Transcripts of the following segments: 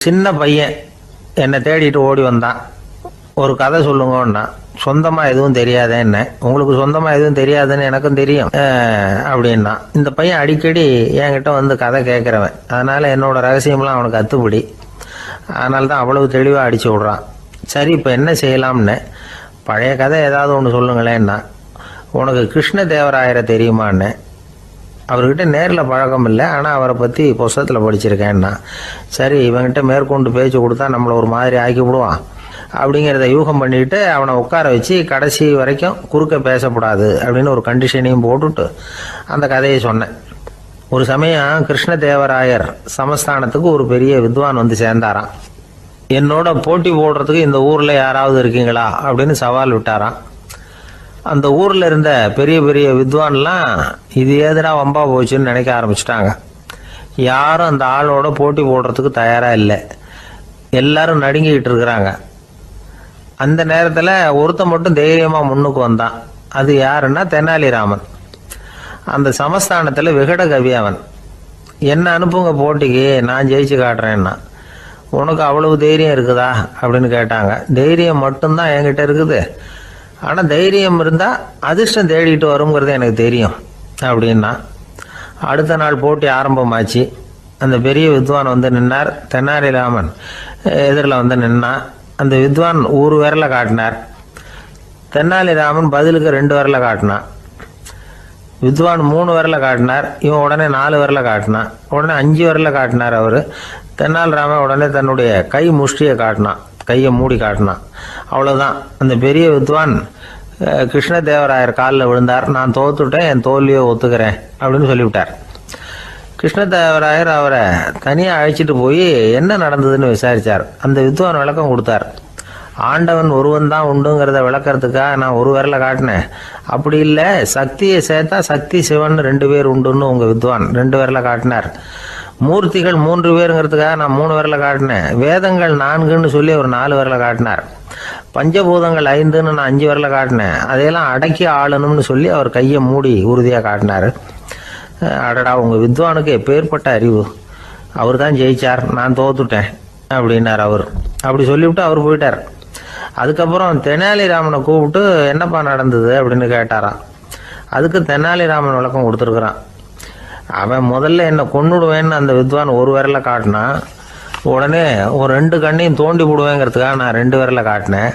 சின்ன பையன் என்னை தேடிட்டு ஓடி வந்தான். ஒரு கதை சொல்லுங்கன்னா, சொந்தமாக எதுவும் தெரியாதே என்ன, உங்களுக்கு சொந்தமாக எதுவும் தெரியாதுன்னு எனக்கும் தெரியும் அப்படின்னா. இந்த பையன் அடிக்கடி என்கிட்ட வந்து கதை கேட்குறவன், அதனால் என்னோட ரகசியம்லாம் அவனுக்கு அத்துப்படி. அதனால தான் அவ்வளவு தெளிவாக அடித்து விட்றான். சரி, இப்போ என்ன செய்யலாம்னு, பழைய கதை ஏதாவது ஒன்று சொல்லுங்களேன்னா. உனக்கு கிருஷ்ணதேவராயரை தெரியுமான்னு. அவர்கிட்ட நேரில் பழக்கம் இல்லை, ஆனால் அவரை பற்றி புஸ்தகத்தில் படிச்சிருக்கேன்னா. சரி, இவங்கிட்ட மேற்கொண்டு பேச்சு கொடுத்தா நம்மளை ஒரு மாதிரி ஆக்கி விடுவான் அப்படிங்கிறத யூகம் பண்ணிட்டு அவனை உட்கார வச்சு கடைசி வரைக்கும் குறுக்க பேசக்கூடாது அப்படின்னு ஒரு கண்டிஷனையும் போட்டுட்டு அந்த கதையை சொன்னேன். ஒரு சமயம் கிருஷ்ணதேவராயர் சமஸ்தானத்துக்கு ஒரு பெரிய வித்வான் வந்து சேர்ந்தாராம். என்னோட போட்டி போடுறதுக்கு இந்த ஊரில் யாராவது இருக்கீங்களா அப்படின்னு சவால் விட்டாராம். அந்த ஊரில் இருந்த பெரிய பெரிய வித்வான்லாம் இது ஏதுடா வம்பா போச்சுன்னு நினைக்க ஆரம்பிச்சிட்டாங்க. யாரும் அந்த ஆளோட போட்டி போடுறதுக்கு தயாராக இல்லை. எல்லாரும் நடுங்கிக்கிட்டு இருக்கிறாங்க. அந்த நேரத்தில் ஒருத்தன் மட்டும் தைரியமாக முன்னுக்கு வந்தான். அது யாருன்னா தெனாலிராமன். அந்த சமஸ்தானத்தில் விகட கவி அவன். என்ன அனுப்புங்க போட்டிக்கு, நான் ஜெயிச்சு காட்டுறேன்னா. உனக்கு அவ்வளவு தைரியம் இருக்குதா அப்படின்னு கேட்டாங்க. தைரியம் மட்டும்தான் என்கிட்ட இருக்குது, ஆனால் தைரியம் இருந்தால் அதிர்ஷ்டம் தேடிட்டு வருங்கிறது எனக்கு தெரியும் அப்படின்னா. அடுத்த நாள் போட்டி ஆரம்பமாச்சு. அந்த பெரிய வித்வான் வந்து நின்னார். தெனாலிராமன் எதிரில் வந்து நின்னான். அந்த வித்வான் ஒரு விரலை காட்டினார். தெனாலிராமன் பதிலுக்கு 2 விரலை காட்டினான். வித்வான் 3 விரலை காட்டினார். இவன் உடனே 4 விரலை காட்டினான். உடனே 5 விரலை காட்டினார் அவர். தெனாலிராமன் உடனே தன்னுடைய கை முஷ்டியை காட்டினான், கையை மூடி காட்டினான். அவ்வளோதான். அந்த பெரிய வித்வான் கிருஷ்ணதேவராயர் காலில் விழுந்தார். நான் தோத்துட்டேன், என் தோல்வியை ஒத்துக்கிறேன் அப்படின்னு சொல்லிவிட்டார். கிருஷ்ணதேவராயர் அவரை தனியாக அழைச்சிட்டு போய் என்ன நடந்ததுன்னு விசாரித்தார். அந்த வித்வான் விளக்கம் கொடுத்தார். ஆண்டவன் ஒருவன் தான் உண்டுங்கிறத விளக்கறதுக்காக நான் ஒரு விரலை காட்டினேன். அப்படி இல்லை, சக்தியை சேர்த்தா சக்தி சிவன் 2 பேர் உண்டுன்னு உங்கள் வித்வான் 2 விரலை காட்டினார். மூர்த்திகள் 3 பேருங்கிறதுக்காக நான் 3 விரலை காட்டினேன். வேதங்கள் 4ன்னு சொல்லி ஒரு 4 விரலை காட்டினார். பஞ்சபூதங்கள் 5ன்னு நான் 5 விரலை காட்டினேன். அதையெல்லாம் அடக்கி ஆளணும்னு சொல்லி அவர் கையை மூடி உறுதியாக காட்டினார். அடடா, உங்கள் வித்வானுக்கு எப்பேற்பட்ட அறிவு, அவர் தான் ஜெயிச்சார், நான் தோத்துட்டேன் அப்படின்னார் அவர். அப்படி சொல்லிவிட்டு அவர் போயிட்டார். அதுக்கப்புறம் தெனாலிராமனை கூப்பிட்டு என்னப்பா நடந்தது அப்படின்னு கேட்டாராம். அதுக்கு தெனாலிராமன் விளக்கம் கொடுத்துருக்குறான். அவன் முதல்ல என்னை கொன்னுடுவேன்னு அந்த வித்வான் ஒரு விரலை காட்டினான். உடனே ஒரு 2 கண்ணையும் தோண்டி போடுவேங்கிறதுக்காக நான் 2 விரலை காட்டினேன்.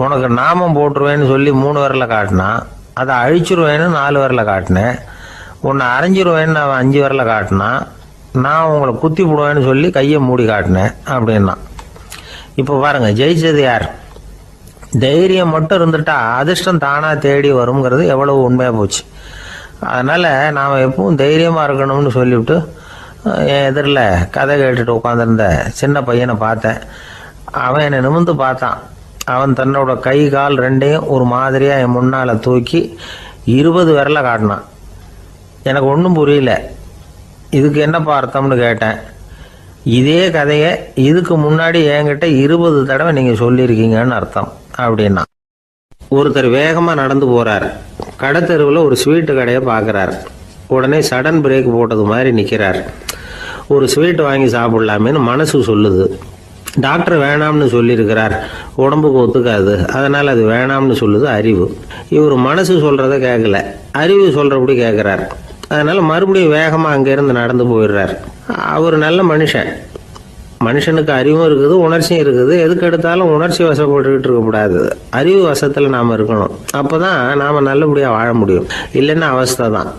உனக்கு நாமம் போட்டுருவேன்னு சொல்லி 3 விரலை காட்டினான். அதை அழிச்சிருவேன்னு 4 விரலை காட்டினேன். உன்னை அரைஞ்சிருவேன்னு அவன் 5 விரலை காட்டினான். நான் உங்களை குத்தி போடுவேன்னு சொல்லி கையை மூடி காட்டினேன் அப்படின்னா. இப்போ பாருங்க, ஜெயிச்சது யார்? தைரியம் மட்டும் இருந்துட்டா அதிர்ஷ்டம் தானாக தேடி வருங்கிறது எவ்வளவு உண்மையாக போச்சு. அதனால் நாம் எப்பவும் தைரியமாக இருக்கணும்னு சொல்லிவிட்டு என் எதிரில் கதை கேட்டுட்டு உட்காந்துருந்த சின்ன பையனை பார்த்தேன். அவன் என்னை நிமிர்ந்து பார்த்தான். அவன் தன்னோட கை கால் 2ஐயும் ஒரு மாதிரியாக என் முன்னால் தூக்கி 20 விரலை காட்டினான். எனக்கு ஒன்றும் புரியல. இதுக்கு என்னப்பா அர்த்தம்னு கேட்டேன். இதே கதையை இதுக்கு முன்னாடி என்கிட்ட 20 தடவை நீங்கள் சொல்லியிருக்கீங்கன்னு அர்த்தம் அப்படின்னா. ஒருத்தர் வேகமாக நடந்து போகிறார். கடைத்தெருவில் ஒரு ஸ்வீட்டு கடையை பார்க்குறார். உடனே சடன் பிரேக் போட்டது மாதிரி நிற்கிறார். ஒரு ஸ்வீட் வாங்கி சாப்பிட்லாமேன்னு மனசு சொல்லுது. டாக்டர் வேணாம்னு சொல்லியிருக்கிறார், உடம்புக்கு ஒத்துக்காது, அதனால் அது வேணாம்னு சொல்லுது அறிவு. இவர் மனசு சொல்கிறத கேட்கல, அறிவு சொல்கிறபடி கேட்குறார். அதனால் மறுபடியும் வேகமாக அங்கேருந்து நடந்து போயிடுறார். அவர் நல்ல மனுஷன். மனுஷனுக்கு அறிவும் இருக்குது, உணர்ச்சியும் இருக்குது. எதுக்கு எடுத்தாலும் உணர்ச்சி வசப்பட்டுக்கிட்டு இருக்கக்கூடாது, அறிவு வசத்தில் நாம் இருக்கணும். அப்போ தான் நாம் நல்லபடியாக வாழ முடியும். இல்லைன்னா அவஸ்தை தான்.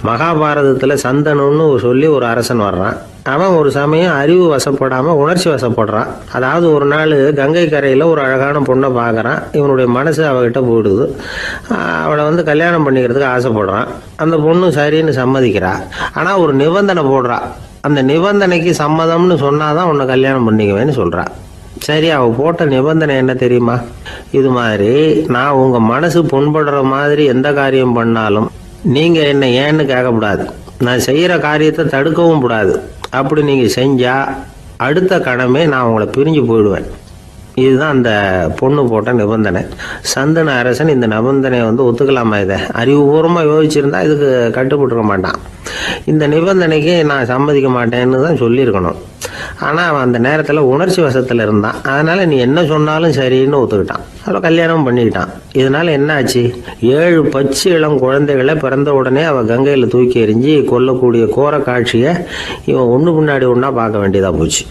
மகாபாரதத்தில் சந்தனுன்னு சொல்லி ஒரு அரசன் வர்றான். அவன் ஒரு சமயம் அறிவு வசப்படாமல் உணர்ச்சி வசப்படுறான். அதாவது ஒரு நாள் கங்கை கரையில் ஒரு அழகான பொண்ணை பார்க்குறான். இவனுடைய மனசு அவகிட்ட போயிடுது. அவளை வந்து கல்யாணம் பண்ணிக்கிறதுக்கு ஆசைப்படுறான். அந்த பொண்ணு சரின்னு சம்மதிக்கிறா. ஆனால் ஒரு நிபந்தனை போடுறா. அந்த நிபந்தனைக்கு சம்மதம்னு சொன்னாதான் உன்னை கல்யாணம் பண்ணிக்குவேன்னு சொல்கிறா. சரி, அவள் போட்ட நிபந்தனை என்ன தெரியுமா? இது மாதிரி, நான் உங்கள் மனசு புண்படுற மாதிரி எந்த காரியம் பண்ணாலும் நீங்கள் என்னை ஏன்னு கேட்கக்கூடாது, நான் செய்கிற காரியத்தை தடுக்கவும் கூடாது. அப்படி நீங்கள் செஞ்சால் அடுத்த கணமே நான் உங்களை பிரிஞ்சு போயிடுவேன். இதுதான் அந்த பொண்ணு போட்ட நிபந்தனை. சந்தன அரசன் இந்த நிபந்தனையை வந்து ஒத்துக்கலாமா? இதை அறிவுபூர்வமாக யோசிச்சிருந்தா இதுக்கு கட்டுப்பட்டுருக்க மாட்டான். இந்த நிபந்தனைக்கு நான் சம்மதிக்க மாட்டேன்னு தான் சொல்லியிருக்கணும். ஆனால் அவன் அந்த நேரத்தில் உணர்ச்சி வசத்தில் இருந்தான். அதனால் நீ என்ன சொன்னாலும் சரின்னு ஒத்துக்கிட்டான். அதில் கல்யாணம் பண்ணிக்கிட்டான். இதனால என்ன ஆச்சு? 7 பச்சை இளம் குழந்தைகளை பிறந்த உடனே அவள் கங்கையில் தூக்கி எறிஞ்சி கொல்லக்கூடிய கோர காட்சியை இவன் ஒன்று பின்னாடி ஒன்றா பார்க்க வேண்டியதாக போச்சு.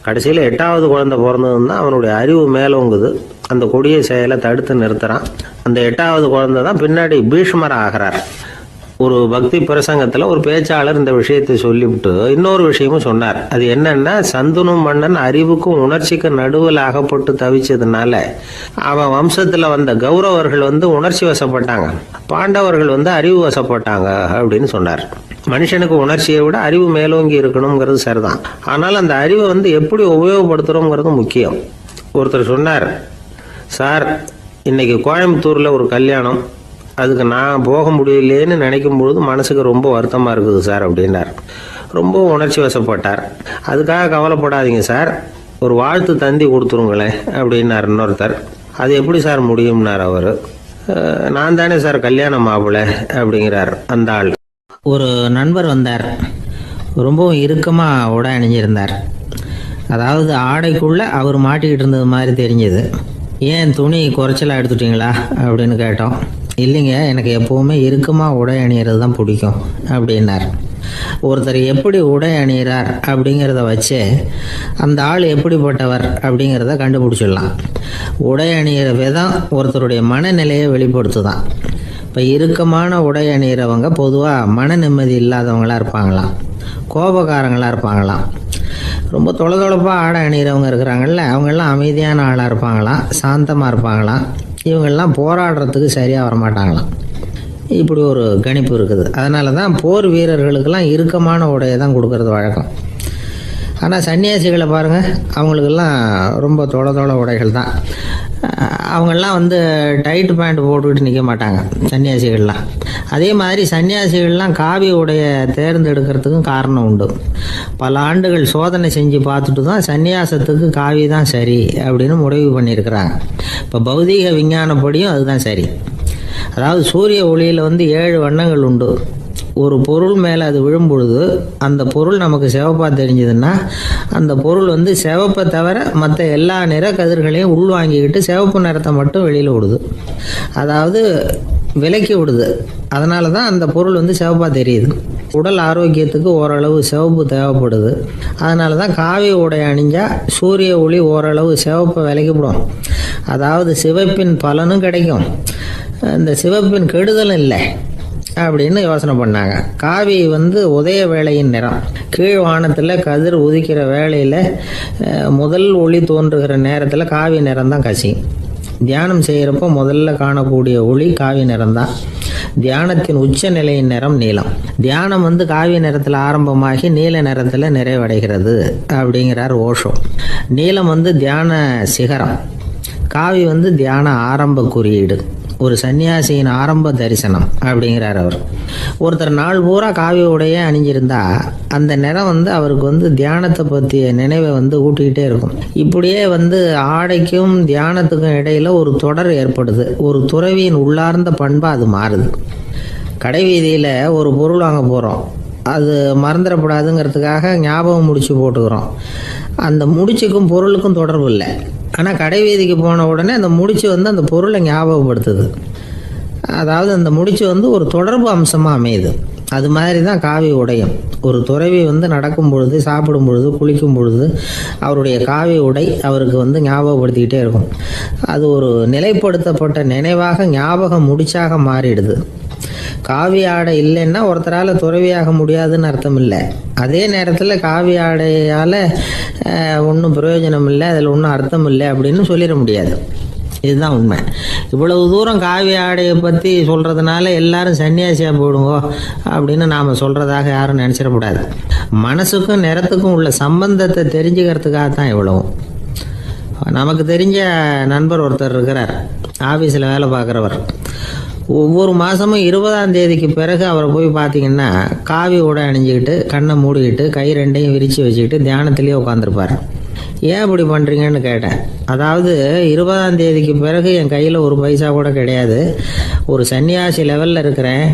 கடைசியில் 8வது குழந்தை பிறந்ததுன்னு தான் அவனுடைய அறிவு மேலோங்குது. அந்த கொடிய செயலை தடுத்து நிறுத்துறான். அந்த 8வது குழந்தை தான் பின்னாடி பீஷ்மர் ஆகிறார். ஒரு பக்தி பிரசங்கத்தில் ஒரு பேச்சாளர் இந்த விஷயத்தை சொல்லிவிட்டு இன்னொரு விஷயமும் சொன்னார். அது என்னன்னா, சந்துனு மன்னன் அறிவுக்கும் உணர்ச்சிக்கும் நடுவில் அகப்பட்டு தவிச்சதுனால அவன் வம்சத்தில் வந்த கௌரவர்கள் உணர்ச்சி வசப்பட்டாங்க, பாண்டவர்கள் அறிவு வசப்பட்டாங்க அப்படின்னு சொன்னார். மனுஷனுக்கு உணர்ச்சியை விட அறிவு மேலோங்கி இருக்கணுங்கிறது சரிதான். ஆனால் அந்த அறிவை எப்படி உபயோகப்படுத்துகிறோங்கிறது முக்கியம். ஒருத்தர் சொன்னார், சார் இன்னைக்கு கோயம்புத்தூரில் ஒரு கல்யாணம், அதுக்கு நான் போக முடியலேன்னு நினைக்கும் பொழுது மனசுக்கு ரொம்ப வருத்தமாக இருக்குது சார் அப்படின்னார். ரொம்ப உணர்ச்சி வசப்பட்டார். அதுக்காக கவலைப்படாதீங்க சார், ஒரு வாழ்த்து தந்தி கொடுத்துருங்களேன் அப்படின்னார் இன்னொருத்தர். அது எப்படி சார் முடியும்னார் அவர். நான் தானே சார் கல்யாணம் மாப்பிள்ளை அப்படிங்கிறார் அந்த ஆள். ஒரு நண்பர் வந்தார். ரொம்பவும் இறுக்கமாக உடை அணிஞ்சிருந்தார். அதாவது ஆடைக்குள்ளே அவர் மாட்டிக்கிட்டு இருந்தது மாதிரி தெரிஞ்சது. ஏன் துணி குறைச்சலாக எடுத்துட்டீங்களா அப்படின்னு கேட்டோம். இல்லைங்க, எனக்கு எப்போவுமே இறுக்கமாக உடை அணிகிறது தான் பிடிக்கும் அப்படின்னார். ஒருத்தர் எப்படி உடை அணிகிறார் அப்படிங்கிறத வச்சு அந்த ஆள் எப்படிப்பட்டவர் அப்படிங்கிறத கண்டுபிடிச்சிடலாம். உடை அணிகிற விதம் ஒருத்தருடைய மனநிலையை வெளிப்படுத்துதான். இப்போ இறுக்கமான உடை அணிகிறவங்க பொதுவாக மன நிம்மதி இல்லாதவங்களாக இருப்பாங்களாம், கோபக்காரங்களாக இருப்பாங்களாம். ரொம்ப தொலைதொலைப்பாக ஆடை அணிகிறவங்க இருக்கிறாங்கல்ல, அவங்கெல்லாம் அமைதியான ஆளாக இருப்பாங்களாம், சாந்தமாக இருப்பாங்களாம். இவங்கெல்லாம் போராடுறதுக்கு சரியாக வரமாட்டாங்களாம். இப்படி ஒரு கணிப்பு இருக்குது. அதனால தான் போர் வீரர்களுக்கெல்லாம் இறுக்கமான உடையை தான் கொடுக்கறது வழக்கம். ஆனால் சன்னியாசிகளை பாருங்கள், அவங்களுக்கெல்லாம் ரொம்ப தொலை உடைகள் தான். அவங்கெல்லாம் டைட் பேண்ட் போட்டுக்கிட்டு நிற்க மாட்டாங்க சன்னியாசிகள்லாம். அதே மாதிரி சன்னியாசிகள்லாம் காவி உடைய தேர்ந்தெடுக்கிறதுக்கும் காரணம் உண்டு. பல ஆண்டுகள் சோதனை செஞ்சு பார்த்துட்டு தான் சன்னியாசத்துக்கு காவி தான் சரி அப்படின்னு முடிவு பண்ணியிருக்கிறாங்க. இப்போ பௌதீக விஞ்ஞானப்படியும் அதுதான் சரி. அதாவது சூரிய ஒளியில் 7 வண்ணங்கள் உண்டு. ஒரு பொருள் மேலே அது விழும் பொழுது அந்த பொருள் நமக்கு சிவப்பாக தெரிஞ்சதுன்னா அந்த பொருள் சிவப்பை தவிர மற்ற எல்லா நிற கதிர்களையும் உள்வாங்கிக்கிட்டு சிவப்பு நிறத்தை மட்டும் வெளியில் விடுது. அதாவது விலக்கி விடுது. அதனால தான் அந்த பொருள் சிவப்பாக தெரியுது. உடல் ஆரோக்கியத்துக்கு ஓரளவு சிவப்பு தேவைப்படுது. அதனால தான் காவி உடை அணிஞ்சால் சூரிய ஒளி ஓரளவு சிவப்பை விலக்கிவிடும். அதாவது சிவப்பின் பலனும் கிடைக்கும், இந்த சிவப்பின் கெடுதலும் இல்லை அப்படின்னு யோசனை பண்ணாங்க. காவி உதய வேளையின் நிறம். கீழ் வானத்தில் கதிர் உதிக்கிற வேளையில் முதல் ஒளி தோன்றுகிற நேரத்தில் காவி நிறம் தான் கசியும். தியானம் செய்கிறப்போ முதல்ல காணக்கூடிய ஒளி காவி நிறம் தான். தியானத்தின் உச்ச நிலையின் நிறம் நீலம். தியானம் காவி நிறத்தில் ஆரம்பமாகி நீல நிறத்தில் நிறைவடைகிறது அப்படிங்கிறார் ஓஷோ. நீலம் தியான சிகரம், காவி தியான ஆரம்ப குறியீடு, ஒரு சன்னியாசியின் ஆரம்ப தரிசனம் அப்படிங்கிறார் அவர். ஒருத்தர் நாள் பூரா காவி உடைய அணிஞ்சிருந்தா அந்த நிறம் அவருக்கு தியானத்தை பற்றிய நினைவை ஊட்டிக்கிட்டே இருக்கும். இப்படியே ஆடைக்கும் தியானத்துக்கும் இடையில ஒரு தொடர் ஏற்படுது. ஒரு துறவியின் உள்ளார்ந்த பண்பாக அது மாறுது. கடை வீதியில் ஒரு பொருள் வாங்க போகிறோம், அது மறந்துடக்கூடாதுங்கிறதுக்காக ஞாபகம் முடிச்சு போட்டுக்கிறோம். அந்த முடிச்சுக்கும் பொருளுக்கும் தொடர்பு இல்லை. ஆனால் கடை வீதிக்கு போன உடனே அந்த முடிச்சு அந்த பொருளை ஞாபகப்படுத்துது. அதாவது அந்த முடிச்சு ஒரு தொடர்பு அம்சமாக அமையுது. அது மாதிரி தான் காவி உடையும். ஒரு துறவி நடக்கும் பொழுது, சாப்பிடும் பொழுது, குளிக்கும் பொழுது அவருடைய காவி உடை அவருக்கு ஞாபகப்படுத்திக்கிட்டே இருக்கும். அது ஒரு நிலைப்படுத்தப்பட்ட நினைவாக ஞாபகம் முடிச்சாக மாறிடுது. காவி ஆடை இல்லைன்னா ஒருத்தரால் துறவியாக முடியாதுன்னு அர்த்தம் இல்லை. அதே நேரத்தில் காவி ஆடையால் ஒன்றும் பிரயோஜனம் இல்லை, அதில் ஒன்றும் அர்த்தம் இல்லை அப்படின்னு சொல்லிட முடியாது. இதுதான் உண்மை. இவ்வளவு தூரம் காவி ஆடையை பற்றி சொல்கிறதுனால எல்லாரும் சன்னியாசியாக போயிடுங்கோ அப்படின்னு நாம் சொல்கிறதாக யாரும் நினச்சிடக்கூடாது. மனசுக்கும் நிறத்துக்கும் உள்ள சம்பந்தத்தை தெரிஞ்சுக்கிறதுக்காக தான் இவ்வளவும். நமக்கு தெரிஞ்ச நண்பர் ஒருத்தர் இருக்கிறார், ஆஃபீஸில் வேலை பார்க்குறவர். ஒவ்வொரு மாதமும் 20ஆம் தேதிக்கு பிறகு அவரை போய் பார்த்தீங்கன்னா காவி உடை அணிஞ்சிக்கிட்டு, கண்ணை மூடிக்கிட்டு, கை ரெண்டையும் விரித்து வச்சுக்கிட்டு தியானத்திலேயே உட்காந்துருப்பார். ஏன் இப்படி பண்ணுறீங்கன்னு கேட்டேன். அதாவது 20ஆம் தேதிக்கு பிறகு என் கையில் ஒரு பைசா கூட கிடையாது, ஒரு சன்னியாசி லெவலில் இருக்கிறேன்,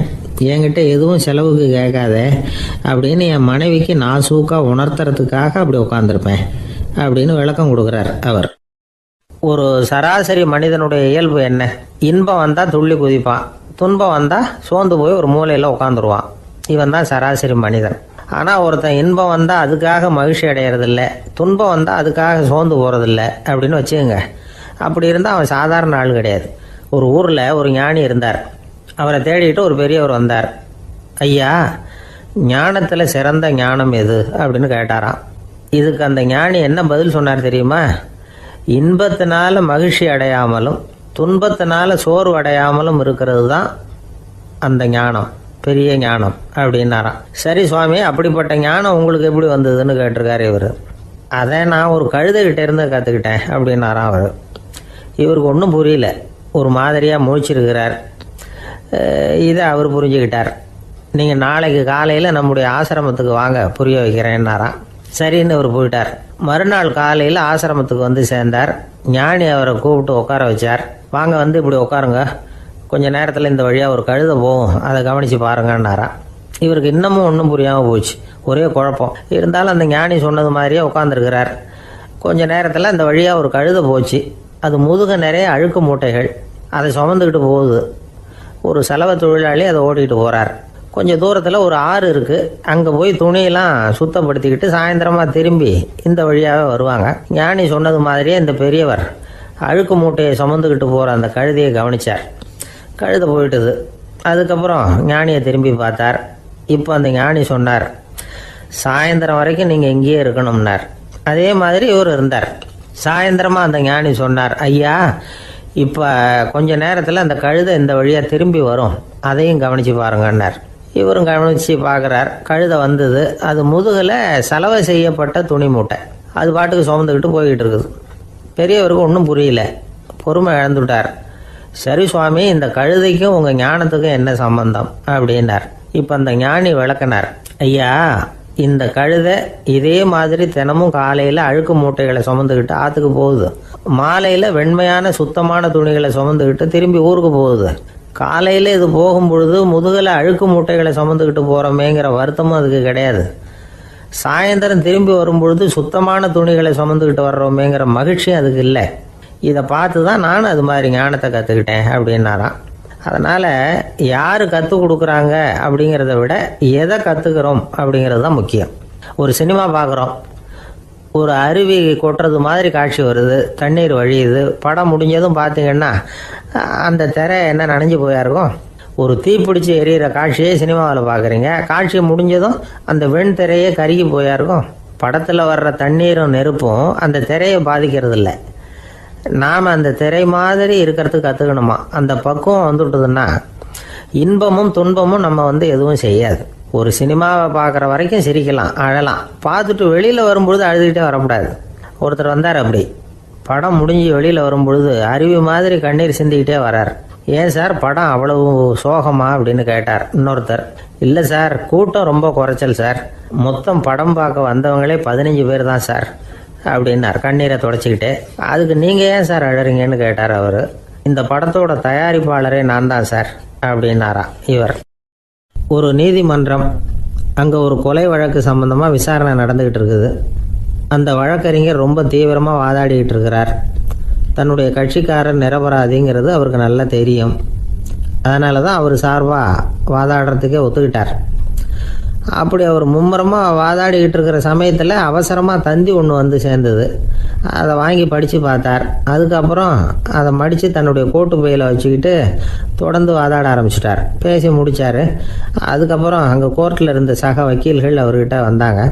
என்கிட்ட எதுவும் செலவுக்கு கேட்காத அப்படின்னு என் மனைவிக்கு நான் சூக்காக உணர்த்துறதுக்காக அப்படி உட்காந்துருப்பேன் அப்படின்னு விளக்கம் கொடுக்குறார் அவர். ஒரு சராசரி மனிதனுடைய இயல்பு என்ன? இன்பம் வந்தால் துள்ளி குதிப்பான், துன்பம் வந்தால் சோர்ந்து போய் ஒரு மூலையில் உட்காந்துருவான். இவன் தான் சராசரி மனிதன். ஆனால் ஒருத்தன் இன்பம் வந்தால் அதுக்காக மகிழ்ச்சி அடையிறதில்ல, துன்பம் வந்தால் அதுக்காக சோர்ந்து போகிறதில்ல அப்படின்னு வச்சுக்கோங்க. அப்படி இருந்தால் அவன் சாதாரண ஆள் கிடையாது. ஒரு ஊரில் ஒரு ஞானி இருந்தார். அவரை தேடிட்டு ஒரு பெரியவர் வந்தார். ஐயா, ஞானத்தில் சிறந்த ஞானம் எது அப்படின்னு கேட்டாராம். இதுக்கு அந்த ஞானி என்ன பதில் சொன்னார் தெரியுமா? இன்பத்தினால மகிழ்ச்சி அடையாமலும் துன்பத்தினால சோர்வு அடையாமலும் இருக்கிறது தான் அந்த ஞானம், பெரிய ஞானம் அப்படின்னாராம். சரி சுவாமி, அப்படிப்பட்ட ஞானம் உங்களுக்கு எப்படி வந்ததுன்னு கேட்டிருக்காரு இவர். அதை நான் ஒரு கழுதைகிட்ட இருந்து கற்றுக்கிட்டேன் அப்படின்னாராம் அவர். இவருக்கு ஒன்றும் புரியல, ஒரு மாதிரியாக முழிச்சிருக்கிறார். இதை அவர் புரிஞ்சுக்கிட்டார். நீங்கள் நாளைக்கு காலையில் நம்முடைய ஆசிரமத்துக்கு வாங்க, புரிய வைக்கிறேன்னாராம். சரின்னு அவர் போயிட்டார். மறுநாள் காலையில் ஆசிரமத்துக்கு வந்து சேர்ந்தார். ஞானி அவரை கூப்பிட்டு உட்கார வச்சார். வாங்க, வந்து இப்படி உட்காருங்க, கொஞ்சம் நேரத்தில் இந்த வழியாக ஒரு கழுதை போகும், அதை கவனித்து பாருங்கன்னாரா. இவருக்கு இன்னமும் ஒன்றும் புரியாமல் போச்சு, ஒரே குழப்பம். இருந்தாலும் அந்த ஞானி சொன்னது மாதிரியே உட்காந்துருக்கிறார். கொஞ்சம் நேரத்தில் இந்த வழியாக ஒரு கழுதை போச்சு. அது முதுக நிறைய அழுக்கு மூட்டைகள், அதை சுமந்துக்கிட்டு போகுது. ஒரு செலவு தொழிலாளி அதை ஓட்டிகிட்டு போகிறார். கொஞ்சம் தூரத்தில் ஒரு ஆறு இருக்குது, அங்கே போய் துணியெல்லாம் சுத்தப்படுத்திக்கிட்டு சாயந்தரமாக திரும்பி இந்த வழியாகவே வருவாங்க. ஞானி சொன்னது மாதிரியே இந்த பெரியவர் அழுக்கு மூட்டையை சுமந்துக்கிட்டு போகிற அந்த கழுதையை கவனித்தார். கழுதை போயிட்டுது. அதுக்கப்புறம் ஞானியை திரும்பி பார்த்தார். இப்போ அந்த ஞானி சொன்னார், சாயந்தரம் வரைக்கும் நீங்கள் இங்கேயே இருக்கணும்னார். அதே மாதிரி இவர் இருந்தார். சாயந்தரமாக அந்த ஞானி சொன்னார், ஐயா, இப்போ கொஞ்ச நேரத்தில் அந்த கழுதை இந்த வழியாக திரும்பி வரும், அதையும் கவனித்து பாருங்கன்னார். இவரும் கவனித்து பார்க்குறார். கழுதை வந்தது. அது முதுகில் சலவை செய்யப்பட்ட துணி மூட்டை, அது பாட்டுக்கு சுமந்துக்கிட்டு போய்கிட்டு இருக்குது. பெரியவருக்கு ஒன்றும் புரியல, பொறுமை இழந்துட்டார். சரி சுவாமி, இந்த கழுதைக்கும் உங்கள் ஞானத்துக்கும் என்ன சம்பந்தம் அப்படின்னார். இப்போ அந்த ஞானி விளக்கினார். ஐயா, இந்த கழுதை இதே மாதிரி தினமும் காலையில் அழுக்கு மூட்டைகளை சுமந்துக்கிட்டு ஆற்றுக்கு போகுது, மாலையில் வெண்மையான சுத்தமான துணிகளை சுமந்துக்கிட்டு திரும்பி ஊருக்கு போகுது. காலையில் இது போகும் பொழுது முதுகில் அழுக்கு மூட்டைகளை சுமந்துக்கிட்டு போகிறோமேங்கிற வருத்தமும் அதுக்கு கிடையாது. சாயந்தரம் திரும்பி வரும்பொழுது சுத்தமான துணிகளை சுமந்துக்கிட்டு வர்றோமேங்கிற மகிழ்ச்சியும் அதுக்கு இல்லை. இதை பார்த்து தான் நானும் அது மாதிரி ஞானத்தை கற்றுக்கிட்டேன் அப்படின்னாராம். அதனால் யார் கற்றுக் கொடுக்குறாங்க அப்படிங்கிறத விட எதை கற்றுக்கிறோம் அப்படிங்கிறது தான் முக்கியம். ஒரு சினிமா பார்க்குறோம், ஒரு அருவி கொட்டுறது மாதிரி காட்சி வருது, தண்ணீர் வழியுது. படம் முடிஞ்சதும் பார்த்தீங்கன்னா அந்த திரை என்ன நனைஞ்சு போயா இருக்கும். ஒரு தீப்பிடிச்சு எரியிற காட்சியே சினிமாவில் பார்க்குறீங்க, காட்சி முடிஞ்சதும் அந்த வெண் திரையே கருகி போயா இருக்கும். படத்தில் வர்ற தண்ணீரும் நெருப்பும் அந்த திரையை பாதிக்கிறது இல்லை. நாம் அந்த திரை மாதிரி இருக்கிறதுக்கு கற்றுக்கணுமா. அந்த பக்குவம் வந்துவிட்டதுன்னா இன்பமும் துன்பமும் நம்ம எதுவும் செய்யாது. ஒரு சினிமாவை பார்க்குற வரைக்கும் சிரிக்கலாம், அழலாம், பார்த்துட்டு வெளியில் வரும்பொழுது அழுதுகிட்டே வரக்கூடாது. ஒருத்தர் வந்தார், அப்படி படம் முடிஞ்சு வெளியில் வரும்பொழுது அருவி மாதிரி கண்ணீர் சிந்திக்கிட்டே வரார். ஏன் சார் படம் அவ்வளவு சோகமா அப்படின்னு கேட்டார். இன்னொருத்தர், இல்லை சார், கூட்டம் ரொம்ப குறைச்சல் சார், மொத்தம் படம் பார்க்க வந்தவங்களே 15 பேர் தான் சார் அப்படின்னார் கண்ணீரை தொடச்சிக்கிட்டே. அதுக்கு நீங்கள் ஏன் சார் அழறீங்கன்னு கேட்டார் அவர். இந்த படத்தோட தயாரிப்பாளரே நான் தான் சார் அப்படின்னாரா இவர். ஒரு நீதிமன்றம், அங்கே ஒரு கொலை வழக்கு சம்பந்தமாக விசாரணை நடந்துக்கிட்டு இருக்குது. அந்த வழக்கறிஞர் ரொம்ப தீவிரமாக வாதாடிக்கிட்டு இருக்கிறார். தன்னுடைய கட்சிக்காரர் நிரபராதிங்கிறது அவருக்கு நல்லா தெரியும். அதனால தான் அவர் சார்பாக வாதாடுறதுக்கே ஒத்துக்கிட்டார். அப்படி அவர் மும்முரமாக வாதாடிக்கிட்டு இருக்கிற சமயத்தில் அவசரமாக தந்தி ஒன்று சேர்ந்தது. அதை வாங்கி படித்து பார்த்தார். அதுக்கப்புறம் அதை மடித்து தன்னுடைய கோட்டு பையில் வச்சுக்கிட்டு தொடர்ந்து வாதாட ஆரம்பிச்சிட்டார். பேசி முடித்தார். அதுக்கப்புறம் அங்கே கோர்ட்டில் இருந்த சக வக்கீல்கள் அவர்கிட்ட வந்தாங்க.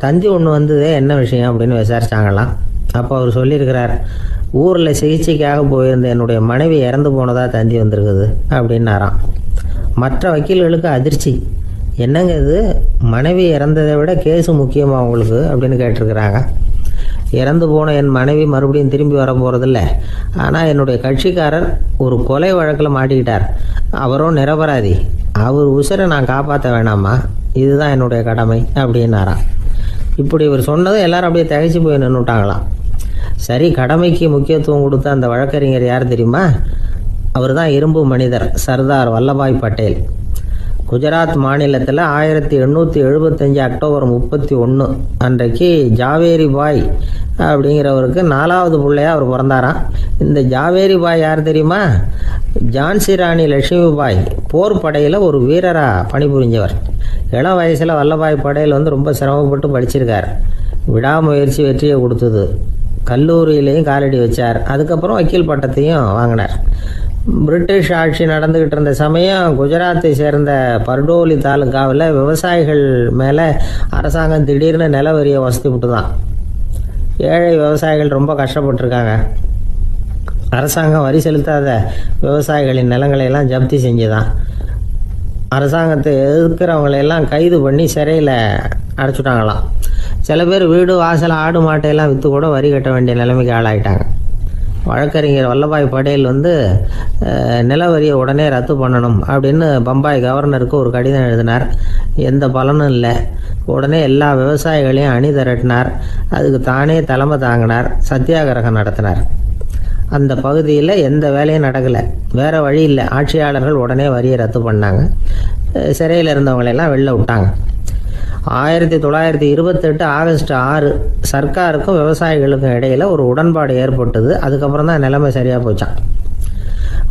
தந்தி ஒன்று வந்ததே, என்ன விஷயம் அப்படின்னு விசாரித்தாங்களாம். அப்போ அவர் சொல்லியிருக்கிறார், ஊரில் சிகிச்சைக்காக போயிருந்த என்னுடைய மனைவி இறந்து போனதாக தந்தி வந்திருக்குது அப்படின்னாராம். மற்ற வக்கீல்களுக்கு அதிர்ச்சி. என்னங்க இது, மனைவி இறந்ததை விட கேஸு முக்கியமாக உங்களுக்கு அப்படின்னு கேட்டிருக்கிறாங்க. இறந்து போன என் மனைவி மறுபடியும் திரும்பி வர போகிறதில்ல, ஆனால் என்னுடைய கட்சிக்காரர் ஒரு கொலை வழக்கில் மாட்டிக்கிட்டார், அவரும் நிரபராதி, அவர் உசுரை நான் காப்பாற்ற வேணாமா, இதுதான் என்னுடைய கடமை அப்படின்னாராம். இப்படி இவர் சொன்னதும் எல்லாரும் அப்படியே திகைச்சு போய் நின்றுட்டாங்களாம். சரி, கடமைக்கு முக்கியத்துவம் கொடுத்த அந்த வழக்கறிஞர் யார் தெரியுமா? அவர் தான் இரும்பு மனிதர் சர்தார் வல்லபாய் பட்டேல். குஜராத் மாநிலத்தில் 1875 அக்டோபர் 31 அன்றைக்கு ஜாவேரி பாய் அப்படிங்கிறவருக்கு 4வது பிள்ளையா அவர் பிறந்தாராம். இந்த ஜாவேரி பாய் யார் தெரியுமா? ஜான்சி ராணி லட்சுமி பாய் போர் படையில் ஒரு வீரராக பணிபுரிஞ்சவர். இளம் வயசில் வல்லபாய் பட்டேல் ரொம்ப சிரமப்பட்டு படிச்சிருக்கார். விடாமுயற்சி வெற்றியை கொடுத்தது. கல்லூரியிலையும் காலடி வச்சார். அதுக்கப்புறம் வக்கீல் பட்டத்தையும் வாங்கினார். பிரிட்டிஷ் ஆட்சி நடந்துக்கிட்டு இருந்த சமயம் குஜராத்தை சேர்ந்த பர்டோலி தாலுக்காவில் விவசாயிகள் மேலே அரசாங்கம் திடீர்னு நில வரியை வசதி விட்டு தான். ஏழை விவசாயிகள் ரொம்ப கஷ்டப்பட்டுருக்காங்க. அரசாங்கம் வரி செலுத்தாத விவசாயிகளின் நிலங்களை எல்லாம் ஜப்தி செஞ்சுதான். அரசாங்கத்தை எதிர்க்கிறவங்களையெல்லாம் கைது பண்ணி சிறையில் அடைச்சிட்டாங்களாம். சில பேர் வீடு வாசல் ஆடு மாட்டையெல்லாம் விற்று கூட வரி கட்ட வேண்டிய நிலைமைக்கு ஆளாயிட்டாங்க. வழக்கறிஞர் வல்லபாய் பட்டேல் நில வரியை உடனே ரத்து பண்ணணும் அப்படின்னு பம்பாய் கவர்னருக்கு ஒரு கடிதம் எழுதினார். எந்த பலனும் இல்லை. உடனே எல்லா விவசாயிகளையும் அணி திரட்டினார். அதுக்கு தானே தலைமை தாங்கினார். சத்தியாகிரகம் நடத்தினார். அந்த பகுதியில் எந்த வேலையும் நடக்கலை. வேறு வழி இல்லை. ஆட்சியாளர்கள் உடனே வரியை ரத்து பண்ணாங்க. சிறையில் இருந்தவங்களெல்லாம் வெளில விட்டாங்க. 1928 ஆகஸ்ட் 6 சர்க்காருக்கும் விவசாயிகளுக்கும் இடையில் ஒரு உடன்பாடு ஏற்பட்டது. அதுக்கப்புறம் தான் நிலைமை சரியாக போச்சான்.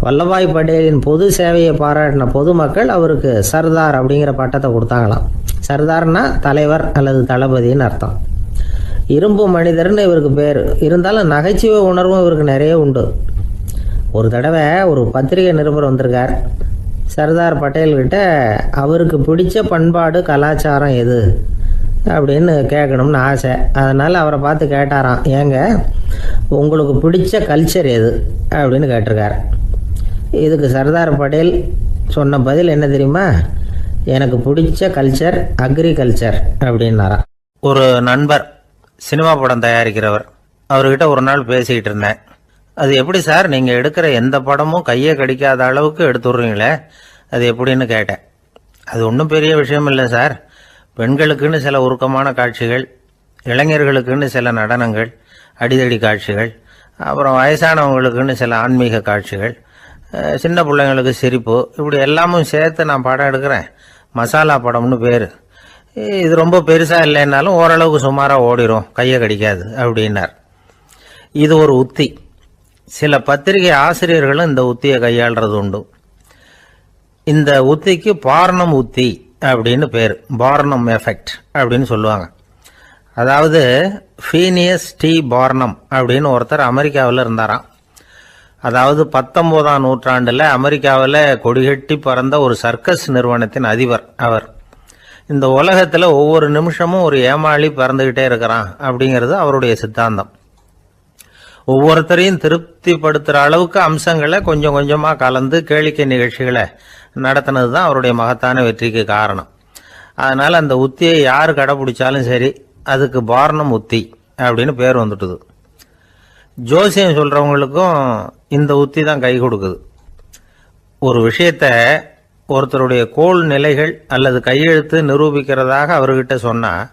வல்லபாய் பட்டேலின் பொது சேவையை பாராட்டின பொதுமக்கள் அவருக்கு சர்தார் அப்படிங்கிற பட்டத்தை கொடுத்தாங்களாம். சர்தார்னா தலைவர் அல்லது தளபதின்னு அர்த்தம். இரும்பு மனிதர்னு இவருக்கு பேர். இருந்தாலும் நகைச்சுவை உணர்வும் இவருக்கு நிறைய உண்டு. ஒரு தடவை ஒரு பத்திரிகை நிருபர் வந்திருக்கார். சர்தார் பட்டேல்கிட்ட அவருக்கு பிடிச்ச பண்பாடு கலாச்சாரம் எது அப்படின்னு கேட்கணும்னு ஆசை. அதனால் அவரை பார்த்து கேட்டாராம், ஏங்க உங்களுக்கு பிடிச்ச கல்ச்சர் எது அப்படின்னு கேட்டிருக்கார். இதுக்கு சர்தார் பட்டேல் சொன்ன பதில் என்ன தெரியுமா? எனக்கு பிடிச்ச கல்ச்சர் அக்ரிகல்ச்சர் அப்படின்னாராம். ஒரு நண்பர் சினிமா படம் தயாரிக்கிறவர், அவர்கிட்ட ஒரு நாள் பேசிக்கிட்டு இருந்தேன். அது எப்படி சார், நீங்கள் எடுக்கிற எந்த படமும் கையை கடிக்காத அளவுக்கு எடுத்துடுறீங்களே, அது எப்படின்னு கேட்டேன். அது ஒன்றும் பெரிய விஷயம் இல்லை சார். பெண்களுக்குன்னு சில உருக்கமான காட்சிகள், இளைஞர்களுக்குன்னு சில நடனங்கள், அடிதடி காட்சிகள், அப்புறம் வயசானவங்களுக்குன்னு சில ஆன்மீக காட்சிகள், சின்ன பிள்ளைங்களுக்கு சிரிப்பு, இப்படி எல்லாமும் சேர்த்து நான் படம் எடுக்கிறேன். மசாலா படம்னு பேர். இது ரொம்ப பெருசாக இல்லைன்னாலும் ஓரளவுக்கு சுமாராக ஓடிரும், கையை கடிக்காது அப்படின்னார். இது ஒரு உத்தி. சில பத்திரிகை ஆசிரியர்களும் இந்த உத்தியை கையாளுறது உண்டு. இந்த உத்திக்கு பார்னம் உத்தி அப்படின்னு பேர். பார்னம் எஃபெக்ட் அப்படின்னு சொல்லுவாங்க. அதாவது ஃபீனியஸ் டி பார்னம் அப்படின்னு ஒருத்தர் அமெரிக்காவில் இருந்தாராம். அதாவது 19ஆம் நூற்றாண்டில் அமெரிக்காவில் கொடிகட்டி பறந்த ஒரு சர்க்கஸ் நிறுவனத்தின் அதிபர் அவர். இந்த உலகத்தில் ஒவ்வொரு நிமிஷமும் ஒரு ஏமாளி பறந்துக்கிட்டே இருக்கிறான் அப்படிங்கிறது அவருடைய சித்தாந்தம். ஒவ்வொருத்தரையும் திருப்திப்படுத்துகிற அளவுக்கு அம்சங்களை கொஞ்சம் கொஞ்சமாக கலந்து கேளிக்கை நிகழ்ச்சிகளை நடத்தினது தான் அவருடைய மகத்தான வெற்றிக்கு காரணம். அதனால் அந்த உத்தியை யார் கடைப்பிடிச்சாலும் சரி, அதுக்கு பார்னம் உத்தி அப்படின்னு பேர் வந்துட்டுது. ஜோசியம் சொல்கிறவங்களுக்கும் இந்த உத்தி தான் கை கொடுக்குது. ஒரு விஷயத்த ஒருத்தருடைய கோள் நிலைகள் அல்லது கையெழுத்து நிரூபிக்கிறதாக அவர்கிட்ட சொன்னால்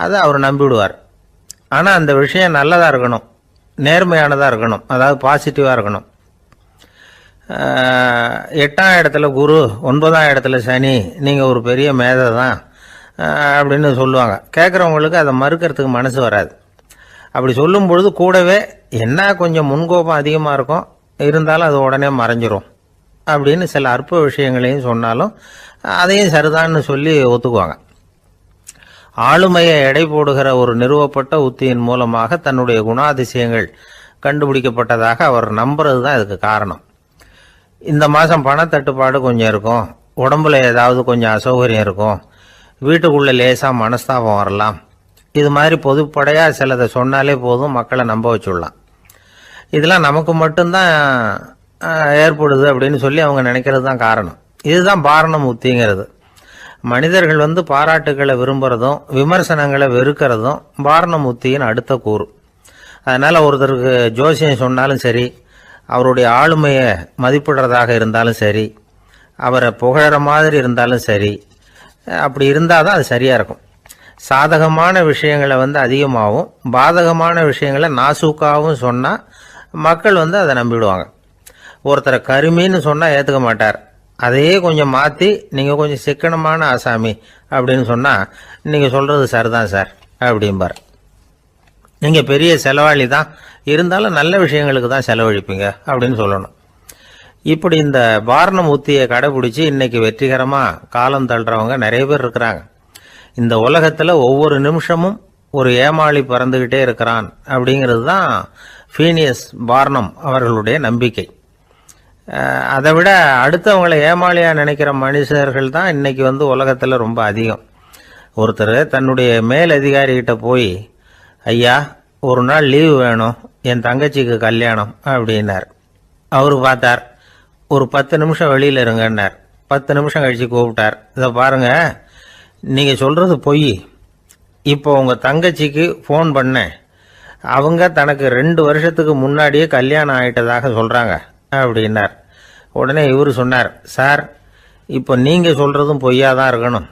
அதை அவர் நம்பிவிடுவார். ஆனால் அந்த விஷயம் நல்லதாக இருக்கணும், நேர்மையானதாக இருக்கணும், அதாவது பாசிட்டிவாக இருக்கணும். 8ஆம் இடத்துல குரு, 9ஆம் இடத்துல சனி, நீங்கள் ஒரு பெரிய மேதை தான் அப்படின்னு சொல்லுவாங்க. கேட்குறவங்களுக்கு அதை மறுக்கிறதுக்கு மனசு வராது. அப்படி சொல்லும் பொழுது கூடவே என்ன கொஞ்சம் முன்கோபம் அதிகமாக இருக்கும், இருந்தாலும் அது உடனே மறைஞ்சிரும் அப்படின்னு சில அற்ப விஷயங்களையும் சொன்னாலும் அதையும் சரிதான்னு சொல்லி ஒத்துக்குவாங்க. ஆளுமையை எடை போடுகிற ஒரு நிறுவப்பட்ட உத்தியின் மூலமாக தன்னுடைய குணாதிசயங்கள் கண்டுபிடிக்கப்பட்டதாக அவர் நம்புறது தான் இதுக்கு காரணம். இந்த மாதம் பணத்தட்டுப்பாடு கொஞ்சம் இருக்கும், உடம்புல ஏதாவது கொஞ்சம் அசௌகரியம் இருக்கும், வீட்டுக்குள்ளே லேசாக மனஸ்தாபம் வரலாம், இது மாதிரி பொதுப்படையாக சிலதை சொன்னாலே போதும், மக்களை நம்ப வச்சுடலாம். இதெல்லாம் நமக்கு மட்டும்தான் ஏற்படுது அப்படின்னு சொல்லி அவங்க நினைக்கிறது தான் காரணம். இதுதான் பார்னம் உத்திங்கிறது. மனிதர்கள் பாராட்டுகளை விரும்புகிறதும் விமர்சனங்களை வெறுக்கிறதும் பார்னம் உத்தியின் அடுத்த கூறு. அதனால் ஒருத்தருக்கு ஜோசியம் சொன்னாலும் சரி, அவருடைய ஆளுமையை மதிப்பிடுறதாக இருந்தாலும் சரி, அவரை புகழற மாதிரி இருந்தாலும் சரி, அப்படி இருந்தால் தான் அது சரியாக இருக்கும். சாதகமான விஷயங்களை அதிகமாகவும் பாதகமான விஷயங்களை நாசூக்காகவும் சொன்னால் மக்கள் அதை நம்பிடுவாங்க. ஒருத்தரை கருமின்னு சொன்னால் ஏற்றுக்க மாட்டார். அதையே கொஞ்சம் மாற்றி நீங்கள் கொஞ்சம் சிக்கனமான ஆசாமி அப்படின்னு சொன்னால் நீங்கள் சொல்கிறது சரிதான் சார் அப்படிம்பார். நீங்கள் பெரிய செலவாளி தான், இருந்தாலும் நல்ல விஷயங்களுக்கு தான் செலவழிப்பீங்க அப்படின்னு சொல்லணும். இப்படி இந்த வாரணம் உத்தியை கடைபிடிச்சி இன்னைக்கு வெற்றிகரமாக காலம் தள்ளுறவங்க நிறைய பேர் இருக்கிறாங்க. இந்த உலகத்தில் ஒவ்வொரு நிமிஷமும் ஒரு ஏமாளி பறந்துக்கிட்டே இருக்கிறான் அப்படிங்கிறது தான் ஃபீனியஸ் பார்னம் அவர்களுடைய நம்பிக்கை. அதை விட அடுத்தவங்களை ஏமாளியாக நினைக்கிற மனுஷர்கள் தான் இன்னைக்கு உலகத்தில் ரொம்ப அதிகம். ஒருத்தர் தன்னுடைய மேலதிகாரிகிட்ட போய், ஐயா ஒரு நாள் லீவு வேணும், என் தங்கச்சிக்கு கல்யாணம் அப்படின்னார். அவரு பார்த்தார், ஒரு 10 நிமிஷம் வெளியில் இருங்கன்னார். 10 நிமிஷம் கழித்து கூப்பிட்டார், இதை பாருங்க நீங்கள் சொல்கிறது பொய். இப்போ உங்கள் தங்கச்சிக்கு ஃபோன் பண்ணேன், அவங்க தனக்கு 2 வருஷத்துக்கு முன்னாடியே கல்யாணம் ஆகிட்டதாக சொல்கிறாங்க அப்படின்னார். உடனே இவர் சொன்னார், சார் இப்போ நீங்கள் சொல்கிறதும் பொய்யா தான் இருக்கணும்,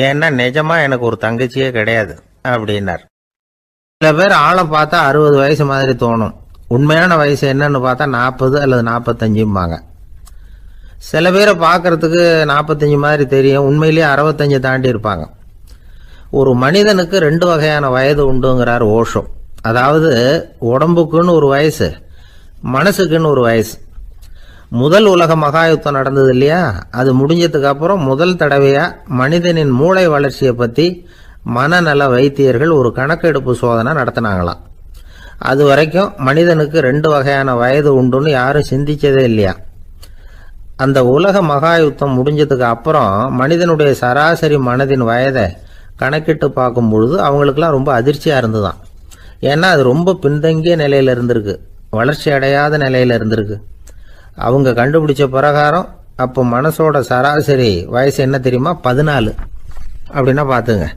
ஏன்னா நிஜமாக எனக்கு ஒரு தங்கச்சியே கிடையாது அப்படின்னார். சில பேர் ஆளை பார்த்தா 60 வயசு மாதிரி தோணும், உண்மையான வயசு என்னன்னு பார்த்தா 40 அல்லது 45 சில பேரை பார்க்கறதுக்கு 45 மாதிரி தெரியும், உண்மையிலேயே 65 தாண்டி இருப்பாங்க. ஒரு மனிதனுக்கு 2 வகையான வயது உண்டுங்கிறார் ஓஷோ. அதாவது உடம்புக்குன்னு ஒரு வயசு, மனசுக்குன்னு ஒரு வயசு. முதல் உலக மகாயுத்தம் நடந்தது இல்லையா, அது முடிஞ்சதுக்கு அப்புறம் முதல் தடவையா மனிதனின் மூளை வளர்ச்சியை பற்றி மனநல வைத்தியர்கள் ஒரு கணக்கெடுப்பு சோதனை நடத்தினாங்களாம். அது வரைக்கும் மனிதனுக்கு 2 வகையான வயது உண்டுன்னு யாரும் சிந்திச்சதே இல்லையா. அந்த உலக மகாயுத்தம் முடிஞ்சதுக்கு அப்புறம் மனிதனுடைய சராசரி மனதின் வயதை கணக்கிட்டு பார்க்கும் பொழுது அவங்களுக்கெல்லாம் ரொம்ப அதிர்ச்சியாக இருந்துதான். ஏன்னா அது ரொம்ப பின்தங்கிய நிலையில் இருந்திருக்கு, வளர்ச்சி அடையாத நிலையில் இருந்திருக்கு. அவங்க கண்டுபிடிச்ச பிரகாரம் அப்போ மனசோட சராசரி வயசு என்ன தெரியுமா, 14. அப்படின்னா பார்த்துங்க,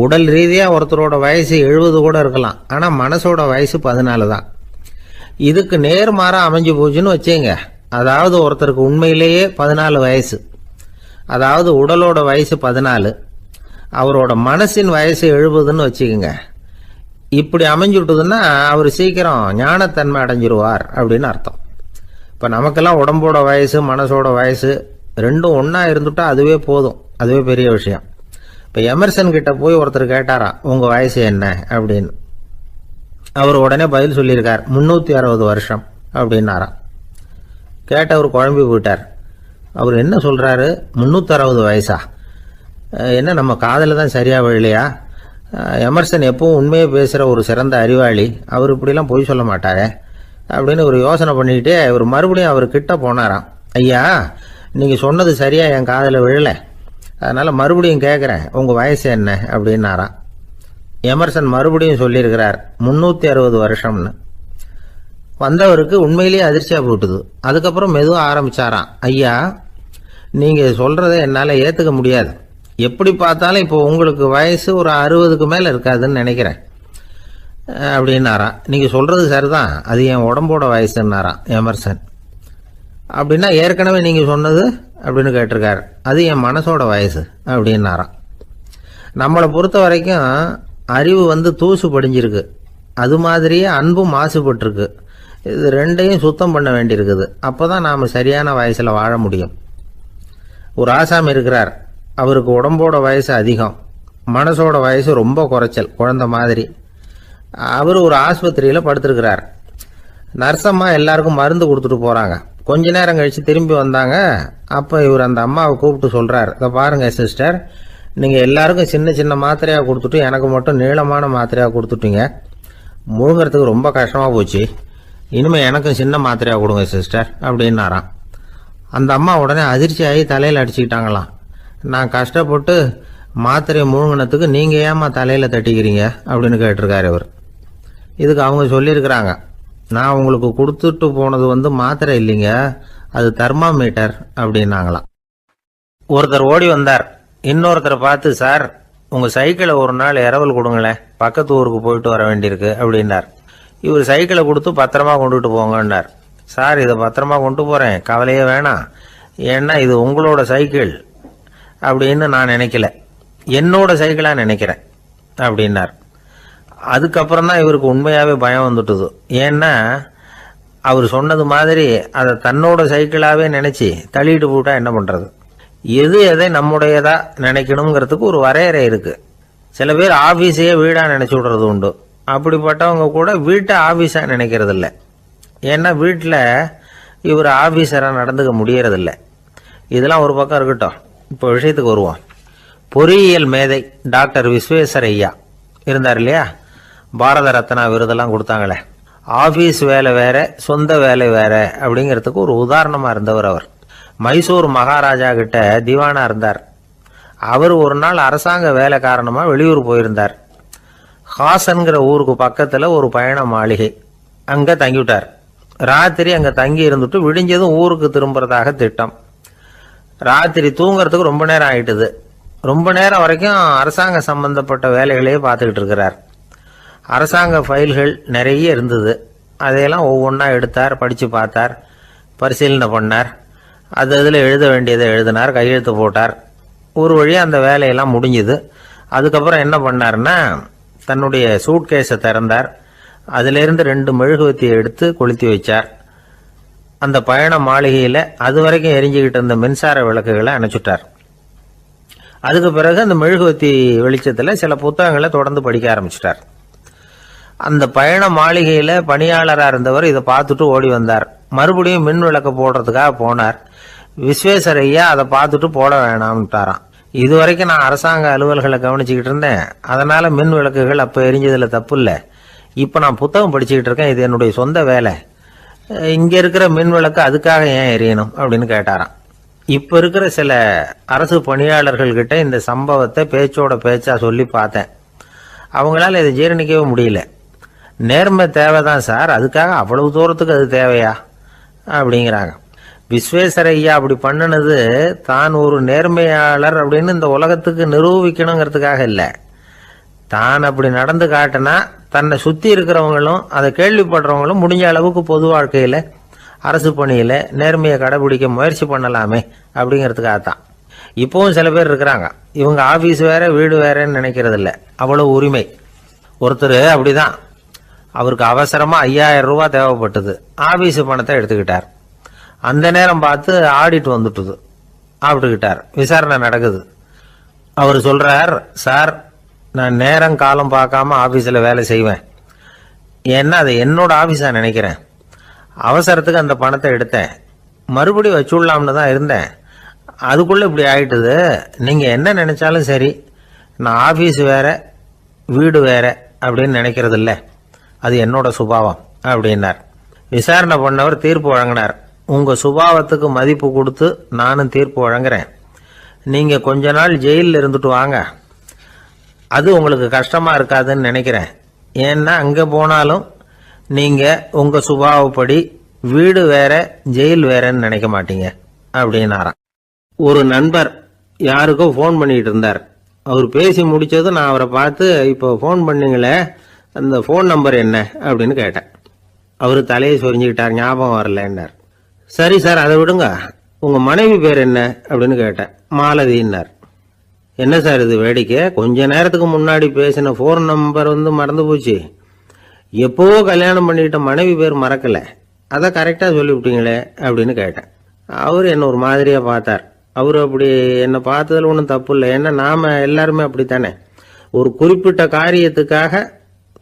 உடல் ரீதியாக ஒருத்தரோட வயசு 70 கூட இருக்கலாம், ஆனால் மனசோட வயசு 14 தான். இதுக்கு நேர்மாறாக அமைஞ்சு போச்சுன்னு வச்சுங்க. அதாவது ஒருத்தருக்கு உண்மையிலேயே 14 வயசு, அதாவது உடலோட வயசு 14, அவரோட மனசின் வயசு 70ன்னு வச்சுக்கோங்க. இப்படி அமைஞ்சுட்டுதுன்னா அவர் சீக்கிரம் ஞானத்தன்மை அடைஞ்சிருவார் அப்படின்னு அர்த்தம். இப்போ நமக்கெல்லாம் உடம்போட வயசு மனசோட வயசு ரெண்டும் ஒன்றா இருந்துட்டா அதுவே போதும், அதுவே பெரிய விஷயம். இப்போ எமர்சன் கிட்ட போய் ஒருத்தர் கேட்டாராம், உங்கள் வயசு என்ன அப்படின்னு. அவர் உடனே பதில் சொல்லியிருக்கார், 360 வருஷம் அப்படின்னாராம். கேட்டவர் குழம்பி போயிட்டார். அவர் என்ன சொல்கிறாரு, 360 வயசா, என்ன நம்ம காதில் தான் சரியாக விழலையா? எமர்சன் எப்பவும் உண்மையை பேசுகிற ஒரு சிறந்த அறிவாளி, அவர் இப்படிலாம் பொய் சொல்ல மாட்டாரே அப்படின்னு ஒரு யோசனை பண்ணிக்கிட்டே இவர் மறுபடியும் அவர் கிட்ட போனாராம். ஐயா நீங்கள் சொன்னது சரியாக என் காதில் விழலை, அதனால் மறுபடியும் கேட்குறேன், உங்கள் வயசு என்ன அப்படின்னாராம். எமர்சன் மறுபடியும் சொல்லியிருக்கிறார் 360 வருஷம்னு. வந்தவருக்கு உண்மையிலேயே அதிர்ச்சியாக போட்டுது. அதுக்கப்புறம் மெதுவாக ஆரம்பிச்சாராம், ஐயா நீங்கள் சொல்கிறத என்னால் ஏற்றுக்க முடியாது, எப்படி பார்த்தாலும் இப்போ உங்களுக்கு வயசு ஒரு 60க்கு மேலே இருக்காதுன்னு நினைக்கிறேன் அப்படின்னாராம். நீங்கள் சொல்கிறது சரிதான், அது என் உடம்போட வயசுன்னாராம் எமர்சன். அப்படின்னா ஏற்கனவே நீங்கள் சொன்னது அப்படின்னு கேட்டிருக்காரு, அது என் மனசோட வயசு அப்படின்னாராம். நம்மளை பொறுத்த வரைக்கும் அறிவு தூசு படிஞ்சிருக்கு, அது மாதிரியே அன்பும் மாசுபட்டிருக்கு. இது ரெண்டையும் சுத்தம் பண்ண வேண்டியிருக்குது, அப்போ தான் நாம் சரியான வயசில் வாழ முடியும். ஒரு ஆசாமி இருக்கிறார், அவருக்கு உடம்போட வயசு அதிகம், மனசோட வயசு ரொம்ப குறைச்சல், குழந்தை மாதிரி. அவர் ஒரு ஆஸ்பத்திரியில் படுத்திருக்கிறார். நர்சம்மா எல்லாருக்கும் மருந்து கொடுத்துட்டு போகிறாங்க. கொஞ்ச நேரம் கழித்து திரும்பி வந்தாங்க. அப்போ இவர் அந்த அம்மாவை கூப்பிட்டு சொல்கிறார், இதை பாருங்கள் சிஸ்டர், நீங்கள் எல்லாருக்கும் சின்ன சின்ன மாத்திரையாக கொடுத்துட்டு எனக்கு மட்டும் நீளமான மாத்திரையாக கொடுத்துட்டீங்க, முழுங்கிறதுக்கு ரொம்ப கஷ்டமாக போச்சு, இனிமேல் எனக்கும் சின்ன மாத்திரையாக கொடுங்க சிஸ்டர் அப்படின்னாராம். அந்த அம்மா உடனே அதிர்ச்சியாகி தலையில் அடிச்சுக்கிட்டாங்களாம். நான் கஷ்டப்பட்டு மாத்திரையை முழுங்கினத்துக்கு நீங்கள் ஏமா தலையில் தட்டிக்கிறீங்க அப்படின்னு கேட்டிருக்காரு இவர். இதுக்கு அவங்க சொல்லியிருக்கிறாங்க, நான் உங்களுக்கு கொடுத்துட்டு போனது மாத்திரை இல்லைங்க, அது தெர்மாமீட்டர் அப்படின்னாங்களாம். ஒருத்தர் ஓடி வந்தார், இன்னொருத்தரை பார்த்து, சார் உங்கள் சைக்கிளை ஒரு நாள் இரவல் கொடுங்களேன், பக்கத்து ஊருக்கு போயிட்டு வர வேண்டியிருக்கு அப்படின்னார். இவர் சைக்கிளை கொடுத்து பத்திரமா கொண்டுட்டு போங்கன்னார். சார் இதை பத்திரமா கொண்டு போகிறேன், கவலையே வேணாம், ஏன்னா இது உங்களோட சைக்கிள் அப்படின்னு நான் நினைக்கல, என்னோட சைக்கிளாக நினைக்கிறேன். அப்படின்னார். அதுக்கப்புறம் தான் இவருக்கு உண்மையாகவே பயம் வந்துட்டுது. ஏன்னா அவர் சொன்னது மாதிரி அதை தன்னோட சைக்கிளாகவே நினச்சி தள்ளிட்டு போட்டா என்ன பண்ணுறது? எது எதை நம்முடையதா நினைக்கணுங்கிறதுக்கு ஒரு வரையறை இருக்குது. சில பேர் ஆஃபீஸையே வீடாக நினச்சி விடுறது உண்டு. அப்படிப்பட்டவங்க கூட வீட்டை ஆஃபீஸாக நினைக்கிறது இல்லை. ஏன்னா வீட்டில் இவர் ஆஃபீஸராக நடந்துக்க முடியறதில்ல. இதெல்லாம் ஒரு பக்கம் இருக்கட்டும். இப்போ விஷயத்துக்கு வருவோம். பொறியியல் மேதை டாக்டர் விஸ்வேஸ்வரய்யா இருந்தார் இல்லையா, பாரத ரத்னா விருதெல்லாம் கொடுத்தாங்களே. ஆஃபீஸ் வேலை வேற, சொந்த வேலை வேற அப்படிங்கிறதுக்கு ஒரு உதாரணமாக இருந்தவர் அவர். மைசூர் மகாராஜா கிட்ட திவானா இருந்தார். அவர் ஒரு நாள் அரசாங்க வேலை காரணமாக வெளியூர் போயிருந்தார். ஹாசன்கிற ஊருக்கு பக்கத்தில் ஒரு பயண மாளிகை, அங்கே தங்கிவிட்டார். ராத்திரி அங்கே தங்கி இருந்துட்டு விடிஞ்சதும் ஊருக்கு திரும்புறதாக திட்டம். ராத்திரி தூங்குறதுக்கு ரொம்ப நேரம் ஆயிட்டுது. ரொம்ப நேரம் வரைக்கும் அரசாங்க சம்பந்தப்பட்ட வேலைகளையே பார்த்துக்கிட்டு இருக்கிறார். அரசாங்க ஃபைல்கள் நிறைய இருந்தது. அதையெல்லாம் ஒவ்வொன்றா எடுத்தார், படித்து பார்த்தார், பரிசீலனை பண்ணார். அது அதில் எழுத வேண்டியதை எழுதினார், கையெழுத்து போட்டார். ஒரு வழியாக அந்த வேலையெல்லாம் முடிஞ்சுது. அதுக்கப்புறம் என்ன பண்ணார்னா, தன்னுடைய சூட்கேஸை திறந்தார். அதிலிருந்து 2 மெழுகுவத்தியை எடுத்து கொளுத்தி வச்சார். அந்த பயண மாளிகையில் அது வரைக்கும் எரிஞ்சுக்கிட்டு இருந்த மின்சார விளக்குகளை அணைச்சுட்டார். அதுக்கு பிறகு அந்த மெழுகுவத்தி வெளிச்சத்தில் சில புத்தகங்களை தொடர்ந்து படிக்க ஆரம்பிச்சிட்டார். அந்த பயண மாளிகையில் பணியாளராக இருந்தவர் இதை பார்த்துட்டு ஓடி வந்தார். மறுபடியும் மின் விளக்கு போடுறதுக்காக போனார். விஸ்வேஸ்வரய்யா அதை பார்த்துட்டு போட வேணாம்ட்டாராம். இது வரைக்கும் நான் அரசாங்க அலுவல்களை கவனிச்சுக்கிட்டு இருந்தேன், அதனால மின் விளக்குகள் அப்போ எரிஞ்சதில் தப்பு இல்லை. இப்போ நான் புத்தகம் படிச்சுக்கிட்டு இருக்கேன், இது என்னுடைய சொந்த வேலை. இங்கே இருக்கிற மின் விளக்கு அதுக்காக ஏன் எரியணும் அப்படின்னு கேட்டாராம். இப்போ இருக்கிற சில அரசு பணியாளர்கள்கிட்ட இந்த சம்பவத்தை பேச்சோட பேச்சா சொல்லி பார்த்தேன். அவங்களால இதை ஜீரணிக்கவே முடியல. நேர்மை தேவைதான் சார், அதுக்காக அவ்வளவு தூரத்துக்கு அது தேவையா அப்படிங்கிறாங்க. விஸ்வேஸ்வரய்யா அப்படி பண்ணினது தான் ஒரு நேர்மையாளர் அப்படின்னு இந்த உலகத்துக்கு நிரூபிக்கணுங்கிறதுக்காக இல்லை. தான் அப்படி நடந்து காட்டினா தன்னை சுற்றி இருக்கிறவங்களும் அதை கேள்விப்படுறவங்களும் முடிஞ்ச அளவுக்கு பொது வாழ்க்கையில் அரசு பணியில் நேர்மையை கடைபிடிக்க முயற்சி பண்ணலாமே அப்படிங்கிறதுக்காகத்தான். இப்போவும் சில பேர் இருக்கிறாங்க, இவங்க ஆஃபீஸ் வேற வீடு வேறன்னு நினைக்கிறது இல்லை, அவ்வளோ உரிமை. ஒருத்தர் அப்படிதான், அவருக்கு அவசரமாக 5000 ரூபா தேவைப்பட்டது. ஆஃபீஸு பணத்தை எடுத்துக்கிட்டார். அந்த நேரம் பார்த்து ஆடிட் வந்துட்டுது. ஆப்பிட்டுக்கிட்டார். விசாரணை நடக்குது. அவர் சொல்கிறார், சார் நான் நேரம் காலம் பார்க்காம ஆஃபீஸில் வேலை செய்வேன். ஏன்னா அதை என்னோட ஆஃபீஸாக நினைக்கிறேன். அவசரத்துக்கு அந்த பணத்தை எடுத்தேன், மறுபடியும் வச்சுடலாம்னு தான் இருந்தேன். அதுக்குள்ளே இப்படி ஆகிட்டுது. நீங்கள் என்ன நினச்சாலும் சரி, நான் ஆஃபீஸ் வேற வீடு வேற அப்படின்னு நினைக்கிறது இல்லை, அது என்னோட சுபாவம் அப்படின்னார். விசாரணை பண்ணவர் தீர்ப்பு வழங்கினார். உங்கள் சுபாவத்துக்கு மதிப்பு கொடுத்து நானும் தீர்ப்பு வழங்குறேன். நீங்கள் கொஞ்ச நாள் ஜெயிலில் இருந்துட்டு வாங்க, அது உங்களுக்கு கஷ்டமாக இருக்காதுன்னு நினைக்கிறேன். ஏன்னா அங்கே போனாலும் நீங்கள் உங்கள் சுபாவப்படி வீடு வேற ஜெயில் வேறன்னு நினைக்க மாட்டீங்க அப்படின்னாராம். ஒரு நண்பர் யாருக்கோ ஃபோன் பண்ணிட்டு இருந்தார். அவர் பேசி முடித்ததும் நான் அவரை பார்த்து, இப்போ ஃபோன் பண்ணீங்களே அந்த ஃபோன் நம்பர் என்ன அப்படின்னு கேட்டேன். அவர் தலையை சொரிஞ்சுக்கிட்டார், ஞாபகம் வரலன்னார். சரி சார் அதை விடுங்க, உங்கள் மனைவி பேர் என்ன அப்படின்னு கேட்டேன். மாலதின்னார். என்ன சார் இது வேடிக்கை, கொஞ்ச நேரத்துக்கு முன்னாடி பேசின ஃபோன் நம்பர் மறந்து போச்சு. எப்போவோ கல்யாணம் பண்ணிக்கிட்ட மனைவி பேர் மறக்கலை, அதை கரெக்டாக சொல்லிவிட்டீங்களே அப்படின்னு கேட்டேன். அவர் என்ன ஒரு மாதிரியாக பார்த்தார். அவர் அப்படி என்னை பார்த்ததில் ஒன்றும் தப்பு இல்லை, ஏன்னா நாம் எல்லாருமே அப்படித்தானே. ஒரு குறிப்பிட்ட காரியத்துக்காக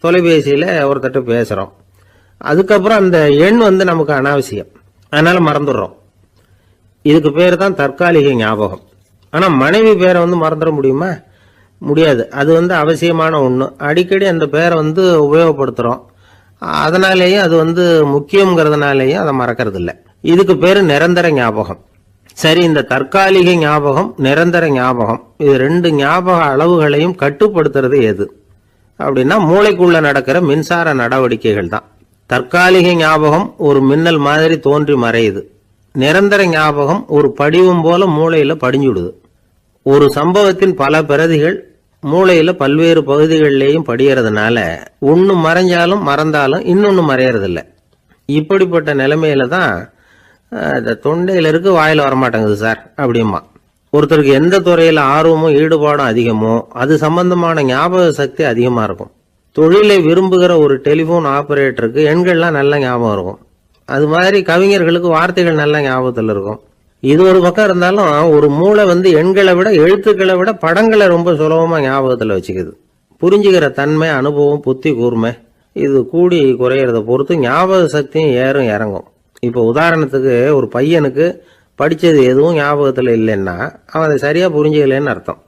தொலைபேசியில் ஒருத்தட்ட பேசுகிறோம், அதுக்கப்புறம் அந்த எண் நமக்கு அனாவசியம், அதனால் மறந்துடுறோம். இதுக்கு பேர் தான் தற்காலிக ஞாபகம். ஆனால் மனைவி பேரை மறந்துட முடியுமா? முடியாது. அது அவசியமான ஒன்று. அடிக்கடி அந்த பேரை உபயோகப்படுத்துகிறோம், அதனாலேயும் அது முக்கியங்கிறதுனாலேயும் அதை மறக்கிறது இல்லை. இதுக்கு பேர் நிரந்தர ஞாபகம். சரி, இந்த தற்காலிக ஞாபகம் நிரந்தர ஞாபகம், இது 2 ஞாபக அளவுகளையும் கட்டுப்படுத்துறது எது அப்படின்னா மூளைக்குள்ள நடக்கிற மின்சார நடவடிக்கைகள் தான். தற்காலிக ஞாபகம் ஒரு மின்னல் மாதிரி தோன்றி மறையுது. நிரந்தர ஞாபகம் ஒரு படிவம் போல மூளையில படிஞ்சுடுது. ஒரு சம்பவத்தின் பல பிரதிகள் மூளையில பல்வேறு பகுதிகளிலேயும் படியறதுனால ஒன்று மறைஞ்சாலும் மறந்தாலும் இன்னொன்று மறையறதில்லை. இப்படிப்பட்ட நிலைமையில தான் இந்த தொண்டையில இருக்கு வாயில் வரமாட்டேங்குது சார் அப்படிமா. ஒருத்தருக்கு எந்த துறையில ஆர்வமும் ஈடுபாடும் அதிகமோ அது சம்பந்தமான ஞாபக சக்தி அதிகமா இருக்கும். தொழிலை விரும்புகிற ஒரு டெலிபோன் ஆபரேட்டருக்கு எண்கள்லாம் நல்ல ஞாபகம் இருக்கும். அது மாதிரி கவிஞர்களுக்கு வார்த்தைகள் நல்ல ஞாபகத்தில் இருக்கும். இது ஒரு பக்கம் இருந்தாலும் ஒரு மூளை எண்களை விட எழுத்துக்களை விட படங்களை ரொம்ப சுலபமா ஞாபகத்தில் வச்சுக்குது. புரிஞ்சுக்கிற தன்மை, அனுபவம், புத்தி கூர்மை இது கூடி குறையிறத பொறுத்து ஞாபக சக்தியும் ஏறும் இறங்கும். இப்போ உதாரணத்துக்கு ஒரு பையனுக்கு படித்தது எதுவும் ஞாபகத்தில் இல்லைன்னா அவன் அதை சரியாக புரிஞ்சுக்கலன்னு அர்த்தம்.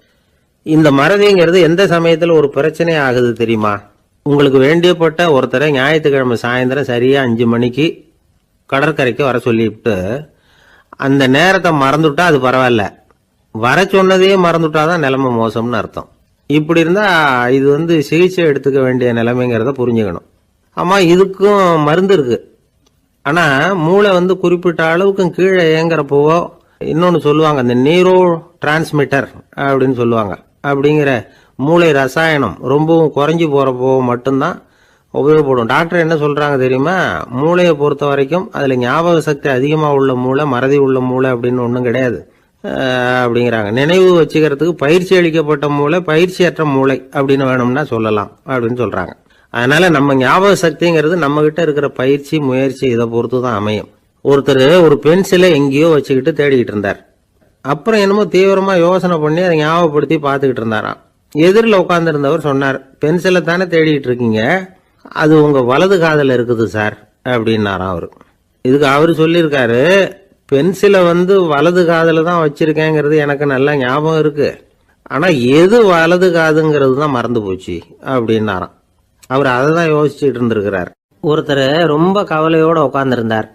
இந்த மறதிங்கிறது எந்த சமயத்தில் ஒரு பிரச்சனை ஆகுது தெரியுமா? உங்களுக்கு வேண்டியப்பட்ட ஒருத்தரை ஞாயிற்றுக்கிழமை சாயந்தரம் சரியாக 5 மணிக்கு கடற்கரைக்கு வர சொல்லிவிட்டு அந்த நேரத்தை மறந்துட்டா அது பரவாயில்ல, வர சொன்னதையே மறந்துட்டாதான் நிலைமை மோசம்னு அர்த்தம். இப்படி இருந்தா இது சிகிச்சை எடுத்துக்க வேண்டிய நிலைமைங்கிறத புரிஞ்சுக்கணும். ஆமா, இதுக்கும் மருந்து இருக்கு. ஆனா மூளை குறிப்பிட்ட அளவுக்கும் கீழே இயங்குறப்போவோ இன்னொன்னு சொல்லுவாங்க, இந்த நியூரோ டிரான்ஸ்மிட்டர் அப்படின்னு சொல்லுவாங்க. அப்படிங்கிற மூளை ரசாயனம் ரொம்பவும் குறைஞ்சி போறப்போ மட்டும்தான் உபயோகப்படும். டாக்டர் என்ன சொல்றாங்க தெரியுமா? மூளையை பொறுத்த வரைக்கும் அதுல ஞாபக சக்தி அதிகமா உள்ள மூளை, மறதி உள்ள மூளை அப்படின்னு ஒன்றும் கிடையாது அப்படிங்கிறாங்க. நினைவு வச்சுக்கிறதுக்கு பயிற்சி அளிக்கப்பட்ட மூளை, பயிற்சியற்ற மூளை அப்படின்னு வேணும்னா சொல்லலாம் அப்படின்னு சொல்றாங்க. அதனால நம்ம ஞாபக சக்திங்கிறது நம்ம கிட்ட இருக்கிற பயிற்சி, முயற்சி இதை பொறுத்து தான் அமையும். ஒருத்தர் ஒரு பென்சிலை எங்கேயோ வச்சுக்கிட்டு தேடிக்கிட்டு இருந்தார். அப்புறம் என்னமோ தீவிரமா யோசனை பண்ணி அதை ஞாபகப்படுத்தி பார்த்துக்கிட்டு இருந்தாராம். எதிரில் உட்கார்ந்துருந்தவர் சொன்னார், பென்சிலை தானே தேடிட்டு இருக்கீங்க, அது உங்க வலது காதில் இருக்குது சார் அப்படின்னாராம் அவரு. இதுக்கு அவரு சொல்லியிருக்காரு, பென்சிலை வலது காதில் தான் வச்சிருக்கேங்கிறது எனக்கு நல்லா ஞாபகம் இருக்கு, ஆனா எது வலது காதுங்கிறது தான் மறந்து போச்சு அப்படின்னாராம். அவர் அதை தான் யோசிச்சுட்டு இருந்திருக்கிறார். ஒருத்தர் ரொம்ப கவலையோட உட்காந்துருந்தார்.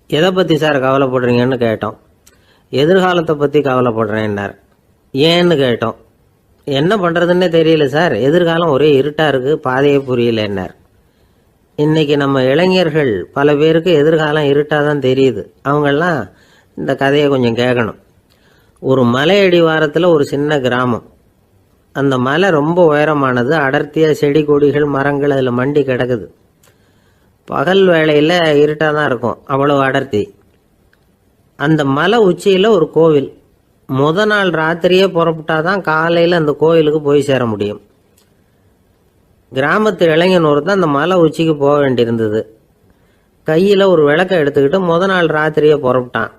எதை பத்தி சார் கவலைப்படுறீங்கன்னு கேட்டோம். எதிர்காலத்தை பத்தி கவலைப்படுறேன்னார். ஏன்னு கேட்டோம். என்ன பண்றதுன்னே தெரியல சார், எதிர்காலம் ஒரே இருட்டா இருக்கு, பாதையே புரியலன்னார். இன்னைக்கு நம்ம இளைஞர்கள் பல பேருக்கு எதிர்காலம் இருட்டா தான் தெரியுது. அவங்கெல்லாம் இந்த கதையை கொஞ்சம் கேட்கணும். ஒரு மலை அடிவாரத்தில் ஒரு சின்ன கிராமம். அந்த மலை ரொம்ப உயரமானது. அடர்த்தியா செடி கொடிகள் மரங்கள் அதில் மண்டி கிடக்குது. பகல் வேளையில் இருட்டாக தான் இருக்கும், அவ்வளவு அடர்த்தி. அந்த மலை உச்சியில் ஒரு கோவில். முத நாள் ராத்திரியே புறப்பட்டாதான் காலையில் அந்த கோயிலுக்கு போய் சேர முடியும். கிராமத்து இளைஞன் ஒருத்தன் அந்த மலை உச்சிக்கு போக வேண்டியிருந்தது. கையில் ஒரு விளக்கை எடுத்துக்கிட்டு முத நாள் ராத்திரியே புறப்பட்டான்.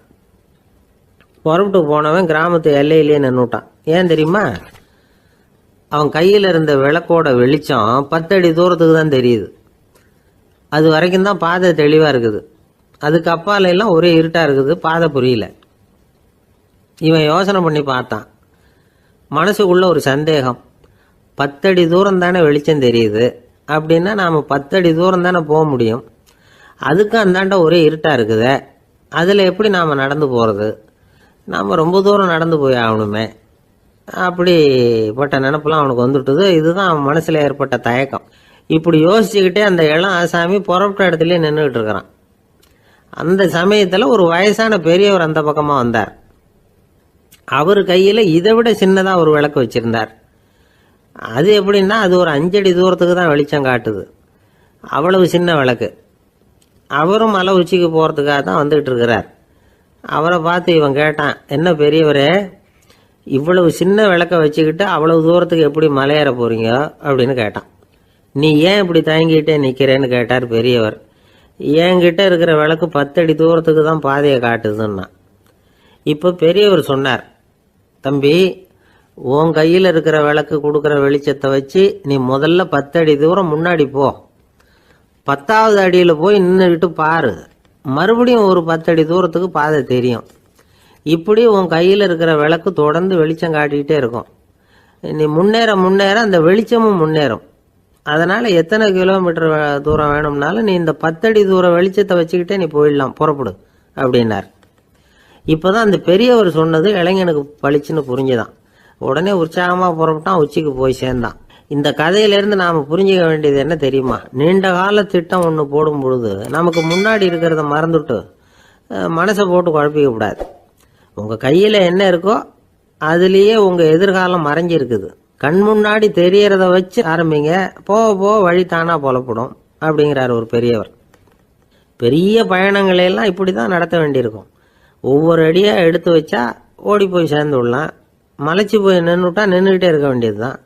புறப்பட்டு போனவன் கிராமத்து எல்லையிலேயே நின்றுட்டான். ஏன் தெரியுமா? அவன் கையில் இருந்த விளக்கோட வெளிச்சம் 10 அடி தூரத்துக்கு தான் தெரியுது. அது வரைக்கும் தான் பாதை தெளிவாக இருக்குது. அதுக்கு அப்பால எல்லாம் ஒரே இருட்டாக இருக்குது, பாதை புரியல. இவன் யோசனை பண்ணி பார்த்தான். மனசுக்குள்ள ஒரு சந்தேகம். 10 அடி தூரம் தானே வெளிச்சம் தெரியுது, அப்படின்னா நாம் 10 அடி தூரம் தானே போக முடியும். அதுக்கும் அந்தாண்ட ஒரே இருட்டாக இருக்குது, அதில் எப்படி நாம் நடந்து போகிறது? நாம் ரொம்ப தூரம் நடந்து போய் ஆகணுமே. அப்படிப்பட்ட நினப்பெல்லாம் அவனுக்கு வந்துட்டுது. இதுதான் அவன் மனசில் ஏற்பட்ட தயக்கம். இப்படி யோசிச்சுக்கிட்டே அந்த இளம் ஆசாமி புறப்பட்ட இடத்துலயே நின்றுகிட்டு இருக்கிறான். அந்த சமயத்தில் ஒரு வயசான பெரியவர் அந்த பக்கமாக வந்தார். அவர் கையில் இதை விட சின்னதாக ஒரு விளக்கு வச்சிருந்தார். அது எப்படின்னா அது ஒரு 5 அடி தூரத்துக்கு தான் வெளிச்சம் காட்டுது, அவ்வளவு சின்ன விளக்கு. அவரும் மலை உச்சிக்கு போகிறதுக்காக தான் வந்துகிட்டு இருக்கிறார். அவரை பார்த்து இவன் கேட்டான், என்ன பெரியவரே, இவ்வளவு சின்ன விளக்க வச்சுக்கிட்டு அவ்வளவு தூரத்துக்கு எப்படி மலையேற போறீங்க அப்படின்னு கேட்டான். நீ ஏன் இப்படி தயங்கிட்டே நிற்கிறேன்னு கேட்டார் பெரியவர். என்கிட்ட இருக்கிற விளக்கு 10 அடி தூரத்துக்கு தான் பாதையை காட்டுதுன்னா. இப்போ பெரியவர் சொன்னார், தம்பி, உன் கையில் இருக்கிற விளக்கு கொடுக்குற வெளிச்சத்தை வச்சு நீ முதல்ல 10 அடி தூரம் முன்னாடி போ. 10வது அடியில் போய் நின்றுக்கிட்டு பாரு, மறுபடியும் ஒரு 10 அடி தூரத்துக்கு பாதை தெரியும். இப்படி உன் கையில் இருக்கிற விளக்கு தொடர்ந்து வெளிச்சம் காட்டிக்கிட்டே இருக்கும். நீ முன்னேற முன்னேற அந்த வெளிச்சமும் முன்னேறும். அதனால எத்தனை கிலோமீட்டர் தூரம் வேணும்னாலும் நீ இந்த 10 அடி தூரம் வெளிச்சத்தை வச்சுக்கிட்டே நீ போயிடலாம், புறப்படு அப்படின்னார். இப்போதான் அந்த பெரியவர் சொன்னது இளைஞனுக்கு பளிச்சுன்னு புரிஞ்சுதான். உடனே உற்சாகமாக புறப்பட்டான், உச்சிக்கு போய் சேர்ந்தான். இந்த கதையிலேருந்து நாம் புரிஞ்சுக்க வேண்டியது என்ன தெரியுமா? நீண்ட கால திட்டம் ஒன்று போடும் பொழுது நமக்கு முன்னாடி இருக்கிறத மறந்துட்டு மனசை போட்டு குழப்பிக்க கூடாது. உங்கள் கையில் என்ன இருக்கோ அதுலேயே உங்கள் எதிர்காலம் மறைஞ்சிருக்குது. கண் முன்னாடி தெரியறத வச்சு ஆரம்பிங்க, போக போக வழி தானா புலப்படும் அப்படிங்கிறார் ஒரு பெரியவர். பெரிய பயணங்களையெல்லாம் இப்படி தான் நடத்த வேண்டியிருக்கும். ஒவ்வொரு அடியாக எடுத்து வச்சா ஓடி போய் சேர்ந்து விடலாம். மலைச்சு போய் நின்றுட்டா நின்றுக்கிட்டே இருக்க வேண்டியது தான்.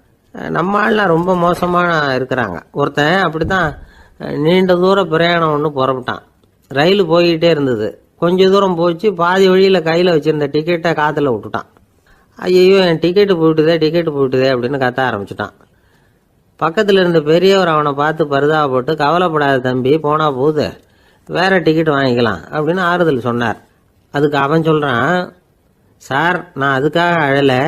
நம்ம ஆள்லாம் ரொம்ப மோசமாக இருக்கிறாங்க. ஒருத்தன் அப்படி தான் நீண்ட தூர பிரயாணம் ஒன்று புறப்பட்டான். ரயில் போய்கிட்டே இருந்தது. கொஞ்சம் தூரம் போச்சு, பாதி வழியில் கையில் வச்சுருந்த டிக்கெட்டை காற்றுல விட்டுட்டான். ஐயோ என் டிக்கெட்டு போயிட்டுதே அப்படின்னு கத்த ஆரம்பிச்சிட்டான். பக்கத்தில் இருந்த பெரியவர் அவனை பார்த்து பரிதாபப்பட்டு, கவலைப்படாத தம்பி, போனா போகுது, வேற டிக்கெட் வாங்கிக்கலாம் அப்படின்னு ஆறுதல் சொன்னார். அதுக்கு அவன் சொல்கிறான், சார் நான் அதுக்காக அழலை,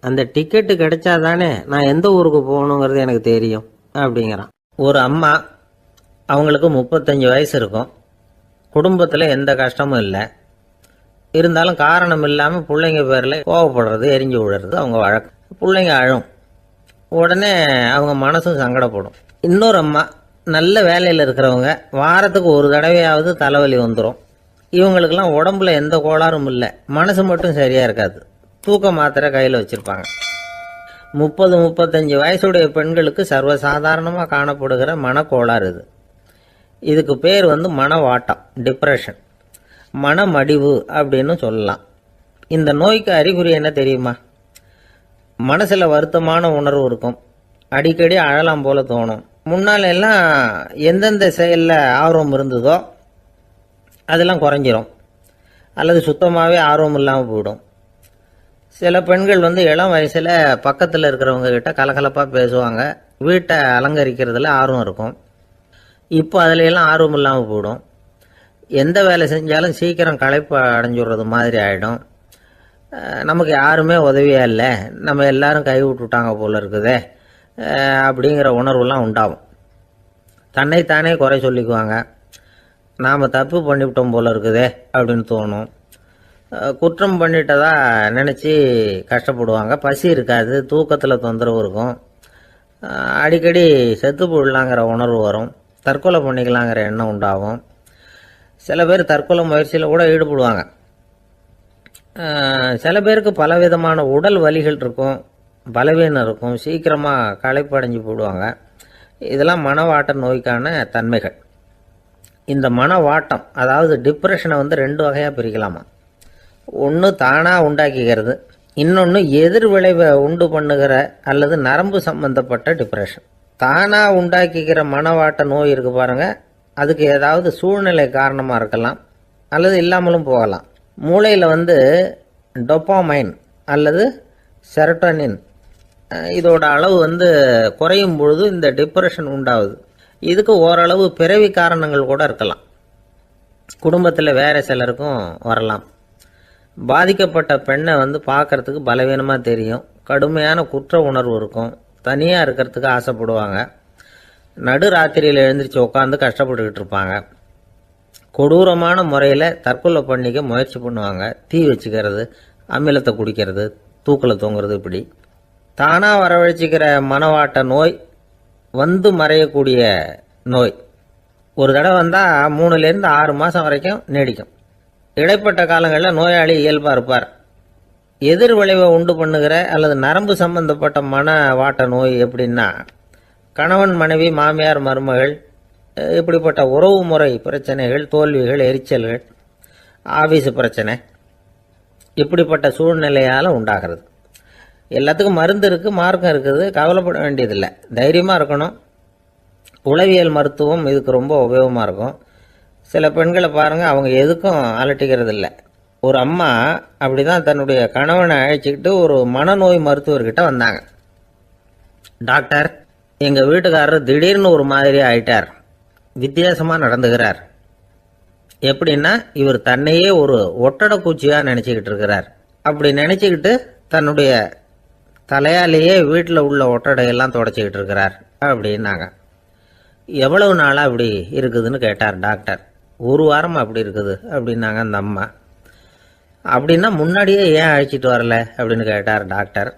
அந்த டிக்கெட்டு கிடைச்சா தானே நான் எந்த ஊருக்கு போகணுங்கிறது எனக்கு தெரியும் அப்படிங்கிறான். ஒரு அம்மா, அவங்களுக்கு 35 வயசு இருக்கும், குடும்பத்தில் எந்த கஷ்டமும் இல்லை, இருந்தாலும் காரணம் இல்லாமல் பிள்ளைங்க பேரில் கோவப்படுறது, எரிஞ்சு விடுறது அவங்க வழக்கம். பிள்ளைங்க அழும், உடனே அவங்க மனசும் சங்கடப்படும். இன்னொரு அம்மா, நல்ல வேலையில் இருக்கிறவங்க, வாரத்துக்கு ஒரு தடவையாவது தலைவலி வந்துடும். இவங்களுக்கெல்லாம் உடம்புல எந்த கோளாறும் இல்லை, மனசு மட்டும் சரியாக இருக்காது, தூக்க மாத்திரை கையில் வச்சுருப்பாங்க. 30-35 வயசுடைய பெண்களுக்கு சர்வசாதாரணமாக காணப்படுகிற மனக்கோளாறு இது. இதுக்கு பேர் மனவாட்டம், டிப்ரெஷன், மனமடிவு அப்படின்னு சொல்லலாம். இந்த நோய்க்கு அறிகுறி என்ன தெரியுமா? மனசில் வருத்தமான உணர்வு இருக்கும், அடிக்கடி அழலாம் போல தோணும். முன்னால எல்லாம் எந்தெந்த செயலில் ஆர்வம் இருந்ததோ அதெல்லாம் குறைஞ்சிரும், அல்லது சுத்தமாகவே ஆர்வம் இல்லாமல் போயிடும். சில பெண்கள் இளம் வயசில் பக்கத்தில் இருக்கிறவங்க கிட்ட கலகலப்பாக பேசுவாங்க, வீட்டை அலங்கரிக்கிறதுல ஆர்வம் இருக்கும். இப்போ அதில் எல்லாம் ஆர்வம் இல்லாமல் போயிடும். எந்த வேலை செஞ்சாலும் சீக்கிரம் களைப்பு அடைஞ்சுடுறது மாதிரி ஆகிடும். நமக்கு யாருமே உதவியாக இல்லை, நம்ம எல்லாரும் கை விட்டுட்டாங்க போல இருக்குதே அப்படிங்கிற உணர்வுலாம் உண்டாகும். தன்னைத்தானே குறை சொல்லிக்குவாங்க, நாம் தப்பு பண்ணிவிட்டோம் போல இருக்குதே அப்படின்னு தோணும். குற்றம் பண்ணிட்டதா நினச்சி கஷ்டப்படுவாங்க. பசி இருக்காது, தூக்கத்தில் தொந்தரவு இருக்கும், அடிக்கடி செத்து போடலாங்கிற உணர்வு வரும், தற்கொலை பண்ணிக்கலாங்கிற எண்ணம் உண்டாகும். சில பேர் தற்கொலை முயற்சியில் கூட ஈடுபடுவாங்க. சில பேருக்கு பலவிதமான உடல் வலிகள் இருக்கும், பலவீனம் இருக்கும், சீக்கிரமாக களைப்படைஞ்சு போடுவாங்க. இதெல்லாம் மனவாட்ட நோய்க்கான தன்மைகள். இந்த மனவாட்டம், அதாவது டிப்ரெஷனை 2 வகையாக பிரிக்கலாமா. ஒன்று தானாக உண்டாக்கிக்கிறது, இன்னொன்று எதிர் விளைவை உண்டு பண்ணுகிற அல்லது நரம்பு சம்பந்தப்பட்ட டிப்ரெஷன். தானாக உண்டாக்கிக்கிற மனவாட்ட நோய் இருக்கு பாருங்க, அதுக்கு ஏதாவது சூழ்நிலை காரணமாக இருக்கலாம், அல்லது இல்லாமலும் போகலாம். மூளையில் டொப்பாமைன் அல்லது செரட்டோனின் இதோட அளவு குறையும் பொழுது இந்த டிப்ரெஷன் உண்டாகுது. இதுக்கு ஓரளவு பிறவி காரணங்கள் கூட இருக்கலாம், குடும்பத்தில் வேற சிலருக்கும் வரலாம். பாதிக்கப்பட்ட பெண்ணை பார்க்கறதுக்கு பலவீனமாக தெரியும், கடுமையான குற்ற உணர்வு இருக்கும், தனியாக இருக்கிறதுக்கு ஆசைப்படுவாங்க, நடு ராத்திரியில் எழுந்திரிச்சு உட்காந்து கஷ்டப்பட்டுக்கிட்டு இருப்பாங்க, கொடூரமான முறையில் தற்கொலை பண்ணிக்க முயற்சி பண்ணுவாங்க, தீ வச்சுக்கிறது, அமிலத்தை குடிக்கிறது, தூக்கில் தொங்குறது. இப்படி தானாக வரவழைச்சிக்கிற மனவாட்ட நோய் மறையக்கூடிய நோய். ஒரு தடவை வந்தால் 3லேருந்து 6 மாதம் வரைக்கும் நீடிக்கும். இடைப்பட்ட காலங்களில் நோயாளி இயல்பாக இருப்பார். எதிர் விளைவை உண்டு பண்ணுகிற அல்லது நரம்பு சம்பந்தப்பட்ட மனவாட்ட நோய் எப்படின்னா, கணவன் மனைவி, மாமியார் மருமகள், இப்படிப்பட்ட உறவு முறை பிரச்சனைகள், தோல்விகள், எரிச்சல்கள், ஆபீஸ் பிரச்சனை, இப்படிப்பட்ட சூழ்நிலையால் உண்டாகிறது. எல்லாத்துக்கும் மருந்து இருக்குது, மார்க்கம் இருக்குது, கவலைப்பட வேண்டியதில்லை, தைரியமாக இருக்கணும். உளவியல் மருத்துவம் இதுக்கு ரொம்ப உபயோகமாக இருக்கும். சில பெண்களை பாருங்கள், அவங்க எதுக்கும் அலட்டிக்கிறது இல்லை. ஒரு அம்மா அப்படி தான் தன்னுடைய கணவனை அழைச்சிக்கிட்டு ஒரு மனநோய் மருத்துவர்கிட்ட வந்தாங்க. டாக்டர், எங்கள் வீட்டுக்காரர் திடீர்னு ஒரு மாதிரி ஆயிட்டார், வித்தியாசமாக நடந்துகிறார். எப்படின்னா, இவர் தன்னையே ஒரு ஒட்டடை பூச்சியாக நினச்சிக்கிட்டு இருக்கிறார். அப்படி நினச்சிக்கிட்டு தன்னுடைய தலையாலேயே வீட்டில் உள்ள ஒட்டடையெல்லாம் தொடச்சிக்கிட்டு இருக்கிறார் அப்படின்னாங்க. எவ்வளவு நாளாக அப்படி இருக்குதுன்னு கேட்டார் டாக்டர். 1 வாரமாக அப்படி இருக்குது அப்படின்னாங்க அந்த அம்மா. அப்படின்னா முன்னாடியே ஏன் அழைச்சிட்டு வரல அப்படின்னு கேட்டார் டாக்டர்.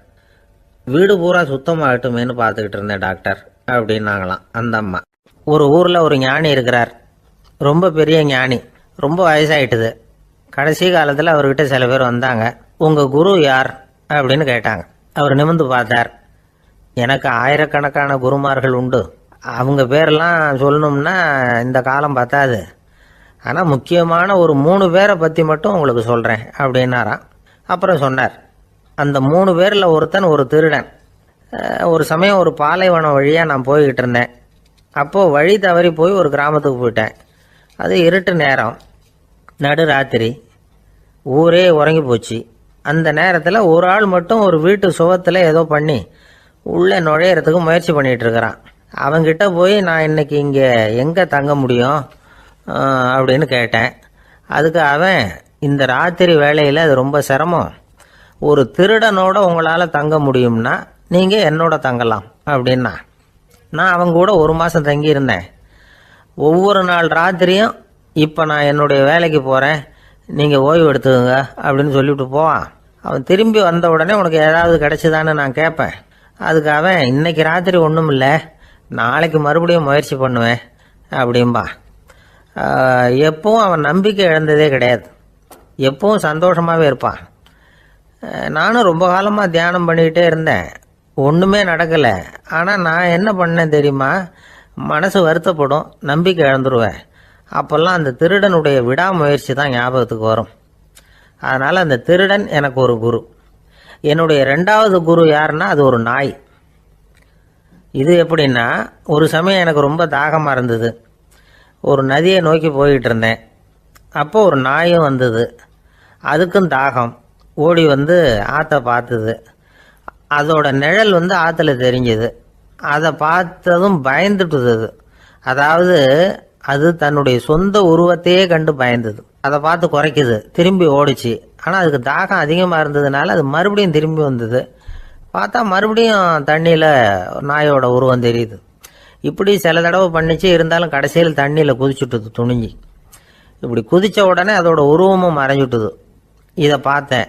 வீடு பூரா சுத்தமாகட்டுமேனு பார்த்துக்கிட்டு இருந்தேன் டாக்டர் அப்படின்னாங்களாம் அந்த அம்மா. ஒரு ஊரில் ஒரு ஞானி இருக்கிறார், ரொம்ப பெரிய ஞானி, ரொம்ப வயசாயிட்டுது. கடைசி காலத்தில் அவர்கிட்ட சில பேர் வந்தாங்க. உங்கள் குரு யார் அப்படின்னு கேட்டாங்க. அவர் நிமிர்ந்து பார்த்தார். எனக்கு ஆயிரக்கணக்கான குருமார்கள் உண்டு, அவங்க பேரெல்லாம் சொல்லணும்னா இந்த காலம் பத்தாது, ஆனால் முக்கியமான ஒரு 3 பேரை பற்றி மட்டும் உங்களுக்கு சொல்கிறேன் அப்படின்னாராம். அப்புறம் சொன்னார், அந்த 3 பேரில் ஒருத்தன் ஒரு திருடன். ஒரு சமயம் ஒரு பாலைவனம் வழியாக நான் போய்கிட்டு இருந்தேன். அப்போது வழி தவறி போய் ஒரு கிராமத்துக்கு போயிட்டேன். அது இருட்டு நேரம், நடு ராத்திரி, ஊரே உறங்கி போச்சு. அந்த நேரத்தில் ஒரு ஆள் மட்டும் ஒரு வீட்டு சுவத்தில் ஏதோ பண்ணி உள்ளே நுழையிறதுக்கு முயற்சி பண்ணிகிட்டு இருக்கிறான். அவங்கிட்ட போய் நான் இன்னைக்கு இங்கே எங்கே தங்க முடியும் அப்படின்னு கேட்டேன். அதுக்கு அவன், இந்த ராத்திரி வேளையில் அது ரொம்ப சிரமம், ஒரு திருடனோட உங்களால் தங்க முடியும்னா நீங்கள் என்னோட தங்கலாம் அப்படின்னா. நான் அவங்க கூட 1 மாதம் தங்கியிருந்தேன். ஒவ்வொரு நாள் ராத்திரியும் இப்போ நான் என்னுடைய வேலைக்கு போகிறேன், நீங்கள் ஓய்வு எடுத்துக்கோங்க அப்படின்னு சொல்லிவிட்டு போவான். அவன் திரும்பி வந்த உடனே உனக்கு ஏதாவது கிடைச்சிதான்னு நான் கேட்பேன். அதுக்கு அவன், இன்னைக்கு ராத்திரி ஒன்றும் இல்லை, நாளைக்கு மறுபடியும் முயற்சி பண்ணுவேன் அப்படின்பா. எப்பவும் அவன் நம்பிக்கை இழந்ததே கிடையாது, எப்பவும் சந்தோஷமாகவே இருப்பான். நானும் ரொம்ப காலமாக தியானம் பண்ணிக்கிட்டே இருந்தேன், ஒன்றுமே நடக்கலை. ஆனால் நான் என்ன பண்ணேன் தெரியுமா, மனசு வருத்தப்படும், நம்பிக்கை இழந்துருவேன். அப்போல்லாம் அந்த திருடனுடைய விடாமுயற்சி தான் ஞாபகத்துக்கு வரும். அதனால் அந்த திருடன் எனக்கு ஒரு குரு. என்னுடைய 2வது குரு யாருன்னா அது ஒரு நாய். இது எப்படின்னா, ஒரு சமயம் எனக்கு ரொம்ப தாகமாக இருந்தது. ஒரு நதியை நோக்கி போய்கிட்டு இருந்தேன். அப்போ ஒரு நாயும் வந்தது. அதுக்கும் தாகம். ஓடி வந்து ஆற்றை பார்த்தது. அதோட நிழல் வந்து ஆற்றுல தெரிஞ்சது. அதை பார்த்ததும் பயந்துட்டுது. அதாவது அது தன்னுடைய சொந்த உருவத்தையே கண்டு பயந்தது. அதை பார்த்து குறைக்குது, திரும்பி ஓடிச்சு. ஆனால் அதுக்கு தாகம் அதிகமாக இருந்ததுனால அது மறுபடியும் திரும்பி வந்தது. பார்த்தா மறுபடியும் தண்ணியில் நாயோட உருவம் தெரியுது. இப்படி சில தடவை பண்ணிச்சு. இருந்தாலும் கடைசியில் தண்ணியில் குதிச்சுட்டுது துணிஞ்சி. இப்படி குதித்த உடனே அதோட உருவமும் மறைஞ்சுட்டுது. இதை பார்த்தேன்.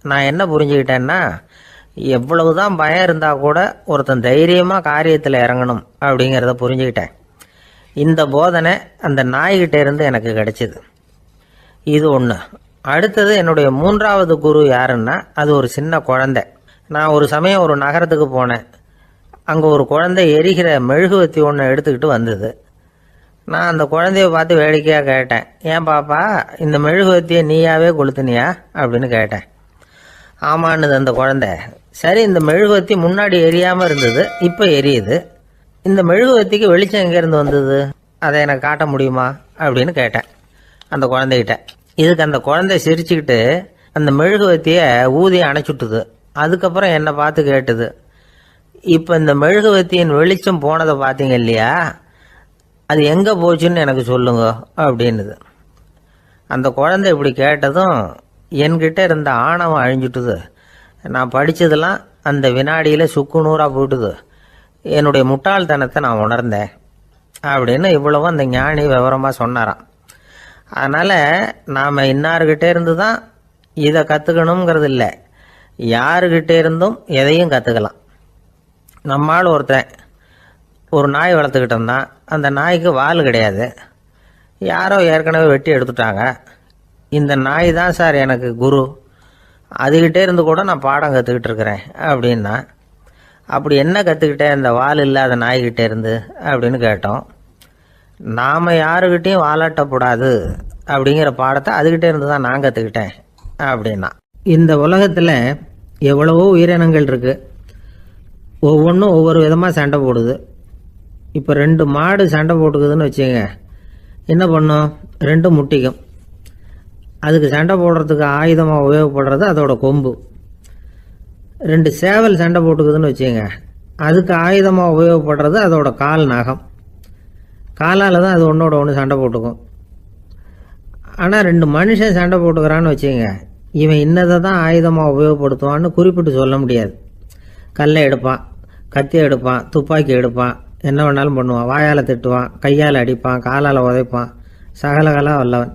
நான் என்ன புரிஞ்சுக்கிட்டேன்னா, எவ்வளவுதான் பயம் இருந்தால் கூட ஒருத்தன் தைரியமாக காரியத்தில் இறங்கணும் அப்படிங்கிறத புரிஞ்சுக்கிட்டேன். இந்த போதனை அந்த நாய்கிட்ட இருந்து எனக்கு கிடைச்சிது. இது ஒன்று. அடுத்தது என்னுடைய 3வது குரு யாருன்னா அது ஒரு சின்ன குழந்தை. நான் ஒரு சமயம் ஒரு நகரத்துக்கு போனேன். அங்கே ஒரு குழந்தை எரிகிற மெழுகுவத்தி ஒன்று எடுத்துக்கிட்டு வந்தது. நான் அந்த குழந்தைய பார்த்து வேடிக்கையாக கேட்டேன், ஏன் பாப்பா, இந்த மெழுகுவத்தியை நீயாவே கொளுத்துனியா அப்படின்னு கேட்டேன். ஆமான்னுது அந்த குழந்தை. சரி, இந்த மெழுகுவத்தி முன்னாடி எரியாமல் இருந்தது, இப்போ எரியுது. இந்த மெழுகுவத்திக்கு வெளிச்சம் எங்கேருந்து வந்தது, அதை எனக்கு காட்ட முடியுமா அப்படின்னு கேட்டேன் அந்த குழந்தைகிட்ட. இதுக்கு அந்த குழந்தை சிரிச்சுக்கிட்டு அந்த மெழுகுவத்தியை ஊதி அணைச்சுட்டுது. அதுக்கப்புறம் என்னை பார்த்து கேட்டுது, இப்போ இந்த மெழுகுவத்தியின் வெளிச்சம் போனதை பார்த்தீங்க இல்லையா, அது எங்கே போச்சுன்னு எனக்கு சொல்லுங்க அப்படின்னுது. அந்த குழந்தை இப்படி கேட்டதும் என்கிட்ட இருந்த ஆணவம் அழிஞ்சுட்டுது. நான் படித்ததெல்லாம் அந்த வினாடியில் சுக்கு நூறாக போயிட்டுது. என்னுடைய முட்டாள்தனத்தை நான் உணர்ந்தேன் அப்படின்னு இவ்வளவு அந்த ஞானி விவரமாக சொன்னாராம். அதனால் நாம் இன்னார்கிட்டே இருந்து தான் இதை கற்றுக்கணுங்கிறது இல்லை, யாருக்கிட்டே இருந்தும் எதையும் கற்றுக்கலாம். நம்மால் ஒருத்தன் ஒரு நாய் வளர்த்துக்கிட்டு இருந்தான். அந்த நாய்க்கு வால் கிடையாது. யாரோ ஏற்கனவே வெட்டி எடுத்துட்டாங்க. இந்த நாய் தான் சார் எனக்கு குரு, அதுகிட்டே இருந்து கூட நான் பாடம் கற்றுக்கிட்டு இருக்கிறேன் அப்படின்னா. அப்படி என்ன கற்றுக்கிட்டேன் இந்த வால் இல்லாத நாய்கிட்டே இருந்து அப்படின்னு கேட்டோம். நாம் யாருக்கிட்டையும் வாலாட்டக்கூடாது அப்படிங்கிற பாடத்தை அதுகிட்டே இருந்து தான் நான் கற்றுக்கிட்டேன் அப்படின்னா. இந்த உலகத்தில் எவ்வளவோ உயிரினங்கள் இருக்குது, ஒவ்வொன்றும் ஒவ்வொரு விதமாக சண்டை போடுது. இப்போ 2 மாடு சண்டை போட்டுக்குதுன்னு வச்சுங்க, என்ன பண்ணும், 2 முட்டிக்கும். அதுக்கு சண்டை போடுறதுக்கு ஆயுதமாக உபயோகப்படுறது அதோட கொம்பு. 2 சேவல் சண்டை போட்டுக்குதுன்னு வச்சுங்க, அதுக்கு ஆயுதமாக உபயோகப்படுறது அதோட கால் நகம். காலால் தான் அது ஒன்றோட ஒன்று சண்டை போட்டுக்கும். ஆனால் 2 மனுஷன் சண்டை போட்டுக்கிறான்னு வச்சுங்க, இவன் இன்னதை தான் ஆயுதமாக உபயோகப்படுத்துவான்னு குறிப்பிட்டு சொல்ல முடியாது. கல்லை எடுப்பான், கத்தி எடுப்பான், துப்பாக்கி எடுப்பான், என்ன வேணாலும் பண்ணுவான். வாயால் திட்டுவான், கையால் அடிப்பான், காலால் உதைப்பான், சகலகலா வல்லவன்.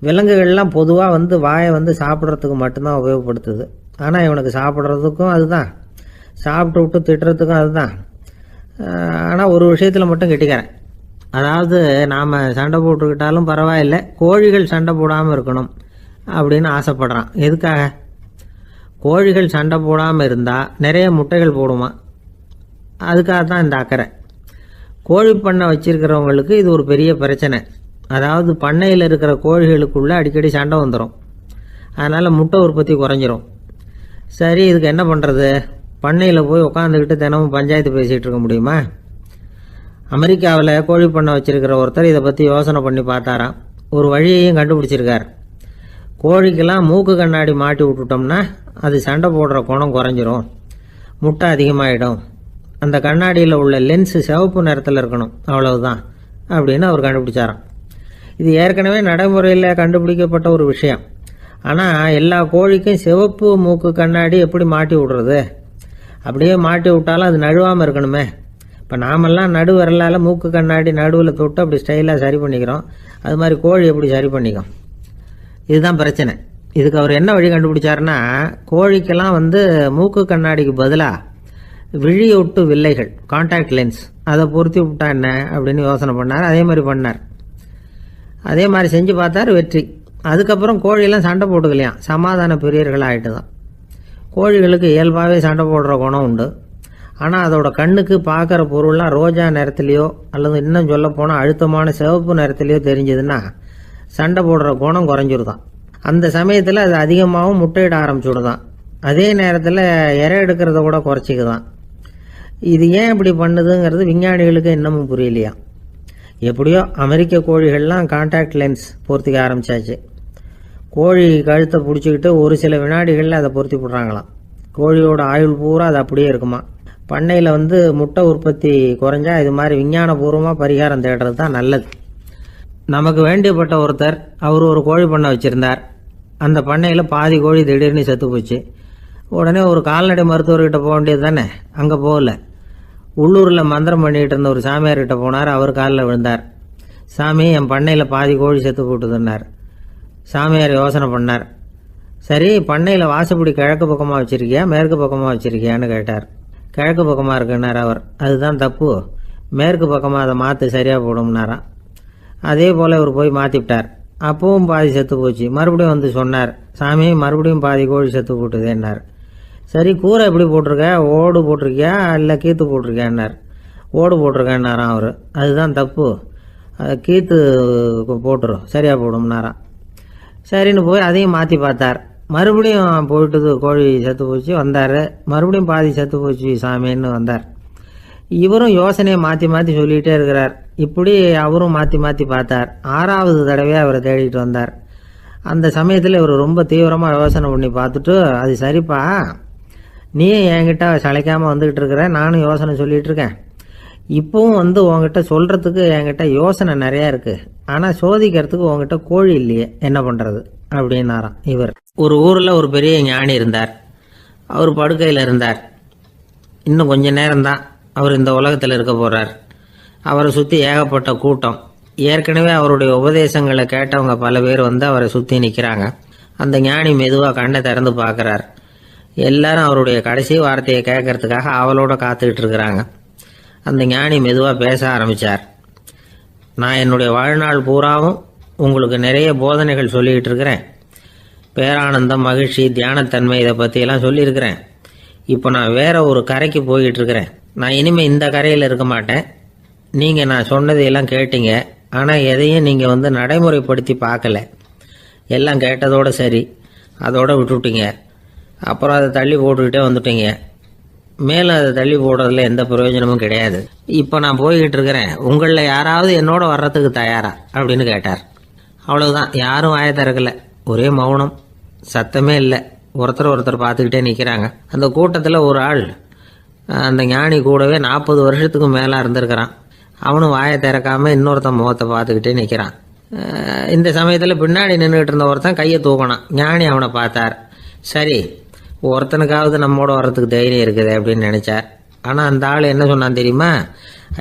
விலங்குகள்லாம் பொதுவாக வாயை சாப்பிட்றதுக்கு மட்டும்தான் உபயோகப்படுத்துது. ஆனால் இவனுக்கு சாப்பிட்றதுக்கும் அதுதான், சாப்பிட்டு விட்டு திட்டுறதுக்கும் அதுதான். ஆனால் ஒரு விஷயத்தில் மட்டும் கெட்டிக்கிறேன். அதாவது நாம் சண்டை போட்டுக்கிட்டாலும் பரவாயில்லை, கோழிகள் சண்டை போடாமல் இருக்கணும் அப்படின்னு ஆசைப்படுறான். எதுக்காக? கோழிகள் சண்டை போடாமல் இருந்தால் நிறைய முட்டைகள் போடுமா, அதுக்காக தான் இந்த அக்கறை. கோழி பண்ணை வச்சிருக்கிறவங்களுக்கு இது ஒரு பெரிய பிரச்சனை. அதாவது பண்ணையில் இருக்கிற கோழிகளுக்குள்ளே அடிக்கடி சண்டை வந்துடும். அதனால் முட்டை உற்பத்தி குறைஞ்சிரும். சரி, இதுக்கு என்ன பண்ணுறது? பண்ணையில் போய் உட்காந்துக்கிட்டு தினமும் பஞ்சாயத்து பேசிகிட்டு இருக்க முடியுமா? அமெரிக்காவில் கோழி பண்ணை வச்சுருக்கிற ஒருத்தர் இதை பற்றி யோசனை பண்ணி பார்த்தாராம். ஒரு வழியையும் கண்டுபிடிச்சிருக்கார். கோழிக்கெல்லாம் மூக்கு கண்ணாடி மாட்டி விட்டுட்டோம்னா அது சண்டை போடுற குணம் குறைஞ்சிரும், முட்டை அதிகமாகிடும். அந்த கண்ணாடியில் உள்ள லென்ஸு சிவப்பு நிறத்தில் இருக்கணும், அவ்வளவுதான் அப்படின்னு அவர் கண்டுபிடிச்சாராம். இது ஏற்கனவே நடைமுறையில் கண்டுபிடிக்கப்பட்ட ஒரு விஷயம். ஆனால் எல்லா கோழிக்கும் சிவப்பு மூக்கு கண்ணாடி எப்படி மாட்டி விடுறது? அப்படியே மாட்டி விட்டாலும் அது நழுவாமல் இருக்கணுமே. இப்போ நாமெல்லாம் நடு வரலால் மூக்கு கண்ணாடி நடுவில் தொட்டு அப்படி ஸ்டைலாக சரி பண்ணிக்கிறோம். அது மாதிரி கோழி எப்படி சரி பண்ணிக்கும்? இதுதான் பிரச்சனை. இதுக்கு அவர் என்ன வழி கண்டுபிடிச்சாருன்னா, கோழிக்கெல்லாம் மூக்கு கண்ணாடிக்கு பதிலாக விழியொட்டு வில்லைகள், கான்டாக்ட் லென்ஸ், அதை பொருத்தி விட்டா என்ன அப்படின்னு யோசனை பண்ணார். அதே மாதிரி பண்ணார். அதே மாதிரி செஞ்சு பார்த்தார், வெற்றி. அதுக்கப்புறம் கோழியெல்லாம் சண்டை போட்டுக்கலையாம், சமாதான பிரியர்கள் ஆகிட்டு தான். கோழிகளுக்கு இயல்பாகவே சண்டை போடுற குணம் உண்டு. ஆனால் அதோட கண்ணுக்கு பார்க்குற பொருள்லாம் ரோஜா நிறத்துலையோ அல்லது இன்னும் சொல்ல போனால் அழுத்தமான சிவப்பு நிறத்துலையோ தெரிஞ்சதுன்னா சண்டை போடுற குணம் குறைஞ்சிருதான். அந்த சமயத்தில் அது அதிகமாகவும் முட்டையிட ஆரம்பிச்சுடுதான். அதே நேரத்தில் இறை எடுக்கிறத கூட குறைச்சிக்குதான். இது ஏன் இப்படி பண்ணுதுங்கிறது விஞ்ஞானிகளுக்கு இன்னமும் புரியலையா. எப்படியோ அமெரிக்க கோழிகள்லாம் கான்டாக்ட் லென்ஸ் பொருத்திக்க ஆரம்பித்தாச்சு. கோழி கழுத்தை பிடிச்சிக்கிட்டு ஒரு சில வினாடிகளில் அதை பொருத்தி விட்றாங்களாம். கோழியோட ஆயுள் பூரா அது அப்படியே இருக்குமா. பண்ணையில் முட்டை உற்பத்தி குறைஞ்சா இது மாதிரி விஞ்ஞானபூர்வமாக பரிகாரம் தேடுறது தான் நல்லது. நமக்கு வேண்டியப்பட்ட ஒருத்தர், அவர் ஒரு கோழி பண்ணை வச்சுருந்தார். அந்த பண்ணையில் பாதி கோழி திடீர்னு செத்து போச்சு. உடனே ஒரு கால்நடை மருத்துவர்கிட்ட போக வேண்டியது தானே. அங்கே போகல. உள்ளூரில் மந்திரம் பண்ணிகிட்டு இருந்த ஒரு சாமியார்கிட்ட போனார். அவர் காலில் விழுந்தார். சாமி, என் பண்ணையில் பாதி கோழி செத்து போட்டுதுன்னார். சாமியார் யோசனை பண்ணார். சரி, பண்ணையில் வாசப்படி கிழக்கு பக்கமாக வச்சுருக்கியா மேற்கு பக்கமாக வச்சுருக்கியான்னு கேட்டார். கிழக்கு பக்கமாக இருக்குன்னார் அவர். அதுதான் தப்பு, மேற்கு பக்கமாக அதை மாற்று சரியாக போடும்னாராம். அதே போல் இவர் போய் மாற்றிவிட்டார். அப்பவும் பாதி செத்து போச்சு. மறுபடியும் சொன்னார், சாமி மறுபடியும் பாதி கோழி செத்து போட்டுதேன்னார். சரி, கூரை எப்படி போட்டிருக்க? ஓடு போட்டிருக்கியா இல்லை கீத்து போட்டிருக்கியான்னார். ஓடு போட்டிருக்கேன்னாராம் அவர். அதுதான் தப்பு, கீத்து போட்டுரும் சரியாக போடும்னாராம். சரின்னு போய் அதையும் மாற்றி பார்த்தார். மறுபடியும் போயிட்டுது, கோழி செத்து போச்சு. வந்தார். மறுபடியும் பாதி செத்து போச்சு சாமின்னு வந்தார். இவரும் யோசனையை மாற்றி மாற்றி சொல்லிகிட்டே இருக்கிறார். இப்படி அவரும் மாற்றி மாற்றி பார்த்தார். 6வது தடவையாக அவரை தேடிட்டு வந்தார். அந்த சமயத்தில் இவர் ரொம்ப தீவிரமாக யோசனை பண்ணி பார்த்துட்டு, அது சரிப்பா, நீ என்கிட்ட சளைக்காமல் வந்துக்கிட்டு இருக்கிற, நானும் யோசனை சொல்லிகிட்டு இருக்கேன். இப்போவும் உங்ககிட்ட சொல்கிறதுக்கு என்கிட்ட யோசனை நிறையா இருக்குது. ஆனால் சோதிக்கிறதுக்கு உங்ககிட்ட கோழி இல்லையே, என்ன பண்ணுறது அப்படின்னாராம் இவர். ஒரு ஊரில் ஒரு பெரிய ஞானி இருந்தார். அவர் படுக்கையில் இருந்தார். இன்னும் கொஞ்ச நேரம்தான் அவர் இந்த உலகத்தில் இருக்க போகிறார். அவரை சுற்றி ஏகப்பட்ட கூட்டம். ஏற்கனவே அவருடைய உபதேசங்களை கேட்டவங்க பல பேர் அவரை சுற்றி நிற்கிறாங்க. அந்த ஞானி மெதுவாக கண்ணை திறந்து பார்க்குறார். எல்லாரும் அவருடைய கடைசி வார்த்தையை கேட்கறதுக்காக அவளோட காத்துக்கிட்டு இருக்கிறாங்க. அந்த ஞானி மெதுவாக பேச ஆரம்பித்தார். நான் என்னுடைய வாழ்நாள் பூராவும் உங்களுக்கு நிறைய போதனைகள் சொல்லிக்கிட்டு இருக்கிறேன். பேரானந்தம், மகிழ்ச்சி, தியானத்தன்மை, இதை பற்றியெல்லாம் சொல்லியிருக்கிறேன். இப்போ நான் வேற ஒரு கரைக்கு போய்கிட்டு இருக்கிறேன். நான் இனிமேல் இந்த கரையில் இருக்க மாட்டேன். நீங்கள் நான் சொன்னதையெல்லாம் கேட்டீங்க, ஆனால் எதையும் நீங்கள் நடைமுறைப்படுத்தி பார்க்கல. எல்லாம் கேட்டதோடு சரி, அதோடு விட்டுவிட்டீங்க. அப்புறம் அதை தள்ளி போட்டுக்கிட்டே வந்துட்டீங்க. மேலும் அதை தள்ளி போடுறதுல எந்த பிரயோஜனமும் கிடையாது. இப்போ நான் போய்கிட்டு இருக்கிறேன். உங்களில் யாராவது என்னோட வர்றதுக்கு தயாரா அப்படின்னு கேட்டார். அவ்வளவுதான். யாரும் வாயை திறக்கலை. ஒரே மௌனம், சத்தமே இல்லை. ஒருத்தர் பார்த்துக்கிட்டே நிற்கிறாங்க. அந்த கூட்டத்தில் ஒரு ஆள் அந்த ஞானி கூடவே 40 வருஷத்துக்கு மேலே இருந்திருக்கிறான். அவனும் வாயை திறக்காமல் இன்னொருத்தன் முகத்தை பார்த்துக்கிட்டே நிற்கிறான். இந்த சமயத்தில் பின்னாடி நின்றுக்கிட்டு இருந்த ஒருத்தன் கையை தூக்கினான். ஞானி அவனை பார்த்தார். சரி, ஒருத்தனுக்காவது நம்மோட வர்றதுக்கு தைரியம் இருக்குது அப்படின்னு நினச்சார். ஆனால் அந்த ஆள் என்ன சொன்னான் தெரியுமா?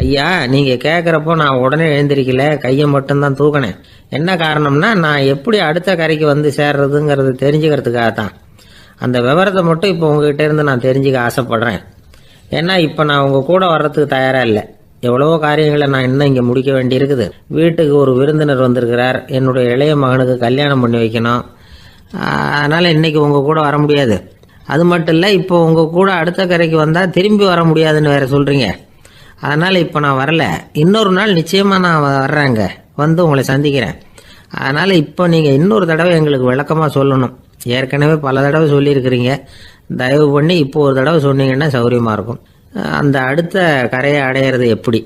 ஐயா, நீங்கள் கேட்குறப்போ நான் உடனே எழுந்திருக்கல, கையை மட்டும்தான் தூக்கினேன். என்ன காரணம்னா, நான் எப்படி அடுத்த கரைக்கு சேர்றதுங்கிறது தெரிஞ்சுக்கிறதுக்காக தான். அந்த விவரத்தை மட்டும் இப்போ உங்ககிட்ட இருந்து நான் தெரிஞ்சுக்க ஆசைப்படுறேன். ஏன்னா இப்போ நான் உங்கள் கூட வர்றதுக்கு தயாராக இல்லை. எவ்வளவோ காரியங்களை நான் இன்னும் இங்கே முடிக்க வேண்டியிருக்குது. வீட்டுக்கு ஒரு விருந்தினர் வந்திருக்கிறார். என்னுடைய இளைய மகனுக்கு கல்யாணம் பண்ணி வைக்கணும். அதனால் இன்றைக்கி உங்கள் கூட வர முடியாது. அது மட்டும் இல்லை, இப்போ உங்கள் கூட அடுத்த கரைக்கு வந்தால் திரும்பி வர முடியாதுன்னு வேறு சொல்கிறீங்க. அதனால் இப்போ நான் வரல. இன்னொரு நாள் நிச்சயமாக நான் வர்றேங்க, உங்களை சந்திக்கிறேன். அதனால் இப்போ நீங்கள் இன்னொரு தடவை எங்களுக்கு விளக்கமாக சொல்லணும். ஏற்கனவே பல தடவை சொல்லியிருக்கிறீங்க. தயவு பண்ணி இப்போ ஒரு தடவை சொன்னீங்கன்னா சௌகரியமாக இருக்கும். அந்த அடுத்த கரையை அடையிறது எப்படி,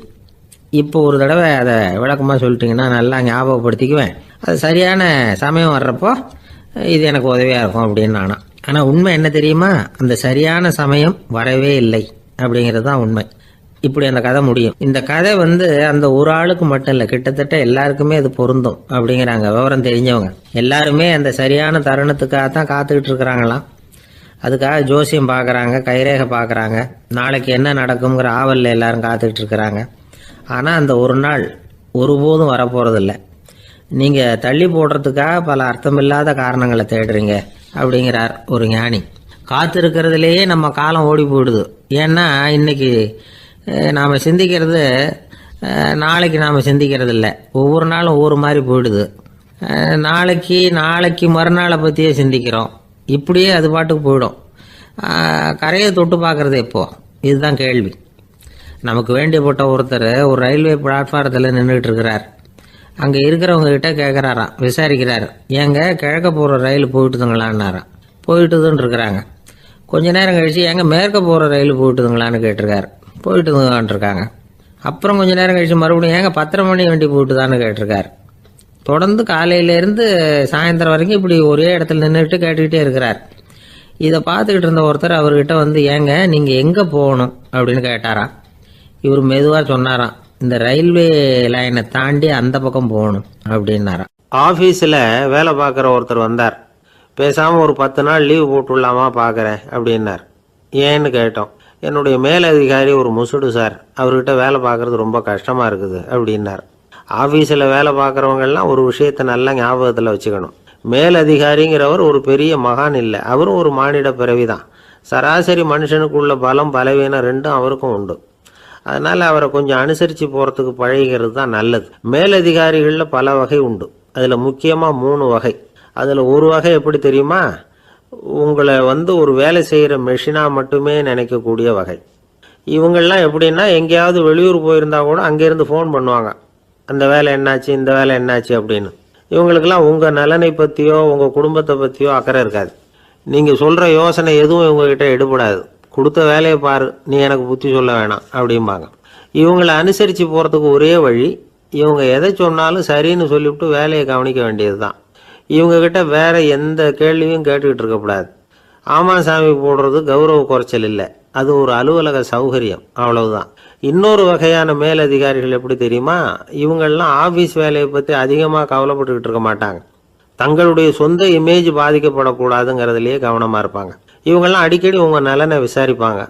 இப்போ ஒரு தடவை அதை விளக்கமாக சொல்லிட்டீங்கன்னா நல்லா ஞாபகப்படுத்திக்குவேன். அது சரியான சமயம் வர்றப்போ இது எனக்கு உதவியாக இருக்கும் அப்படின்னு நானா. ஆனால் உண்மை என்ன தெரியுமா, அந்த சரியான சமயம் வரவே இல்லை அப்படிங்கிறது தான் உண்மை. இப்படி அந்த கதை முடியும். இந்த கதை அந்த ஒரு ஆளுக்கு மட்டும் இல்லை, கிட்டத்தட்ட எல்லாருக்குமே அது பொருந்தும் அப்படிங்கிறாங்க விவரம் தெரிஞ்சவங்க. எல்லாருமே அந்த சரியான தருணத்துக்காக தான் காத்துக்கிட்டு இருக்கிறாங்களாம். அதுக்காக ஜோசியம் பார்க்குறாங்க, கைரேகை பார்க்குறாங்க, நாளைக்கு என்ன நடக்குங்கிற ஆவலில் எல்லாரும் காத்துக்கிட்டு இருக்கிறாங்க. ஆனால் அந்த ஒரு நாள் ஒருபோதும் வரப்போகிறதில்ல. நீங்கள் தள்ளி போடுறதுக்காக பல அர்த்தமில்லாத காரணங்களை தேடுறீங்க அப்படிங்கிறார் ஒரு ஞானி. காத்திருக்கிறதுலேயே நம்ம காலம் ஓடி போயிடுது. ஏன்னா இன்னைக்கு நாம் சிந்திக்கிறது நாளைக்கு நாம் சிந்திக்கிறது இல்லை. ஒவ்வொரு நாளும் ஒவ்வொரு மாதிரி போயிடுது. நாளைக்கு மறுநாளை பற்றியே சிந்திக்கிறோம். இப்படியே அது பாட்டுக்கு போயிடும். கரையை தொட்டு பார்க்குறது எப்போ, இதுதான் கேள்வி. நமக்கு வேண்டியப்பட்ட ஒருத்தர் ஒரு ரயில்வே பிளாட்ஃபாரத்தில் நின்றுட்டு இருக்கிறார். அங்கே இருக்கிறவங்க கிட்ட கேட்குறாராம், விசாரிக்கிறார், ஏங்க கிழக்க போகிற ரயில் போயிட்டுதுங்களான்னாராம். போயிட்டுதுன்னு இருக்கிறாங்க. கொஞ்ச நேரம் கழிச்சு ஏங்க மேற்க போகிற ரயில் போயிட்டுதுங்களான்னு கேட்டிருக்காரு. போயிட்டுதுங்களான் இருக்காங்க. அப்புறம் கொஞ்ச நேரம் கழிச்சு மறுபடியும் ஏங்க 10:30 மணி வண்டி போயிட்டுதான்னு கேட்டிருக்காரு. தொடர்ந்து காலையிலேருந்து சாயந்தரம் வரைக்கும் இப்படி ஒரே இடத்துல நின்றுட்டு கேட்டுக்கிட்டே இருக்கிறார். இதை பார்த்துக்கிட்டு இருந்த ஒருத்தர் அவர்கிட்ட ஏங்க நீங்கள் எங்கே போகணும் அப்படின்னு கேட்டாராம். இவர் மெதுவாக சொன்னாராம், இந்த ரயில்வே லைனை தாண்டி அந்த பக்கம் போகணும் அப்படின்னாராம். ஆஃபீஸில் வேலை பார்க்குற ஒருத்தர் வந்தார். பேசாமல் ஒரு 10 நாள் லீவு போட்டுடலாமா பார்க்குறேன் அப்படின்னார். ஏன்னு கேட்டோம். என்னுடைய மேலதிகாரி ஒரு முசுடு சார், அவர்கிட்ட வேலை பார்க்குறது ரொம்ப கஷ்டமாக இருக்குது அப்படின்னார். ஆஃபீஸில் வேலை பார்க்குறவங்கெல்லாம் ஒரு விஷயத்தை நல்லா ஞாபகத்தில் வச்சுக்கணும். மேலதிகாரிங்கிறவர் ஒரு பெரிய மகான் இல்லை, அவரும் ஒரு மானிட பிறவி தான். சராசரி மனுஷனுக்குள்ள பலம் பலவீனம் ரெண்டும் அவருக்கும் உண்டு. அதனால் அவரை கொஞ்சம் அனுசரித்து போகிறதுக்கு பழகிறது தான் நல்லது. மேலதிகாரிகளில் பல வகை உண்டு. அதில் முக்கியமாக 3 வகை. அதில் ஒரு வகை எப்படி தெரியுமா, உங்களை ஒரு வேலை செய்கிற மெஷினாக மட்டுமே நினைக்கக்கூடிய வகை. இவங்கெல்லாம் எப்படின்னா, எங்கேயாவது வெளியூர் போயிருந்தா கூட அங்கேருந்து ஃபோன் பண்ணுவாங்க, அந்த வேலை என்னாச்சு, இந்த வேலை என்னாச்சு அப்படின்னு. இவங்களுக்கெல்லாம் உங்கள் நலனை பற்றியோ உங்கள் குடும்பத்தை பற்றியோ அக்கறை இருக்காது. நீங்கள் சொல்கிற யோசனை எதுவும் இவங்ககிட்ட எடுபடாது. கொடுத்த வேலையை பாரு, நீ எனக்கு புத்தி சொல்ல வேணாம் அப்படிம்பாங்க. இவங்களை அனுசரித்து போகிறதுக்கு ஒரே வழி, இவங்க எதை சொன்னாலும் சரின்னு சொல்லிவிட்டு வேலையை கவனிக்க வேண்டியது தான். இவங்ககிட்ட வேற எந்த கேள்வியும் கேட்டுக்கிட்டு இருக்கக்கூடாது. ஆமாம் சாமி போடுறது கௌரவ குறைச்சல் இல்லை, அது ஒரு அலுவலக சௌகரியம், அவ்வளவுதான். இன்னொரு வகையான மேலதிகாரிகள் எப்படி தெரியுமா, இவங்கெல்லாம் ஆஃபீஸ் வேலையை பற்றி அதிகமாக கவலைப்பட்டுக்கிட்டு இருக்க மாட்டாங்க. தங்களுடைய சொந்த இமேஜ் பாதிக்கப்படக்கூடாதுங்கிறதுலையே கவனமாக இருப்பாங்க. இவங்கெல்லாம் அடிக்கடி உங்கள் நலனை விசாரிப்பாங்க.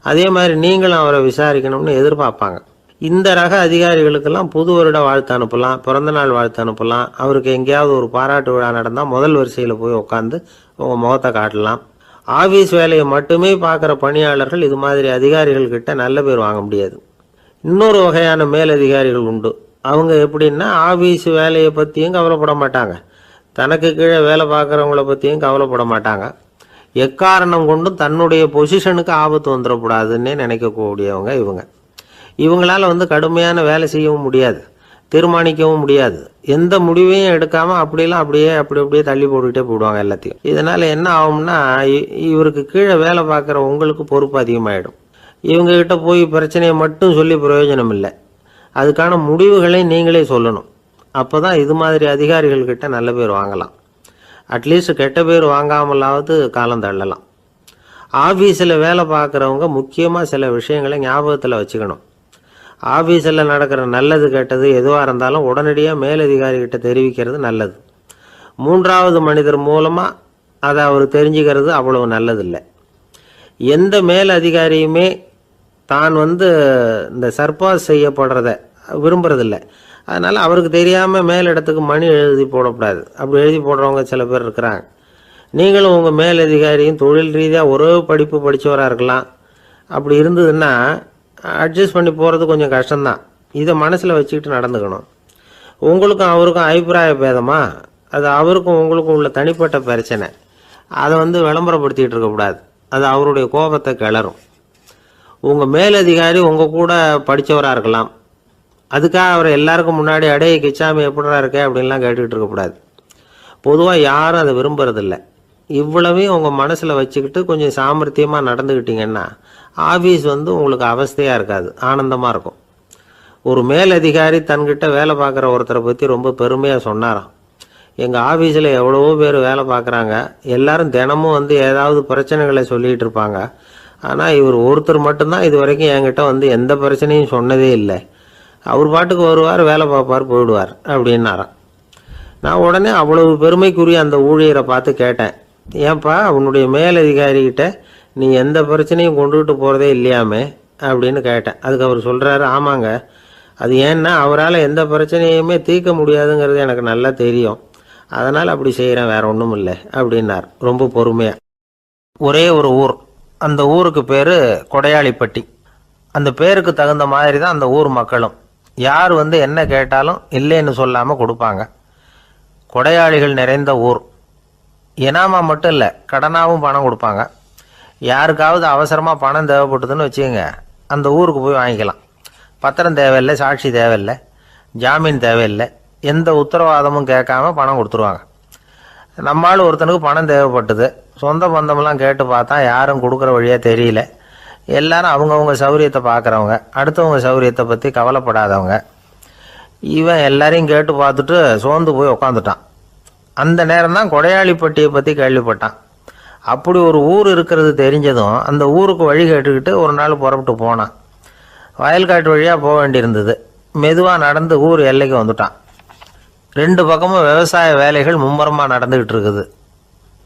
அதே மாதிரி நீங்களும் அவரை விசாரிக்கணும்னு எதிர்பார்ப்பாங்க. இந்த ரக அதிகாரிகளுக்கெல்லாம் புது வருட வாழ்த்து அனுப்பலாம், பிறந்தநாள் வாழ்த்து அனுப்பலாம். அவருக்கு எங்கேயாவது ஒரு பாராட்டு விழா நடந்தால் முதல் வரிசையில் போய் உட்காந்து உங்கள் முகத்தை காட்டலாம். ஆஃபீஸ் வேலையை மட்டுமே பார்க்குற பணியாளர்கள் இது மாதிரி அதிகாரிகள் கிட்ட நல்ல பேர் வாங்க முடியாது. இன்னொரு வகையான மேலதிகாரிகள் உண்டு. அவங்க எப்படின்னா, ஆஃபீஸ் வேலையை பற்றியும் கவலைப்பட மாட்டாங்க, தனக்கு கீழே வேலை பார்க்குறவங்கள பற்றியும் கவலைப்பட மாட்டாங்க. எக்காரணம் கொண்டும் தன்னுடைய பொசிஷனுக்கு ஆபத்து வந்துடக்கூடாதுன்னே நினைக்கக்கூடியவங்க இவங்க. இவங்களால கடுமையான வேலை செய்யவும் முடியாது, தீர்மானிக்கவும் முடியாது. எந்த முடிவையும் எடுக்காமல் அப்படியே தள்ளி போட்டுக்கிட்டே போடுவாங்க எல்லாத்தையும். இதனால் என்ன ஆகும்னா, இவருக்கு கீழே வேலை பார்க்குற உங்களுக்கு பொறுப்பு அதிகமாகிடும். இவங்ககிட்ட போய் பிரச்சனையை மட்டும் சொல்லி பிரயோஜனம் இல்லை, அதுக்கான முடிவுகளை நீங்களே சொல்லணும். அப்போ தான் இது மாதிரி அதிகாரிகள்கிட்ட நல்ல பேர் வாங்கலாம். அட்லீஸ்ட் கெட்ட பேர் வாங்காமலாவது காலம் தள்ளலாம். ஆஃபீஸில் வேலை பார்க்குறவங்க முக்கியமாக சில விஷயங்களை ஞாபகத்தில் வச்சுக்கணும். ஆஃபீஸில் நடக்கிற நல்லது கெட்டது எதுவாக இருந்தாலும் உடனடியாக மேலதிகாரிகிட்ட தெரிவிக்கிறது நல்லது. 3வது மனிதர் மூலமாக அதை அவர் தெரிஞ்சுக்கிறது அவ்வளவு நல்லதில்லை. எந்த மேலதிகாரியுமே தான் இந்த சர்பாஸ் செய்யப்படுறத விரும்புறதில்லை. அதனால் அவருக்கு தெரியாமல் மேலிடத்துக்கு மணி எழுதி போடக்கூடாது. அப்படி எழுதி போடுறவங்க சில பேர் இருக்கிறாங்க. நீங்களும் உங்கள் மேலதிகாரியும் தொழில் ரீதியாக ஒரே படிப்பு படித்தவராக இருக்கலாம். அப்படி இருந்ததுன்னா அட்ஜஸ்ட் பண்ணி போகிறது கொஞ்சம் கஷ்டம்தான். இதை மனசில் வச்சுக்கிட்டு நடந்துக்கணும். உங்களுக்கும் அவருக்கும் அபிப்பிராய பேதமா, அது அவருக்கும் உங்களுக்கும் உள்ள தனிப்பட்ட பிரச்சனை. அதை விளம்பரப்படுத்திகிட்டு இருக்கக்கூடாது, அது அவருடைய கோபத்தை கிளறும். உங்கள் மேலதிகாரி உங்கள் கூட படித்தவராக இருக்கலாம், அதுக்காக அவரை எல்லாருக்கும் முன்னாடி அடைய கிச்சாமி எப்படா இருக்க அப்படின்லாம் கேட்டுக்கிட்டு இருக்கக்கூடாது. பொதுவாக யாரும் அதை விரும்புறதில்லை. இவ்வளவையும் உங்கள் மனசில் வச்சுக்கிட்டு கொஞ்சம் சாமர்த்தியமாக நடந்துக்கிட்டீங்கன்னா ஆஃபீஸ் உங்களுக்கு அவஸ்தையாக இருக்காது, ஆனந்தமாக இருக்கும். ஒரு மேலதிகாரி தன்கிட்ட வேலை பார்க்குற ஒருத்தரை பற்றி ரொம்ப பெருமையாக சொன்னாராம். எங்கள் ஆஃபீஸில் எவ்வளவோ பேர் வேலை பார்க்குறாங்க, எல்லாரும் தினமும் ஏதாவது பிரச்சனைகளை சொல்லிகிட்டு இருப்பாங்க. ஆனால் இவர் ஒருத்தர் மட்டும்தான் இது வரைக்கும் என்கிட்ட எந்த பிரச்சனையும் சொன்னதே இல்லை. அவர் பாட்டுக்கு வருவார், வேலை பார்ப்பார், போயிடுவார் அப்படின்னாராம். நான் உடனே அவ்வளவு பெருமைக்குரிய அந்த ஊழியரை பார்த்து கேட்டேன், ஏன்பா உன்னுடைய மேலதிகாரிகிட்ட நீ எந்த பிரச்சனையும் கொண்டுகிட்டு போகிறதே இல்லையாமே அப்படின்னு கேட்டேன். அதுக்கு அவர் சொல்கிறாரு, ஆமாங்க, அது ஏன்னா அவரால் எந்த பிரச்சனையுமே தீர்க்க முடியாதுங்கிறது எனக்கு நல்லா தெரியும், அதனால் அப்படி செய்கிறேன், வேற ஒன்றும் இல்லை அப்படின்னார் ரொம்ப பொறுமையாக. ஒரே ஒரு ஊர், அந்த ஊருக்கு பேர் கொடையாளிப்பட்டி. அந்த பேருக்கு தகுந்த மாதிரி தான் அந்த ஊர் மக்களும். யார் என்ன கேட்டாலும் இல்லைன்னு சொல்லாமல் கொடுப்பாங்க. கொடையாளிகள் நிறைந்த ஊர். இனாமா மட்டும் இல்லை, கடனாகவும் பணம் கொடுப்பாங்க. யாருக்காவது அவசரமாக பணம் தேவைப்பட்டதுன்னு வச்சுக்கோங்க, அந்த ஊருக்கு போய் வாங்கிக்கலாம். பத்திரம் தேவையில்லை, சாட்சி தேவையில்லை, ஜாமீன் தேவையில்லை, எந்த உத்தரவாதமும் கேட்காம பணம் கொடுத்துருவாங்க. நம்மால் ஒருத்தனுக்கு பணம் தேவைப்பட்டது, சொந்த பந்தமெல்லாம் கேட்டு பார்த்தா யாரும் கொடுக்குற வழியாக தெரியல. எல்லாரும் அவங்கவுங்க சௌரியத்தை பார்க்குறவங்க, அடுத்தவங்க சௌரியத்தை பற்றி கவலைப்படாதவங்க. இவன் எல்லாரையும் கேட்டு பார்த்துட்டு சோர்ந்து போய் உக்காந்துட்டான். அந்த நேரம் தான் கொடையாளிப்பட்டியை பற்றி கேள்விப்பட்டான். அப்படி ஒரு ஊர் இருக்கிறது தெரிஞ்சதும் அந்த ஊருக்கு வழி கேட்டுக்கிட்டு ஒரு நாள் புறப்பட்டு போனான். வயல்காட்டு வழியாக போக வேண்டியிருந்தது. மெதுவாக நடந்து ஊர் எல்லைக்கு வந்துட்டான். 2 பக்கமும் விவசாய வேலைகள் மும்முரமாக நடந்துக்கிட்டு இருக்குது.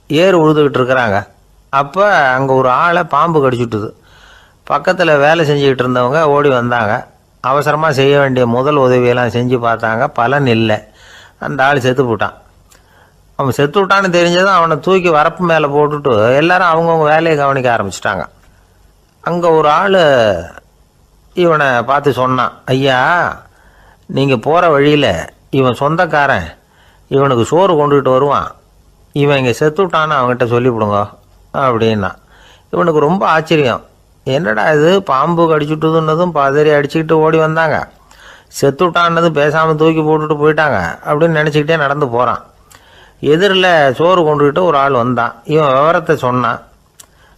ஏர் உழுதுகிட்டு இருக்கிறாங்க. அப்போ அங்கே ஒரு ஆளை பாம்பு கடிச்சுட்டுது. பக்கத்தில் வேலை செஞ்சுக்கிட்டு இருந்தவங்க ஓடி வந்தாங்க. அவசரமாக செய்ய வேண்டிய முதல் உதவியெல்லாம் செஞ்சு பார்த்தாங்க, பலன் இல்லை. அந்த ஆள் செத்து போட்டான். அவன் செத்து விட்டான்னு தெரிஞ்சதும் அவனை தூக்கி வரப்பு மேலே போட்டுட்டு எல்லாரும் அவங்கவுங்க வேலையை கவனிக்க ஆரம்பிச்சிட்டாங்க. அங்கே ஒரு ஆள் இவனை பார்த்து சொன்னான், ஐயா, நீங்கள் போகிற வழியில் இவன் சொந்தக்காரன், இவனுக்கு சோறு கொண்டுகிட்டு வருவான், இவன் இங்கே செத்து விட்டான்னு அவங்ககிட்ட சொல்லிவிடுங்க அப்படின்னா. இவனுக்கு ரொம்ப ஆச்சரியம், என்னடா இது, பாம்பு கடிச்சுட்டுதுன்னதும் பதறி அடிச்சுக்கிட்டு ஓடி வந்தாங்க, செத்து விட்டான்னதும் பேசாமல் தூக்கி போட்டுட்டு போயிட்டாங்க அப்படின்னு நினச்சிக்கிட்டே நடந்து போகிறான். எதிரில் சோறு கொண்டுக்கிட்டு ஒரு ஆள் வந்தான். இவன் விவரத்தை சொன்னான்.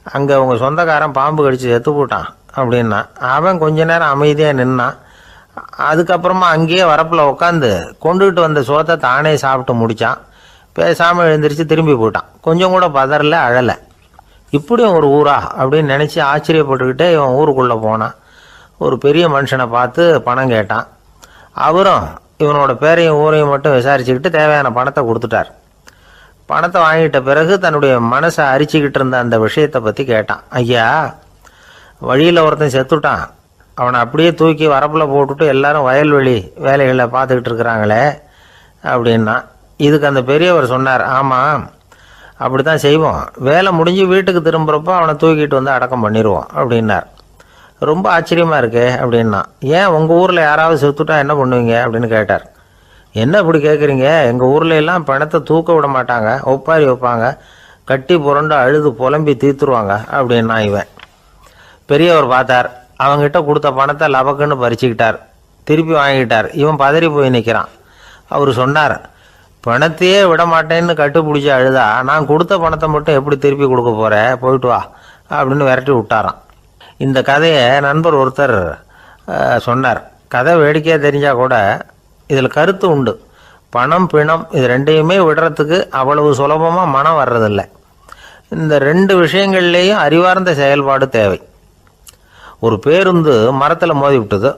அங்கே அவங்க சொந்தக்காரன் பாம்பு கடிச்சு செத்து போட்டான் அப்படின்னா. அவன் கொஞ்ச நேரம் அமைதியாக நின்னான். அதுக்கப்புறமா அங்கேயே வரப்பில் உட்காந்து கொண்டுகிட்டு வந்த சோத்தை தானே சாப்பிட்டு முடித்தான். பேசாமல் எழுந்திரிச்சு திரும்பி போயிட்டான். கொஞ்சம் கூட பதறல, அழலை. இப்படியும் ஒரு ஊரா அப்படின்னு நினச்சி ஆச்சரியப்பட்டுக்கிட்டே இவன் ஊருக்குள்ளே போனான். ஒரு பெரிய மனுஷனை பார்த்து பணம் கேட்டான். அவரும் இவனோட பேரையும் ஊரையும் மட்டும் விசாரிச்சுக்கிட்டு தேவையான பணத்தை கொடுத்துட்டார். பணத்தை வாங்கிட்ட பிறகு தன்னுடைய மனசை அரிச்சுக்கிட்டு இருந்த அந்த விஷயத்தை பற்றி கேட்டான். ஐயா, வழியில் ஒருத்தன் செத்துட்டான், அவனை அப்படியே தூக்கி வரப்பில் போட்டுட்டு எல்லாரும் வயல்வெளி வேலைகளை பார்த்துக்கிட்டு இருக்கிறாங்களே அப்படின்னா. இதுக்கு அந்த பெரியவர் சொன்னார், ஆமாம், அப்படி தான் செய்வோம், வேலை முடிஞ்சு வீட்டுக்கு திரும்புகிறப்போ அவனை தூக்கிட்டு அடக்கம் பண்ணிடுவோம் அப்படின்னார். ரொம்ப ஆச்சரியமாக இருக்கே அப்படின்னா. ஏன் உங்கள் ஊரில் யாராவது செத்துட்டா என்ன பண்ணுவீங்க அப்படின்னு கேட்டார். என்ன இப்படி கேட்குறீங்க, எங்கள் ஊரில் எல்லாம் பணத்தை தூக்க விட மாட்டாங்க, ஒப்பாரி வைப்பாங்க, கட்டி புரண்டு அழுது புலம்பி தீர்த்துருவாங்க அப்படின்னா. இவன் பெரியவர் பார்த்தார். அவங்ககிட்ட கொடுத்த பணத்தை லபக்குன்னு பறிச்சுக்கிட்டார். திருப்பி வாங்கிட்டார். இவன் பதறி போய் நிற்கிறான். அவர் சொன்னார், பணத்தையே விட மாட்டேன்னு கட்டுப்பிடிச்சி அழுதா நான் கொடுத்த பணத்தை மட்டும் எப்படி திருப்பி கொடுக்க போகிறேன், போயிட்டு வா அப்படின்னு விரட்டி விட்டாரான். இந்த கதையை நண்பர் ஒருத்தர் சொன்னார். கதை வேடிக்கையாக தெரிஞ்சால் கூட இதில் கருத்து உண்டு. பணம் பிணம் இது ரெண்டையுமே விடுறதுக்கு அவ்வளவு சுலபமாக மனம் வர்றதில்லை. இந்த 2 விஷயங்கள்லேயும் அறிவார்ந்த செயல்பாடு தேவை. ஒரு பேருந்து மரத்தில் மோதி விட்டது.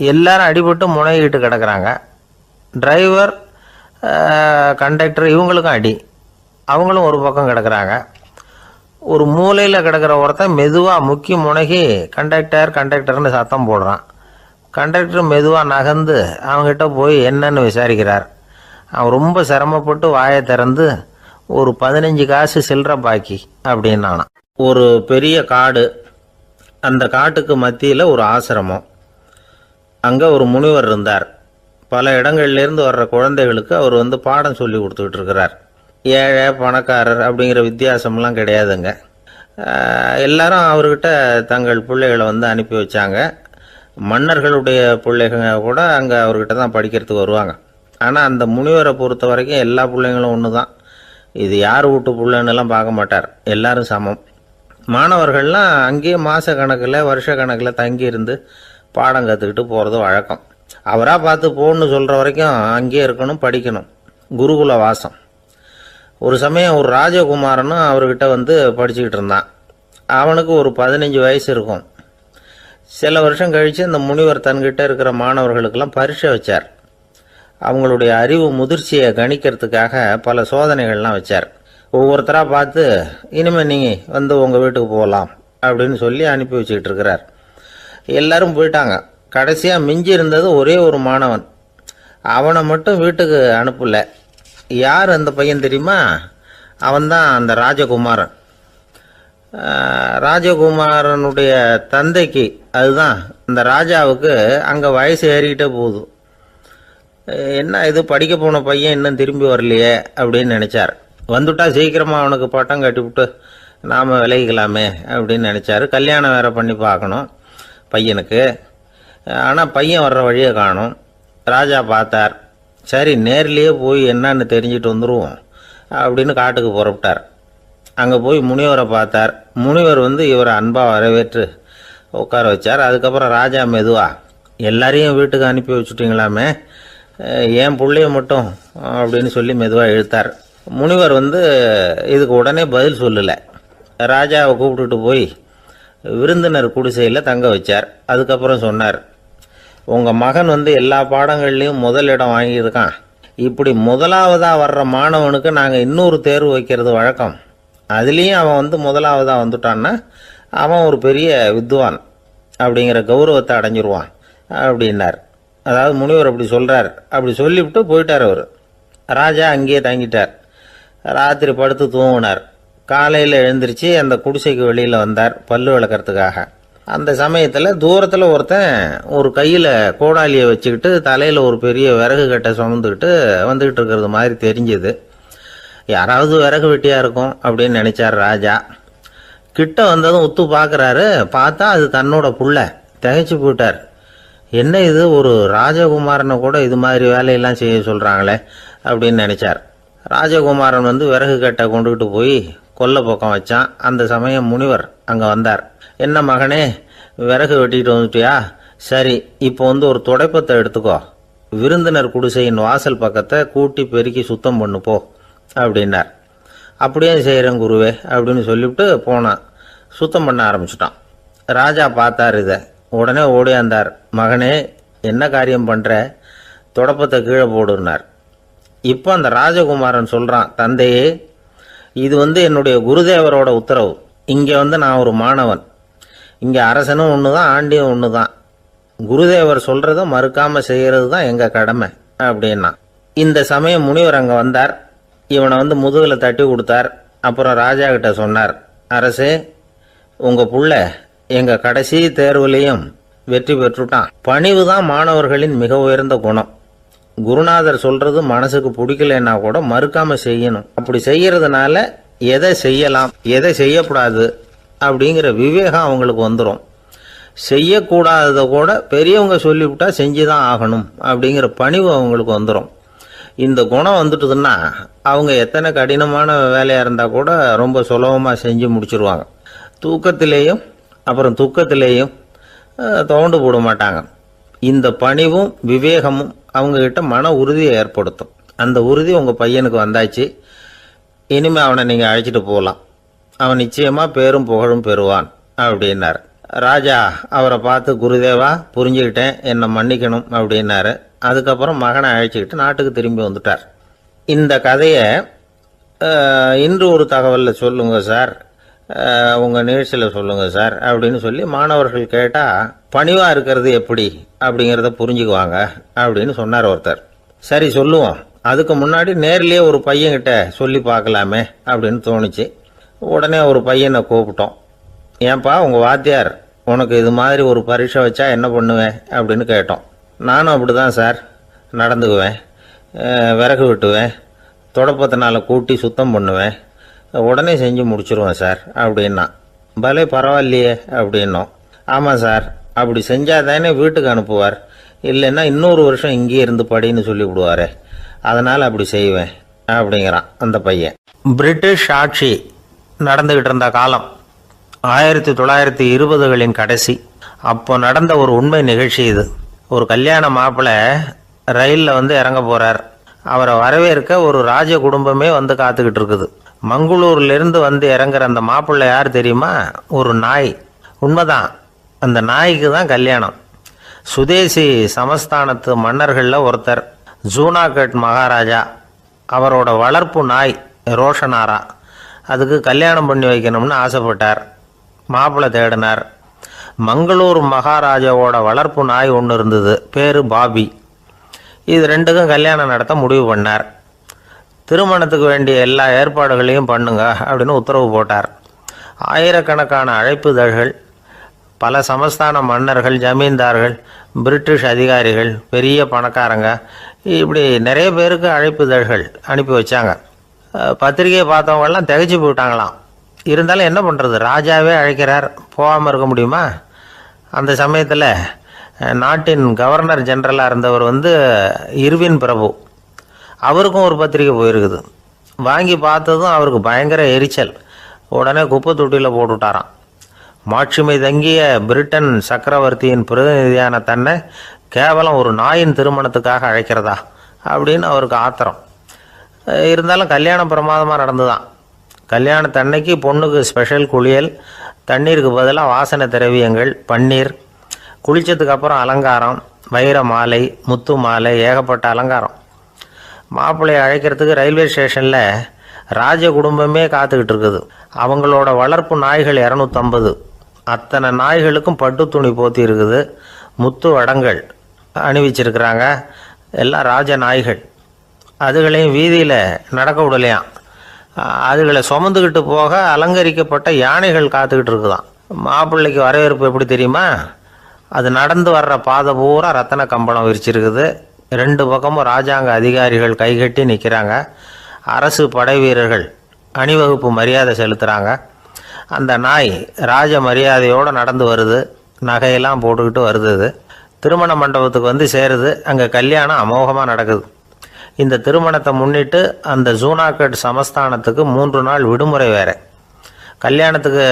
எல்லாரும் அடிபட்டு முனைகிட்டு கிடக்கிறாங்க. டிரைவர், கண்டக்டர் இவங்களுக்கும் அடி. அவங்களும் ஒரு பக்கம் கிடக்கிறாங்க. ஒரு மூலையில் கிடக்கிற ஒருத்தன் மெதுவாக முக்கி முனகி கண்டக்டர்னு சத்தம் போடுறான். கண்டக்டர் மெதுவாக நகர்ந்து அவங்ககிட்ட போய் என்னன்னு விசாரிக்கிறார். அவன் ரொம்ப சிரமப்பட்டு வாயை திறந்து ஒரு 15 காசு சில்லற பாக்கி அப்படின்னானான். ஒரு பெரிய காடு. அந்த காட்டுக்கு மத்தியில் ஒரு ஆசிரமம். அங்கே ஒரு முனிவர் இருந்தார். பல இடங்கள்லேருந்து வர்ற குழந்தைகளுக்கு அவர் பாடம் சொல்லி கொடுத்துக்கிட்டு இருக்கிறார். ஏழை பணக்காரர் அப்படிங்கிற வித்தியாசம்லாம் கிடையாதுங்க. எல்லாரும் அவர்கிட்ட தங்கள் பிள்ளைகளை அனுப்பி வச்சாங்க. மன்னர்களுடைய பிள்ளைங்க கூட அங்கே அவர்கிட்ட தான் படிக்கிறதுக்கு வருவாங்க. ஆனால் அந்த முனிவரை பொறுத்த வரைக்கும் எல்லா பிள்ளைங்களும் ஒன்று தான். இது யார் வீட்டு புள்ளன்னெல்லாம் பார்க்க மாட்டார், எல்லாரும் சமம். மாணவர்கள்லாம் அங்கேயே மாத கணக்கில் வருஷ கணக்கில் தங்கி இருந்து பாடம் கற்றுக்கிட்டு போகிறது வழக்கம். அவராக பார்த்து போன்னு சொல்கிற வரைக்கும் அங்கேயே இருக்கணும், படிக்கணும். குருகுல வாசம். ஒரு சமயம் ஒரு ராஜகுமாரனும் அவர்கிட்ட வந்து படிச்சுக்கிட்டு இருந்தான். அவனுக்கு ஒரு 15 வயசு இருக்கும். சில வருஷம் கழித்து இந்த முனிவர் தன்கிட்ட இருக்கிற மாணவர்களுக்கெல்லாம் பரீட்சை வச்சார். அவங்களுடைய அறிவு முதிர்ச்சியை கணிக்கிறதுக்காக பல சோதனைகள்லாம் வச்சார். ஒவ்வொருத்தராக பார்த்து இனிமேல் நீங்கள் வந்து உங்கள் வீட்டுக்கு போகலாம் அப்படின்னு சொல்லி அனுப்பி வச்சுக்கிட்டு இருக்கிறார். எல்லாரும் போயிட்டாங்க. கடைசியாக மிஞ்சி இருந்தது ஒரே ஒரு மாணவன். அவனை மட்டும் வீட்டுக்கு அனுப்பலை. யார் அந்த பையன் தெரியுமா? அவன்தான் அந்த ராஜகுமாரன். ராஜகுமாரனுடைய தந்தைக்கு, அதுதான் இந்த ராஜாவுக்கு, அங்கே வயசு ஏறிக்கிட்டே போகுது. என்ன இது படிக்க போன பையன் இன்னும் திரும்பி வரலையே அப்படின்னு நினச்சார். வந்துட்டா சீக்கிரமாக அவனுக்கு பட்டம் கட்டிவிட்டு நாம் விலகிக்கலாமே அப்படின்னு நினச்சார். கல்யாணம் வேறு பண்ணி பார்க்கணும் பையனுக்கு. ஆனால் பையன் வர்ற வழியை காணும். ராஜா பார்த்தார். சரி, நேர்லேயே போய் என்னன்னு தெரிஞ்சுட்டு வந்துடுவோம் அப்படின்னு காட்டுக்கு புறப்பட்டார். அங்கே போய் முனிவரை பார்த்தார். முனிவர் வந்து இவரை அன்பாக வரவேற்று உட்கார வச்சார். அதுக்கப்புறம் ராஜா மெதுவா, எல்லாரையும் வீட்டுக்கு அனுப்பி வச்சுட்டிங்களாமே, ஏன் பிள்ளைய மட்டும் அப்படின்னு சொல்லி மெதுவாக இழுத்தார். முனிவர் வந்து இதுக்கு உடனே பதில் சொல்லலை. ராஜாவை கூப்பிட்டுட்டு போய் விருந்தினர் குடிசையில் தங்க வச்சார். அதுக்கப்புறம் சொன்னார், உங்கள் மகன் வந்து எல்லா பாடங்கள்லேயும் முதல் இடம் வாங்கியிருக்கான். இப்படி முதலாவதாக வர்ற மாணவனுக்கு நாங்கள் இன்னொரு தேர்வு வைக்கிறது வழக்கம். அதுலேயும் அவன் வந்து முதலாவதாக வந்துட்டான்னா அவன் ஒரு பெரிய வித்வான் அப்படிங்கிற கௌரவத்தை அடைஞ்சிருவான் அப்படின்னார். அதாவது முனிவர் அப்படி சொல்கிறார். அப்படி சொல்லிவிட்டு போயிட்டார் அவர். ராஜா அங்கேயே தங்கிட்டார். ராத்திரி படுத்து தூங்கினார். காலையில் எழுந்திரிச்சு அந்த குடிசைக்கு வெளியில் வந்தார் பல்லு விளக்கிறதுக்காக. அந்த சமயத்தில் தூரத்தில் ஒருத்தன் ஒரு கையில் கோடாலியை வச்சுக்கிட்டு தலையில் ஒரு பெரிய விறகு கட்டை சுமந்துக்கிட்டு வந்துக்கிட்டு இருக்கிறது மாதிரி தெரிஞ்சுது. யாராவது விறகு வெட்டியாக இருக்கும் அப்படின்னு நினச்சார் ராஜா. கிட்ட வந்ததும் உத்து பார்க்குறாரு. பார்த்தா அது தன்னோட புள்ள. திகைச்சு போயிட்டார். என்ன இது, ஒரு ராஜகுமாரனை கூட இது மாதிரி வேலையெல்லாம் செய்ய சொல்கிறாங்களே அப்படின்னு நினச்சார். ராஜகுமாரன் வந்து விறகு கட்டை கொண்டுகிட்டு போய் கொல்லை பக்கம் வச்சான். அந்த சமயம் முனிவர் அங்கே வந்தார். என்ன மகனே, விறகு வெட்டிட்டு வந்துட்டியா? சரி, இப்போ வந்து ஒரு துடைப்பத்தை எடுத்துக்கோ, விருந்தினர் குடிசையின் வாசல் பக்கத்தை கூட்டி பெருக்கி சுத்தம் பண்ணு போ அப்படின்னார். அப்படியே செய்கிறேன் குருவே அப்படின்னு சொல்லிவிட்டு போனான். சுத்தம் பண்ண ஆரம்பிச்சிட்டான். ராஜா பார்த்தார் இதை. உடனே ஓடியாந்தார். மகனே, என்ன காரியம் பண்ணுற? துடைப்பத்தை கீழே போடுனார். இப்போ அந்த ராஜகுமாரன் சொல்கிறான், தந்தையே, இது வந்து என்னுடைய குருதேவரோட உத்தரவு. இங்கே வந்து நான் ஒரு மாணவன். இங்கே அரசனும் ஒன்று தான், ஆண்டியும் ஒன்று தான். குருதேவர் சொல்கிறத மறுக்காமல் செய்கிறது தான் எங்கள் கடமை அப்படின்னா. இந்த சமயம் முனிவர் அங்கே வந்தார். இவனை வந்து முதுகில் தட்டி கொடுத்தார். அப்புறம் ராஜா கிட்ட சொன்னார், அரசே, உங்கள் புள்ள எங்கள் கடைசி தேர்வுலையும் வெற்றி பெற்றுட்டான். பணிவு தான் மாணவர்களின் மிக உயர்ந்த குணம். குருநாதர் சொல்றது மனசுக்கு பிடிக்கலன்னா கூட மறுக்காம செய்யணும். அப்படி செய்யறதுனால எதை செய்யலாம் எதை செய்யக்கூடாது அப்படிங்கிற விவேகம் அவங்களுக்கு வந்துடும். செய்யக்கூடாததை கூட பெரியவங்க சொல்லிவிட்டா செஞ்சுதான் ஆகணும் அப்படிங்கிற பணிவு அவங்களுக்கு வந்துடும். இந்த குணம் வந்துட்டுதுன்னா அவங்க எத்தனை கடினமான வேலையாக இருந்தால் கூட ரொம்ப சுலபமாக செஞ்சு முடிச்சிருவாங்க. தூக்கத்திலேயும் அப்புறம் துக்கத்திலேயும் தோண்டு போட மாட்டாங்க. இந்த பணிவும் விவேகமும் அவங்கக்கிட்ட மன உறுதியை ஏற்படுத்தும். அந்த உறுதி உங்கள் பையனுக்கு வந்தாச்சு. இனிமேல் அவனை நீங்கள் அழைச்சிட்டு போகலாம். அவன் நிச்சயமாக பேரும் புகழும் பெறுவான் அப்படின்னார். ராஜா அவரை பார்த்து, குருதேவா, புரிஞ்சுக்கிட்டேன், என்னை மன்னிக்கணும் அப்படின்னாரு. அதுக்கப்புறம் மகனை அழைச்சிக்கிட்டு நாட்டுக்கு திரும்பி வந்துட்டார். இந்த கதையை இன்று ஒரு தகவலில் சொல்லுங்கள் சார், உங்கள் நிகழ்ச்சியில் சொல்லுங்கள் சார் அப்படின்னு சொல்லி மாணவர்கள் கேட்டால் பணிவாக இருக்கிறது எப்படி அப்படிங்கிறத புரிஞ்சுக்குவாங்க அப்படின்னு சொன்னார் ஒருத்தர். சரி சொல்லுவோம், அதுக்கு முன்னாடி நேர்லேயே ஒரு பையன்கிட்ட சொல்லி பார்க்கலாமே அப்படின்னு தோணுச்சு. உடனே ஒரு பையனை கூப்பிட்டோம். ஏன்பா, உங்கள் வாத்தியார் உனக்கு இது மாதிரி ஒரு பரீட்சை வச்சா என்ன பண்ணுவேன் அப்படின்னு கேட்டோம். நானும் அப்படி தான் சார் நடந்துக்குவேன். விறகு வெட்டுவேன், தொடப்பத்தினால கூட்டி சுத்தம் பண்ணுவேன், உடனே செஞ்சு முடிச்சிருவேன் சார் அப்படின்னா. பலே பரவாயில்லையே அப்படின்னோம். ஆமாம் சார், அப்படி செஞ்சால் தானே வீட்டுக்கு அனுப்புவார், இல்லைன்னா இன்னொரு வருஷம் இங்கேயே இருந்து படின்னு சொல்லி விடுவார், அதனால் அப்படி செய்வேன் அப்படிங்கிறான் அந்த பையன். பிரிட்டிஷ் ஆட்சி நடந்துக்கிட்டு இருந்த காலம் 1920களின் கடைசி. அப்போ நடந்த ஒரு உண்மை நிகழ்ச்சி இது. ஒரு கல்யாண மாப்பிள்ளை ரயிலில் இறங்க போகிறார். அவரை வரவேற்க ஒரு ராஜ குடும்பமே காத்துக்கிட்டு இருக்குது. மங்களூர்லேருந்து இறங்குற அந்த மாப்பிள்ளை யார் தெரியுமா? ஒரு நாய். உண்மைதான், அந்த நாய்க்கு தான் கல்யாணம். சுதேசி சமஸ்தானத்து மன்னர்களில் ஒருத்தர் ஜூனாகட் மகாராஜா. அவரோட வளர்ப்பு நாய் ரோஷனாரா. அதுக்கு கல்யாணம் பண்ணி வைக்கணும்னு ஆசைப்பட்டார். மாப்பிள்ளை தேடினார். மங்களூர் மகாராஜாவோட வளர்ப்பு நாய் ஒன்று இருந்தது, பேர் பாபி. இது ரெண்டுக்கும் கல்யாணம் நடத்த முடிவு பண்ணார். திருமணத்துக்கு வேண்டிய எல்லா ஏற்பாடுகளையும் பண்ணுங்க அப்படின்னு உத்தரவு போட்டார். ஆயிரக்கணக்கான அழைப்புதழ்கள், பல சமஸ்தான மன்னர்கள், ஜமீன்தார்கள், பிரிட்டிஷ் அதிகாரிகள், பெரிய பணக்காரங்க, இப்படி நிறைய பேருக்கு அழைப்புதழ்கள் அனுப்பி வச்சாங்க. பத்திரிகையை பார்த்தவங்கெல்லாம் திகைச்சு போயிட்டாங்களாம். இருந்தாலும் என்ன பண்ணுறது, ராஜாவே அழைக்கிறார், போகாமல் இருக்க முடியுமா? அந்த சமயத்தில் நாட்டின் கவர்னர் ஜெனரலாக இருந்தவர் இர்வின் பிரபு. அவருக்கும் ஒரு பத்திரிக்கை போயிருக்குது. வாங்கி பார்த்ததும் அவருக்கு பயங்கர எரிச்சல். உடனே குப்பை தொட்டியில் போட்டுவிட்டாராம். மாட்சிமை தங்கிய பிரிட்டன் சக்கரவர்த்தியின் பிரதிநிதியான தன்னை கேவலம் ஒரு நாயின் திருமணத்துக்காக அழைக்கிறதா அப்படின்னு அவருக்கு ஆத்திரம். இருந்தாலும் கல்யாணம் பிரமாதமாக நடந்துதான். கல்யாணத்தன்னைக்கு பொண்ணுக்கு ஸ்பெஷல் குளியல், தண்ணீருக்கு பதிலாக வாசனை திரவியங்கள், பன்னீர், குளித்ததுக்கு அப்புறம் அலங்காரம், வைர மாலை, முத்து மாலை, ஏகப்பட்ட அலங்காரம். மாப்பிள்ளையை அழைக்கிறதுக்கு ரயில்வே ஸ்டேஷனில் ராஜ குடும்பமே காத்துக்கிட்டு இருக்குது. அவங்களோட வளர்ப்பு நாய்கள் 250. அத்தனை நாய்களுக்கும் பட்டு துணி போத்தி இருக்குது. முத்து வடங்கள் அணிவிச்சிருக்கிறாங்க. எல்லாம் ராஜ நாய்கள். அதுகளையும் வீதியில் நடக்க விடலையாம். அதுகளை சுமந்துக்கிட்டு போக அலங்கரிக்கப்பட்ட யானைகள் காத்துக்கிட்டு இருக்குதான். மாப்பிள்ளைக்கு வரவேற்பு எப்படி தெரியுமா? அது நடந்து வர்ற பாதை பூரா ரத்தன கம்பளம் விரிச்சிருக்குது. 2 பக்கமும் ராஜாங்க அதிகாரிகள் கைகட்டி நிற்கிறாங்க. அரசு படை வீரர்கள் அணிவகுப்பு மரியாதை செலுத்துகிறாங்க. அந்த நாய் ராஜ மரியாதையோடு நடந்து வருது. நகையெல்லாம் போட்டுக்கிட்டு வருது. திருமண மண்டபத்துக்கு சேருது. அங்கே கல்யாணம் அமோகமாக நடக்குது. இந்த திருமணத்தை முன்னிட்டு அந்த ஜூனாகட் சமஸ்தானத்துக்கு 3 நாள் விடுமுறை வேறு. கல்யாணத்துக்கு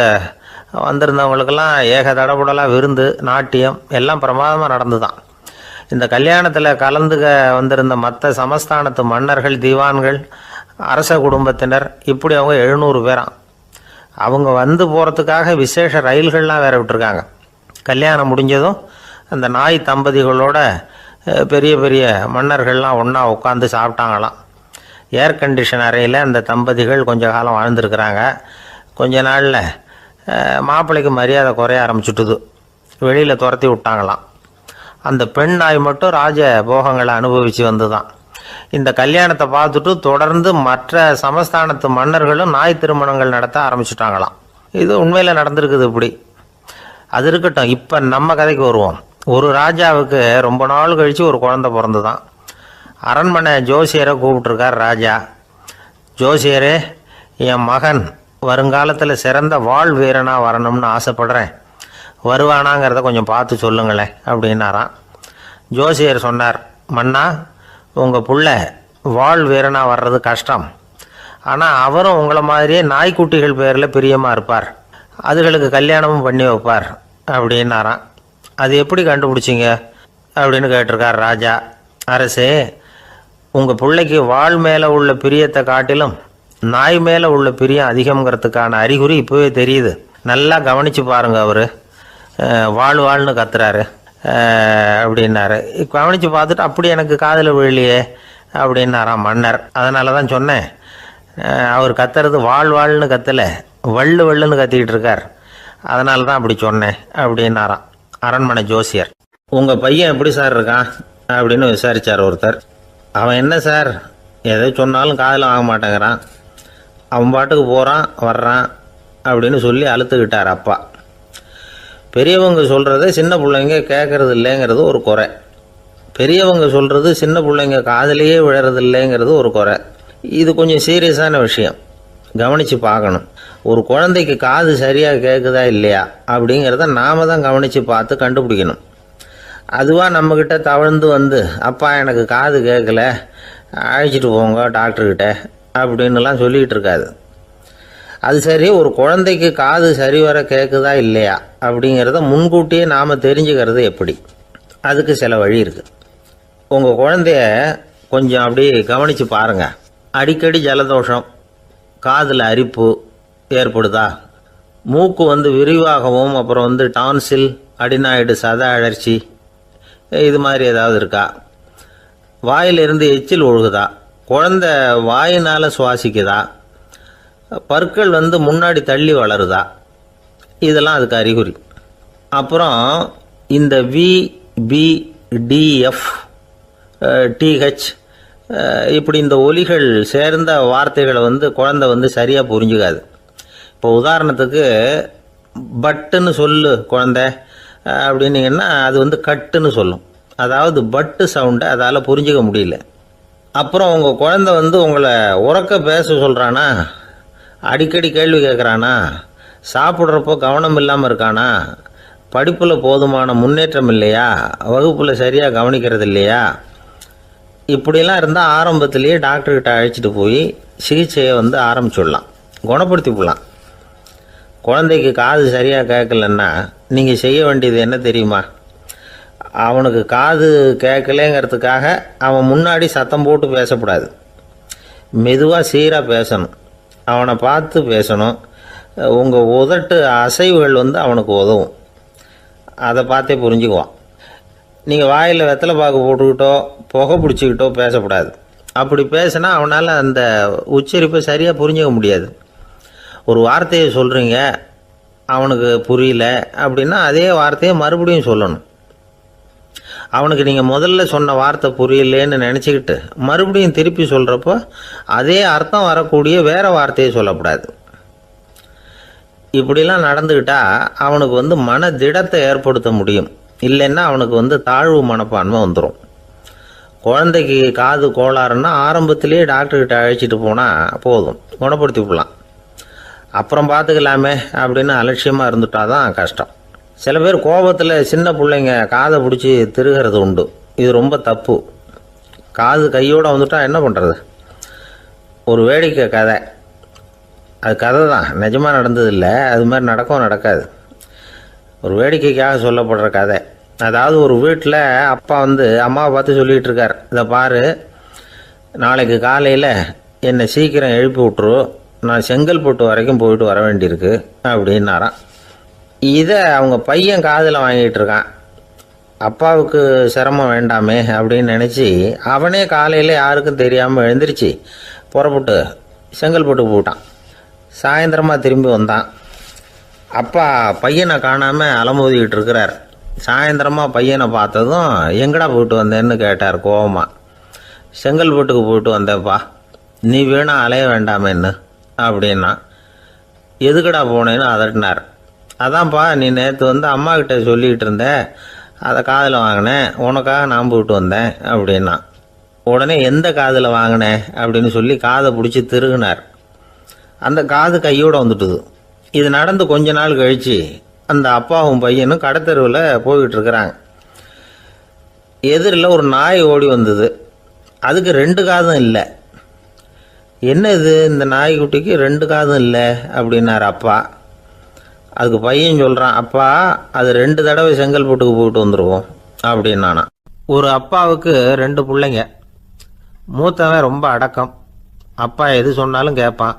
வந்திருந்தவங்களுக்கெல்லாம் ஏக தடபுடலாக விருந்து, நாட்டியம் எல்லாம் பிரமாதமாக நடந்து தான். இந்த கல்யாணத்தில் கலந்துக்க வந்திருந்த மற்ற சமஸ்தானத்து மன்னர்கள், தீவான்கள், அரச குடும்பத்தினர், இப்படி அவங்க 700 பேராம். அவங்க போகிறதுக்காக விசேஷ ரயில்கள்லாம் வேற விட்டுருக்காங்க. கல்யாணம் முடிஞ்சதும் அந்த நாய் தம்பதிகளோட பெரிய பெரிய மன்னர்கள்லாம் ஒன்றா உட்காந்து சாப்பிட்டாங்களாம். ஏர் கண்டிஷன் அறையில் அந்த தம்பதிகள் கொஞ்ச காலம் வாழ்ந்துருக்கிறாங்க. கொஞ்ச நாளில் மாப்பிள்ளைக்கு மரியாதை குறைய ஆரம்பிச்சுட்டுது. வெளியில் துரத்தி விட்டாங்களாம். அந்த பெண் நாய் மட்டும் ராஜ போகங்களை அனுபவித்து வந்து தான். இந்த கல்யாணத்தை பார்த்துட்டு தொடர்ந்து மற்ற சமஸ்தானத்து மன்னர்களும் நாய் திருமணங்கள் நடத்த ஆரம்பிச்சுட்டாங்களாம். இது உண்மையில் நடந்திருக்குது. இப்படி அது இருக்கட்டும். இப்போ நம்ம கதைக்கு வருவோம். ஒரு ராஜாவுக்கு ரொம்ப நாள் கழித்து ஒரு குழந்தை பிறந்து தான். அரண்மனை ஜோசியரை கூப்பிட்டுருக்கார் ராஜா. ஜோசியரே, என் மகன் வருங்காலத்தில் சிறந்த வாழ் வீரனாக வரணும்னு ஆசைப்படுறேன். வருவானாங்கிறத கொஞ்சம் பார்த்து சொல்லுங்களேன் அப்படின்னாராம். ஜோசியர் சொன்னார், மன்னா, உங்கள் புள்ள வாழ் வீரனாக வர்றது கஷ்டம். ஆனால் அவரும் உங்களை மாதிரியே நாய்க்குட்டிகள் பேரில் பிரியமாக இருப்பார். அதுகளுக்கு கல்யாணமும் பண்ணி வைப்பார் அப்படின்னாராம். அது எப்படி கண்டுபிடிச்சிங்க அப்படின்னு கேட்டிருக்கார் ராஜா. அரசே, உங்கள் பிள்ளைக்கு வாழ் மேலே உள்ள பிரியத்தை காட்டிலும் நாய் மேலே உள்ள பிரியம் அதிகங்கிறதுக்கான அறிகுறி இப்போவே தெரியுது. நல்லா கவனித்து பாருங்க. அவர் வாழ்னு கத்துறாரு அப்படின்னாரு. கவனித்து பார்த்துட்டு அப்படி எனக்கு காதில் விழலையே அப்படின்னாராம் மன்னர். அதனால தான் சொன்னேன், அவர் கத்துறது வாழ்னு கத்தலை, வள்ளுன்னு கத்திக்கிட்டு இருக்கார். அதனால தான் அப்படி சொன்னேன் அப்படின்னாராம் அரண்மனை ஜோசியர். உங்கள் பையன் எப்படி சார் இருக்கான் அப்படின்னு விசாரித்தார் ஒருத்தர். அவன் என்ன சார், எதை சொன்னாலும் காதில் வாங்க மாட்டேங்கிறான், அவன் பாட்டுக்கு போகிறான் வர்றான் அப்படின்னு சொல்லி அழுத்துக்கிட்டார் அப்பா. பெரியவங்க சொல்கிறத சின்ன பிள்ளைங்க கேட்கறது இல்லைங்கிறது ஒரு குறை. பெரியவங்க சொல்கிறது சின்ன பிள்ளைங்க காதிலேயே விழறது இல்லைங்கிறது ஒரு குறை. இது கொஞ்சம் சீரியஸான விஷயம், கவனித்து பார்க்கணும். ஒரு குழந்தைக்கு காது சரியாக கேட்குதா இல்லையா அப்படிங்கிறத நாம் தான் கவனித்து பார்த்து கண்டுபிடிக்கணும். அதுவாக நம்மக்கிட்ட தவழ்ந்து அப்பா எனக்கு காது கேட்கல அழைச்சிட்டு போங்க டாக்டர்கிட்ட அப்படின்னுலாம் சொல்லிகிட்டு இருக்காது. அது சரி, ஒரு குழந்தைக்கு காது சரிவர கேட்குதா இல்லையா அப்படிங்கிறத முன்கூட்டியே நாம் தெரிஞ்சுக்கிறது எப்படி? அதுக்கு சில வழி இருக்குது. உங்கள் குழந்தைய கொஞ்சம் அப்படி கவனித்து பாருங்கள். அடிக்கடி ஜலதோஷம், காதில் அரிப்பு ஏற்படுதா, மூக்கு விரிவாகவும் அப்புறம் டான்சில், அடினாய்டு, சத அழற்சி இது மாதிரி ஏதாவது இருக்கா, வாயிலிருந்து எச்சில் ஒழுகுதா, குழந்தை வாயினால் சுவாசிக்குதா, பற்கள் முன்னாடி தள்ளி வளருதா, இதெல்லாம் அதுக்கு அறிகுறி. அப்புறம் இந்த VBDF TH இப்படி இந்த ஒலிகள் சேர்ந்த வார்த்தைகளை குழந்தை சரியாக புரிஞ்சுக்காது. இப்போ உதாரணத்துக்கு பட்டுன்னு சொல்லு குழந்தை அப்படின்னீங்கன்னா அது கட்டுன்னு சொல்லும். அதாவது பட்டு சவுண்டை அதால் புரிஞ்சுக்க முடியல. அப்புறம் உங்கள் குழந்தை உங்களை உறக்க பேச சொல்கிறானா, அடிக்கடி கேள்வி கேட்குறானா, சாப்பிட்றப்போ கவனம் இல்லாமல் இருக்கானா, படிப்பில் போதுமான முன்னேற்றம் இல்லையா, வகுப்பில் சரியாக கவனிக்கிறது இல்லையா, இப்படிலாம் இருந்தால் ஆரம்பத்திலேயே டாக்டர்கிட்ட அழைச்சிட்டு போய் சிகிச்சையை ஆரம்பிச்சுடலாம், குணப்படுத்தி விடலாம். குழந்தைக்கு காது சரியாக கேட்கலன்னா நீங்கள் செய்ய வேண்டியது என்ன தெரியுமா? அவனுக்கு காது கேட்கலேங்கிறதுக்காக அவன் முன்னாடி சத்தம் போட்டு பேசக்கூடாது. மெதுவாக சீராக பேசணும், அவனை பார்த்து பேசணும். உங்கள் உதட்டு அசைவுகள் அவனுக்கு உதவும், அதை பார்த்தே புரிஞ்சுக்குவான். நீங்கள் வாயில் வெத்தலை பாக்கு போட்டுக்கிட்டோ புகை பிடிச்சிக்கிட்டோ பேசக்கூடாது. அப்படி பேசினா அவனால் அந்த உச்சரிப்பை சரியாக புரிஞ்சுக்க முடியாது. ஒரு வார்த்தையை சொல்கிறீங்க, அவனுக்கு புரியல அப்படின்னா அதே வார்த்தையை மறுபடியும் சொல்லணும். அவனுக்கு நீங்கள் முதல்ல சொன்ன வார்த்தை புரியலேன்னு நினச்சிக்கிட்டு மறுபடியும் திருப்பி சொல்கிறப்போ அதே அர்த்தம் வரக்கூடிய வேறு வார்த்தையை சொல்லக்கூடாது. இப்படிலாம் நடந்துக்கிட்டால் அவனுக்கு மன திடத்தை ஏற்படுத்த முடியும். இல்லைன்னா அவனுக்கு தாழ்வு மனப்பான்மை வந்துடும். குழந்தைக்கு காது கோளாறுன்னா ஆரம்பத்திலேயே டாக்டர்கிட்ட அழைச்சிட்டு போனால் போதும், குணப்படுத்தி விடலாம். அப்புறம் பார்த்துக்கலாமே அப்படின்னு அலட்சியமாக இருந்துட்டால் தான் கஷ்டம். சில பேர் கோபத்தில் சின்ன பிள்ளைங்க காதை பிடிச்சி திருகிறது உண்டு. இது ரொம்ப தப்பு. காது கையோடு வந்துட்டால் என்ன பண்ணுறது? ஒரு வேடிக்கை கதை, அது கதை தான், நிஜமாக நடந்ததில்லை, அது மாதிரி நடக்காது. ஒரு வேடிக்கைக்காக சொல்லப்படுற கதை. அதாவது ஒரு வீட்டில் அப்பா அம்மாவை பார்த்து சொல்லிகிட்டு இருக்கார், இதை பாரு, நாளைக்கு காலையில் என்னை சீக்கிரம் எழுப்பி விட்ரு, நான் செங்கல்பட்டு வரைக்கும் போயிட்டு வர வேண்டியிருக்கு அப்படின்னாராம். இதை அவங்க பையன் காதில் வாங்கிட்டு இருக்கான். அப்பாவுக்கு சிரமம் வேண்டாமே அப்படின்னு நினச்சி அவனே காலையில் யாருக்கும் தெரியாமல் எழுந்திரிச்சு புறப்பட்டு செங்கல்பட்டு போட்டான். சாயந்தரமாக திரும்பி வந்தான். அப்பா பையனை காணாமல் அலமோதிக்கிட்டு இருக்கிறார். சாயந்தரமாக பையனை பார்த்ததும் எங்கடா போயிட்டு வந்தேன்னு கேட்டார் கோவமாக. செங்கல்பட்டுக்கு போயிட்டு வந்தேப்பா, நீ வேணா அலைய வேண்டாமேன்னு அப்படின்னா. எதுக்கடா போனேன்னு அதட்டினார். அதான்ப்பா, நீ நேற்று அம்மா கிட்ட சொல்லிக்கிட்டு இருந்த, அதை காதில் வாங்கினேன், உனக்காக நான் போயிட்டு வந்தேன் அப்படின்னா. உடனே எந்த காதில் வாங்கினேன் அப்படின்னு சொல்லி காதை பிடிச்சி திருகினார். அந்த காது கையோடு வந்துட்டுது. இது நடந்து கொஞ்ச நாள் கழித்து அந்த அப்பாவும் பையனும் கடத்தெருவில் போய்கிட்டு இருக்கிறாங்க. எதிரில் ஒரு நாய் ஓடி வந்தது. அதுக்கு 2 காதும் இல்லை. என்ன இது, இந்த நாய்க்குட்டிக்கு 2 காதும் இல்லை அப்படின்னார் அப்பா. அதுக்கு பையன் சொல்கிறான், அப்பா அது 2 தடவை செங்கல்பட்டுக்கு போயிட்டு வந்துடுவோம் அப்படின்னானா. ஒரு அப்பாவுக்கு 2 பிள்ளைங்க. மூத்தவன் ரொம்ப அடக்கம், அப்பா எது சொன்னாலும் கேட்பான்,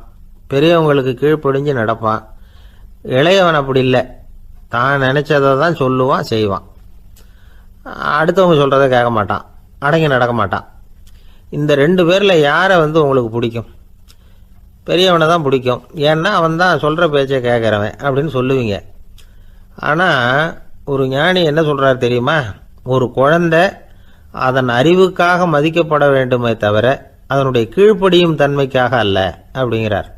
பெரியவங்களுக்கு கீழ்ப்படிஞ்சு நடப்பான். இளையவன் அப்படி இல்லை, தான் நினச்சதை தான் சொல்லுவான், செய்வான். அடுத்தவங்க சொல்கிறத கேட்க மாட்டான், அடங்கி நடக்க மாட்டான். இந்த 2 பேரில் யாரை உங்களுக்கு பிடிக்கும்? பெரியவனை தான் பிடிக்கும். ஏன்னா அவன் தான் சொல்கிற பேச்சை கேட்குறவன் அப்படின்னு சொல்லுவீங்க. ஆனால் ஒரு ஞானி என்ன சொல்கிறார் தெரியுமா? ஒரு குழந்தை அதன் அறிவுக்காக மதிக்கப்பட வேண்டுமே தவிர அதனுடைய கீழ்ப்படியும் தன்மைக்காக அல்ல அப்படிங்கிறார்.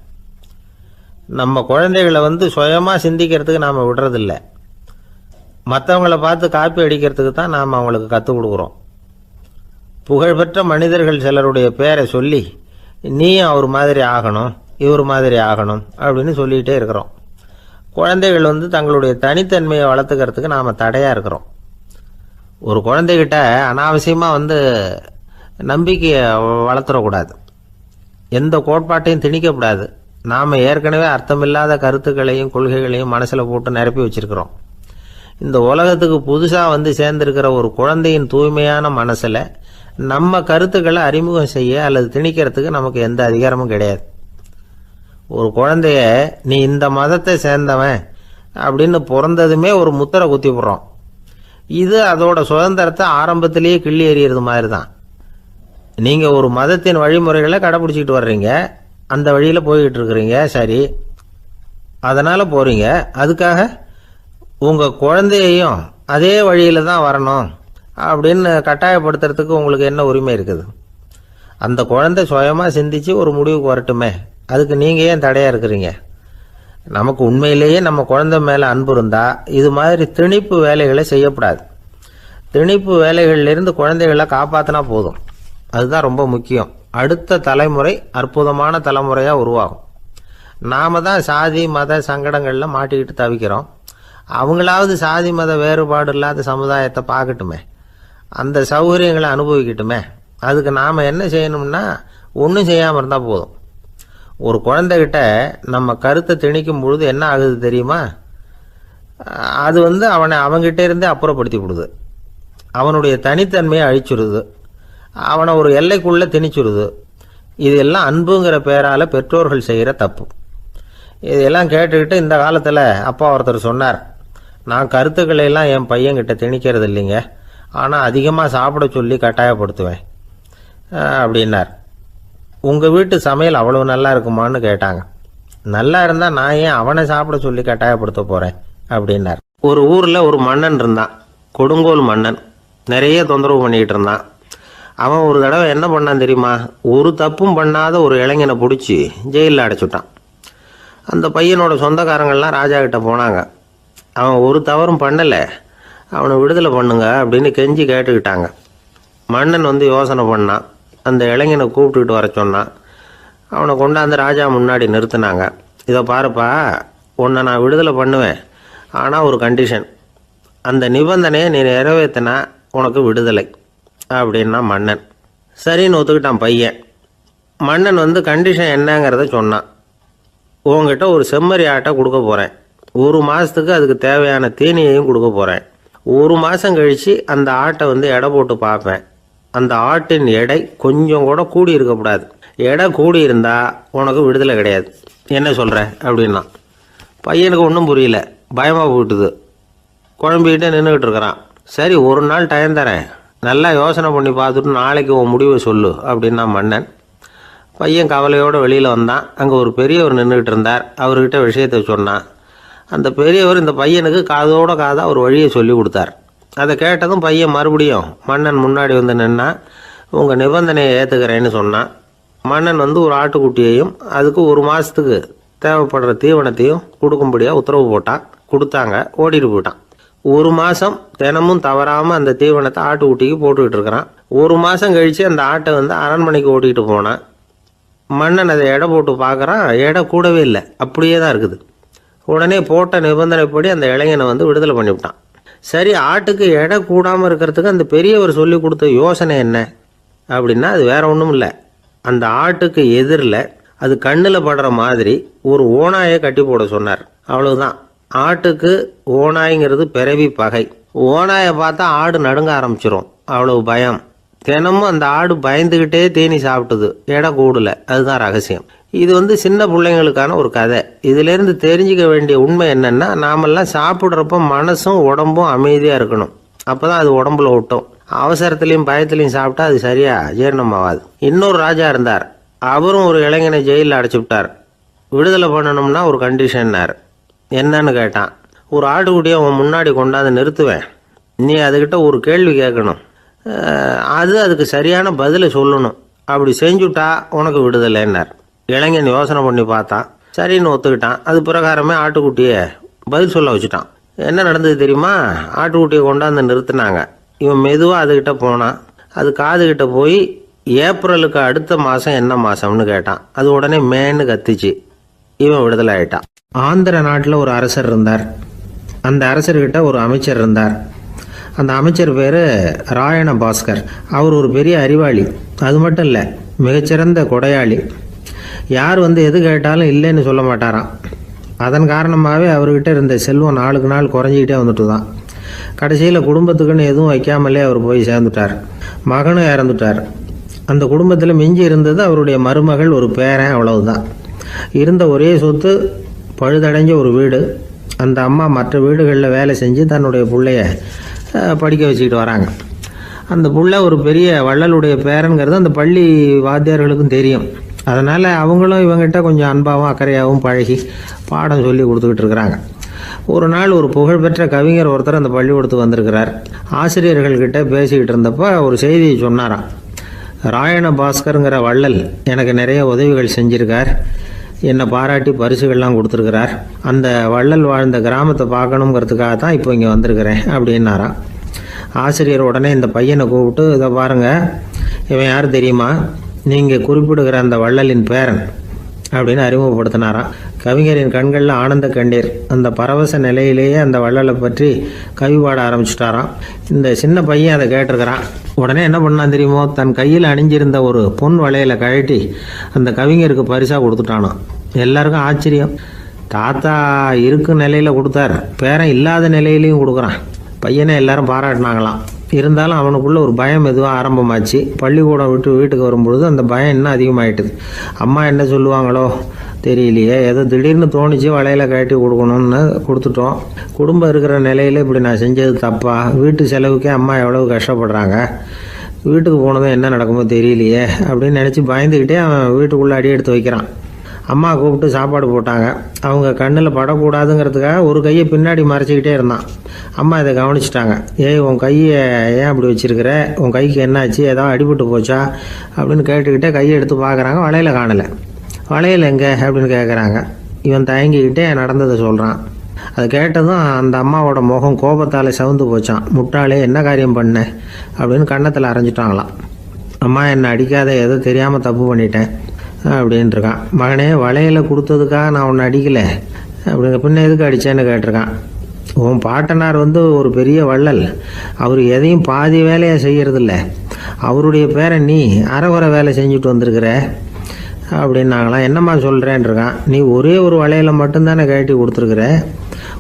நம்ம குழந்தைகளை சுயமாக சிந்திக்கிறதுக்கு நாம் விடுறதில்ல, மற்றவங்களை பார்த்து காப்பி அடிக்கிறதுக்கு தான் நாம் அவங்களுக்கு கற்றுக் கொடுக்குறோம். புகழ்பெற்ற மனிதர்கள் சிலருடைய பேரை சொல்லி நீயும் அவர் மாதிரி ஆகணும், இவர் மாதிரி ஆகணும் அப்படின்னு சொல்லிகிட்டே இருக்கிறோம். குழந்தைகள் தங்களுடைய தனித்தன்மையை வளர்த்துக்கிறதுக்கு நாம் தடையாக இருக்கிறோம். ஒரு குழந்தைகிட்ட அனாவசியமாக நம்பிக்கையை வளர்த்துடக்கூடாது, எந்த கோட்பாட்டையும் திணிக்கக்கூடாது. நாம் ஏற்கனவே அர்த்தமில்லாத கருத்துக்களையும் கொள்கைகளையும் மனசில் போட்டு நிரப்பி வச்சிருக்கிறோம். இந்த உலகத்துக்கு புதுசாக வந்து சேர்ந்திருக்கிற ஒரு குழந்தையின் தூய்மையான மனசில் நம்ம கருத்துக்களை அறிமுகம் செய்ய அல்லது திணிக்கிறதுக்கு நமக்கு எந்த அதிகாரமும் கிடையாது. ஒரு குழந்தைய நீ இந்த மதத்தை சேர்ந்தவன் அப்படின்னு பிறந்ததுமே ஒரு முத்திரை குத்தி போடுறோம். இது அதோட சுதந்திரத்தை ஆரம்பத்திலேயே கிள்ளி எறிகிறது மாதிரி தான். நீங்கள் ஒரு மதத்தின் வழிமுறைகளை கடைப்பிடிச்சிக்கிட்டு வர்றீங்க, அந்த வழியில் போய்கிட்டு இருக்கிறீங்க, சரி, அதனால் போகிறீங்க. அதுக்காக உங்கள் குழந்தையையும் அதே வழியில் தான் வரணும் அப்படின்னு கட்டாயப்படுத்துறதுக்கு உங்களுக்கு என்ன உரிமை இருக்குது? அந்த குழந்தை சுயமாக சிந்திச்சு ஒரு முடிவுக்கு வரட்டுமே, அதுக்கு நீங்கள் ஏன் தடையாக இருக்கிறீங்க? நமக்கு உண்மையிலேயே நம்ம குழந்தை மேலே அன்பு இருந்தால் இது மாதிரி திணிப்பு வேலைகளை செய்யக்கூடாது. திணிப்பு வேலைகளிலிருந்து குழந்தைகளை காப்பாற்றினா போதும். அதுதான் ரொம்ப முக்கியம். அடுத்த தலைமுறை அற்புதமான தலைமுறையாக உருவாகும். நாம் தான் சாதி மத சங்கடங்களில் மாட்டிக்கிட்டு தவிக்கிறோம். அவங்களாவது சாதி மத வேறுபாடு இல்லாத சமுதாயத்தை பார்க்கட்டுமே, அந்த சௌகரியங்களை அனுபவிக்கட்டுமே. அதுக்கு நாம் என்ன செய்யணும்னா ஒன்றும் செய்யாமல் இருந்தால் போதும். ஒரு குழந்தைகிட்ட நம்ம கருத்தை திணிக்கும் பொழுது என்ன ஆகுது தெரியுமா? அது அவனை அவங்ககிட்ட இருந்தே அப்புறப்படுத்தி விடுது, அவனுடைய தனித்தன்மையை அழிச்சுடுது, அவனை ஒரு எல்லைக்குள்ளே திணிச்சுடுது. இதெல்லாம் அன்புங்கிற பேரால் பெற்றோர்கள் செய்கிற தப்பு. இதெல்லாம் கேட்டுக்கிட்டு இந்த காலத்தில் அப்பா ஒருத்தர் சொன்னார், நான் கருத்துக்களை எல்லாம் என் பையன்கிட்ட திணிக்கிறது இல்லைங்க, ஆனால் அதிகமாக சாப்பிட சொல்லி கட்டாயப்படுத்துவேன் அப்படின்னார். உங்கள் வீட்டு சமையல் அவ்வளவு நல்லா இருக்குமான்னு கேட்டாங்க. நல்லா இருந்தால் நான் ஏன் அவனை சாப்பிட சொல்லி கட்டாயப்படுத்த போகிறேன் அப்படின்னார். ஒரு ஊரில் ஒரு மன்னன் இருந்தான், கொடுங்கோல் மன்னன். நிறைய தொந்தரவு பண்ணிக்கிட்டு இருந்தான். அவன் ஒரு தடவை என்ன பண்ணான் தெரியுமா? ஒரு தப்பும் பண்ணாத ஒரு இளைஞனை பிடிச்சி ஜெயிலில் அடைச்சுட்டான். அந்த பையனோட சொந்தக்காரங்கள்லாம் ராஜா கிட்ட போனாங்க. அவன் ஒரு தவறும் பண்ணலை, அவனை விடுதலை பண்ணுங்க அப்படின்னு கெஞ்சி கேட்டுக்கிட்டாங்க. மன்னன் யோசனை பண்ணான். அந்த இளைஞனை கூப்பிட்டுக்கிட்டு வர சொன்னான். அவனை கொண்டாந்து ராஜா முன்னாடி நிறுத்தினாங்க. இதை பாருப்பா, உன்னை நான் விடுதலை பண்ணுவேன், ஆனால் ஒரு கண்டிஷன். அந்த நிபந்தனையை நீ நிறைவேற்றினா உனக்கு விடுதலை அப்படின்னா மன்னன். சரின்னு ஒத்துக்கிட்டான் பையன். மன்னன் கண்டிஷன் என்னங்கிறத சொன்னான். உங்ககிட்ட ஒரு செம்மறி ஆட்டை கொடுக்க போகிறேன், 1 மாதத்துக்கு அதுக்கு தேவையான தீனியையும் கொடுக்க போகிறேன். 1 மாதம் கழித்து அந்த ஆட்டை எடை போட்டு பார்ப்பேன். அந்த ஆட்டின் எடை கொஞ்சம் கூட கூடி இருக்கக்கூடாது. எடை கூடி இருந்தால் உனக்கு விடுதலை கிடையாது. என்ன சொல்கிற அப்படின்னா. பையனுக்கு ஒன்றும் புரியல, பயமாக போயிட்டுது. குழம்பிக்கிட்டே நின்றுக்கிட்டு இருக்கிறான். சரி, ஒரு நாள் டைம் தரேன், நல்லா யோசனை பண்ணி பார்த்துட்டு நாளைக்கு உன் முடிவை சொல்லு அப்படின்னா மன்னன். பையன் கவலையோடு வெளியில் வந்தான். அங்கே ஒரு பெரியவர் நின்றுக்கிட்டு இருந்தார். அவர்கிட்ட விஷயத்தை சொன்னான். அந்த பெரியவர் இந்த பையனுக்கு காதோட காதாக ஒரு வழியை சொல்லி கொடுத்தார். அதை கேட்டதும் பையன் மறுபடியும் மன்னன் முன்னாடி நின்னா, உங்கள் நிபந்தனையை ஏற்றுக்கிறேன்னு சொன்னான். மன்னன் ஒரு ஆட்டுக்குட்டியையும் அதுக்கு 1 மாதத்துக்கு தேவைப்படுற தீவனத்தையும் கொடுக்கும்படியாக உத்தரவு போட்டான். கொடுத்தாங்க, ஓடிட்டு போயிட்டான். 1 மாதம் தினமும் தவறாமல் அந்த தீவனத்தை ஆட்டுக்குட்டிக்கு போட்டுக்கிட்டு இருக்கிறான். 1 மாதம் கழித்து அந்த ஆட்டை அரண்மனைக்கு ஓட்டிகிட்டு போனான். மன்னன் அதை எடை போட்டு பார்க்குறான், எடை கூடவே இல்லை, அப்படியே தான் இருக்குது. உடனே போட்ட நிபந்தனைப்படி அந்த இளைஞனை விடுதலை பண்ணிவிட்டான். சரி, ஆட்டுக்கு எடை கூடாமல் இருக்கிறதுக்கு அந்த பெரியவர் சொல்லி கொடுத்த யோசனை என்ன அப்படின்னா, அது வேற ஒன்றும் இல்லை. அந்த ஆட்டுக்கு எதிரில் அது கண்ணில் படுற மாதிரி ஒரு ஓநாயை கட்டி போட சொன்னார். அவ்வளவுதான். ஆட்டுக்கு ஓநாய்ங்கிறது பிறவி பகை. ஓநாயை பார்த்தா ஆடு நடுங்க ஆரம்பிச்சிரும், அவ்வளவு பயம். தினமும் அந்த ஆடு பயந்துக்கிட்டே தேனி சாப்பிட்டுது, எடை கூடல. அதுதான் ரகசியம். இது சின்ன பிள்ளைங்களுக்கான ஒரு கதை. இதிலேருந்து தெரிஞ்சுக்க வேண்டிய உண்மை என்னன்னா, நாமெல்லாம் சாப்பிட்றப்ப மனசும் உடம்பும் அமைதியாக இருக்கணும். அப்போ தான் அது உடம்புல ஒட்டும். அவசரத்துலேயும் பயத்துலையும் சாப்பிட்டா அது சரியா ஜீரணமாகாது. இன்னொரு ராஜா இருந்தார். அவரும் ஒரு இளைஞனை ஜெயிலில் அடைச்சி விட்டார். விடுதலை பண்ணணும்னா ஒரு கண்டிஷன்னார். என்னன்னு கேட்டான். ஒரு ஆட்டுக்குட்டியை அவன் முன்னாடி கொண்டாந்து நிறுத்துவேன், நீ அதுக்கிட்ட ஒரு கேள்வி கேட்கணும், அதுக்கு சரியான பதிலை சொல்லணும். அப்படி செஞ்சுட்டா உனக்கு விடுதலைன்னார். இளைஞன் யோசனை பண்ணி பார்த்தான். சரின்னு ஒத்துக்கிட்டான். அது பிரகாரமே ஆட்டுக்குட்டியை பதில் சொல்ல வச்சுட்டான். என்ன நடந்தது தெரியுமா? ஆட்டுக்குட்டியை கொண்டாந்து நிறுத்தினாங்க. இவன் மெதுவாக அதுக்கிட்ட போனான். அது காதுகிட்ட போய் ஏப்ரலுக்கு அடுத்த மாதம் என்ன மாதம்னு கேட்டான். அது உடனே மேன்னு கத்திச்சு. இவன் விடுதலை ஆயிட்டான். ஆந்திர நாட்டில் ஒரு அரசர் இருந்தார். அந்த அரசர்கிட்ட ஒரு அமைச்சர் இருந்தார். அந்த அமைச்சர் பேர் ராயண பாஸ்கர். அவர் ஒரு பெரிய அறிவாளி. அது மட்டும் இல்லை, மிகச்சிறந்த கொடையாளி. யார் வந்து எது கேட்டாலும் இல்லைன்னு சொல்ல மாட்டாராம். அதன் காரணமாகவே அவர்கிட்ட இருந்த செல்வம் நாளுக்கு நாள் குறைஞ்சிக்கிட்டே வந்துட்டு தான். கடைசியில் குடும்பத்துக்குன்னு எதுவும் வைக்காமலே அவர் போய் சேர்ந்துட்டார். மகனும் இறந்துட்டார். அந்த குடும்பத்தில் மிஞ்சி இருந்தது அவருடைய மருமகள், ஒரு பேரன், அவ்வளவுதான். இருந்த ஒரே சொத்து பழுதடைஞ்ச ஒரு வீடு. அந்த அம்மா மற்ற வீடுகளில் வேலை செஞ்சு தன்னுடைய பிள்ளைய படிக்க வச்சுக்கிட்டு வராங்க. அந்த புள்ள ஒரு பெரிய வள்ளலுடைய பேரனுங்கிறது அந்த பள்ளி வாத்தியார்களுக்கும் தெரியும். அதனால் அவங்களும் இவங்ககிட்ட கொஞ்சம் அன்பாகவும் அக்கறையாகவும் பழகி பாடம் சொல்லி கொடுத்துக்கிட்டு இருக்கிறாங்க. ஒரு நாள் ஒரு புகழ்பெற்ற கவிஞர் ஒருத்தர் அந்த பள்ளிக்கூடத்துக்கு வந்திருக்கிறார். ஆசிரியர்கள்கிட்ட பேசிக்கிட்டு இருந்தப்போ ஒரு செய்தியை சொன்னாராம். ராயண பாஸ்கருங்கிற வள்ளல் எனக்கு நிறைய உதவிகள் செஞ்சுருக்கார், என்னை பாராட்டி பரிசுகள்லாம் கொடுத்துருக்கிறார். அந்த வள்ளல் வாழ்ந்த கிராமத்தை பார்க்கணுங்கிறதுக்காக தான் இப்போ இங்கே வந்திருக்கிறேன் அப்படின்னாராம். ஆசிரியர் உடனே இந்த பையனை கூப்பிட்டு, இதை பாருங்கள், இவன் யார் தெரியுமா? நீங்கள் குறிப்பிடுகிற அந்த வள்ளலின் பேரன் அப்படின்னு அறிமுகப்படுத்தினாராம். கவிஞரின் கண்களில் ஆனந்த கண்ணீர். அந்த பரவச நிலையிலேயே அந்த வள்ளலை பற்றி கவி பாட ஆரம்பிச்சுட்டாராம். இந்த சின்ன பையன் அதை கேட்டிருக்கிறான். உடனே என்ன பண்ணான் தெரியுமோ? தன் கையில் அணிஞ்சிருந்த ஒரு பொன் வளையலை கழட்டி அந்த கவிஞருக்கு பரிசாக கொடுத்துட்டானான். எல்லாருக்கும் ஆச்சரியம். தாத்தா இருக்கும் நிலையில் கொடுத்தார், பேரன் இல்லாத நிலையிலையும் கொடுக்குறான். பையனை எல்லாரும் பாராட்டினாங்களாம். இருந்தாலும் அவனுக்குள்ள ஒரு பயம் எதுவும் ஆரம்பமாச்சு. பள்ளிக்கூடம் விட்டு வீட்டுக்கு வரும்பொழுது அந்த பயம் இன்னும் அதிகமாயிட்டுது. அம்மா என்ன சொல்லுவாங்களோ தெரியலையே, ஏதோ திடீர்னு தோணிச்சு வளையல கட்டி கொடுக்கணும்னு கொடுத்துட்டோம். குடும்பம் இருக்கிற நிலையில் இப்படி நான் செஞ்சது தப்பா? வீட்டு செலவுக்கே அம்மா எவ்வளவு கஷ்டப்படுறாங்க, வீட்டுக்கு போனதும் என்ன நடக்குமோ தெரியலையே அப்படின்னு நினச்சி பயந்துக்கிட்டே அவன் வீட்டுக்குள்ளே அடி எடுத்து வைக்கிறான். அம்மா கூப்பிட்டு சாப்பாடு போட்டாங்க. அவங்க கண்ணில் படக்கூடாதுங்கிறதுக்காக ஒரு கையை பின்னாடி மறைச்சிக்கிட்டே இருந்தான். அம்மா இதை கவனிச்சிட்டாங்க. ஏய், உன் கையை ஏன் அப்படி வச்சிருக்கிற? உன் கைக்கு என்னாச்சு? ஏதாவது அடிபட்டு போச்சா அப்படின்னு கேட்டுக்கிட்டே கையை எடுத்து பார்க்குறாங்க. வளையல காணலை. வளையல் எங்கே அப்படின்னு கேட்குறாங்க. இவன் தயங்கிக்கிட்டே நடந்ததை சொல்கிறான். அதை கேட்டதும் அந்த அம்மாவோட முகம் கோபத்தால் சவுந்து போச்சான். முட்டாளே, என்ன காரியம் பண்ண அப்படின்னு கன்னத்தில் அரைஞ்சிட்டாங்களாம். அம்மா, என்னை அடிக்காத, ஏதோ தெரியாமல் தப்பு பண்ணிட்டேன் அப்படின்ட்டுருக்கான். மகனே, வளையலை கொடுத்ததுக்காக நான் உன்னை அடிக்கலை அப்படிங்க, பின்ன எதுக்கு அடித்தேன்னு கேட்டிருக்கான். உன் பாட்டனார் வந்து ஒரு பெரிய வள்ளல், அவர் எதையும் பாதி வேலையை செய்யறதில்ல. அவருடைய பேரை நீ அரைகுறை வேலை செஞ்சுட்டு வந்திருக்கிற அப்படின்னாங்களாம். என்னம்மா சொல்கிறேன்ருக்கான். நீ ஒரே ஒரு வளையலை மட்டும்தானே கட்டி கொடுத்துருக்குற,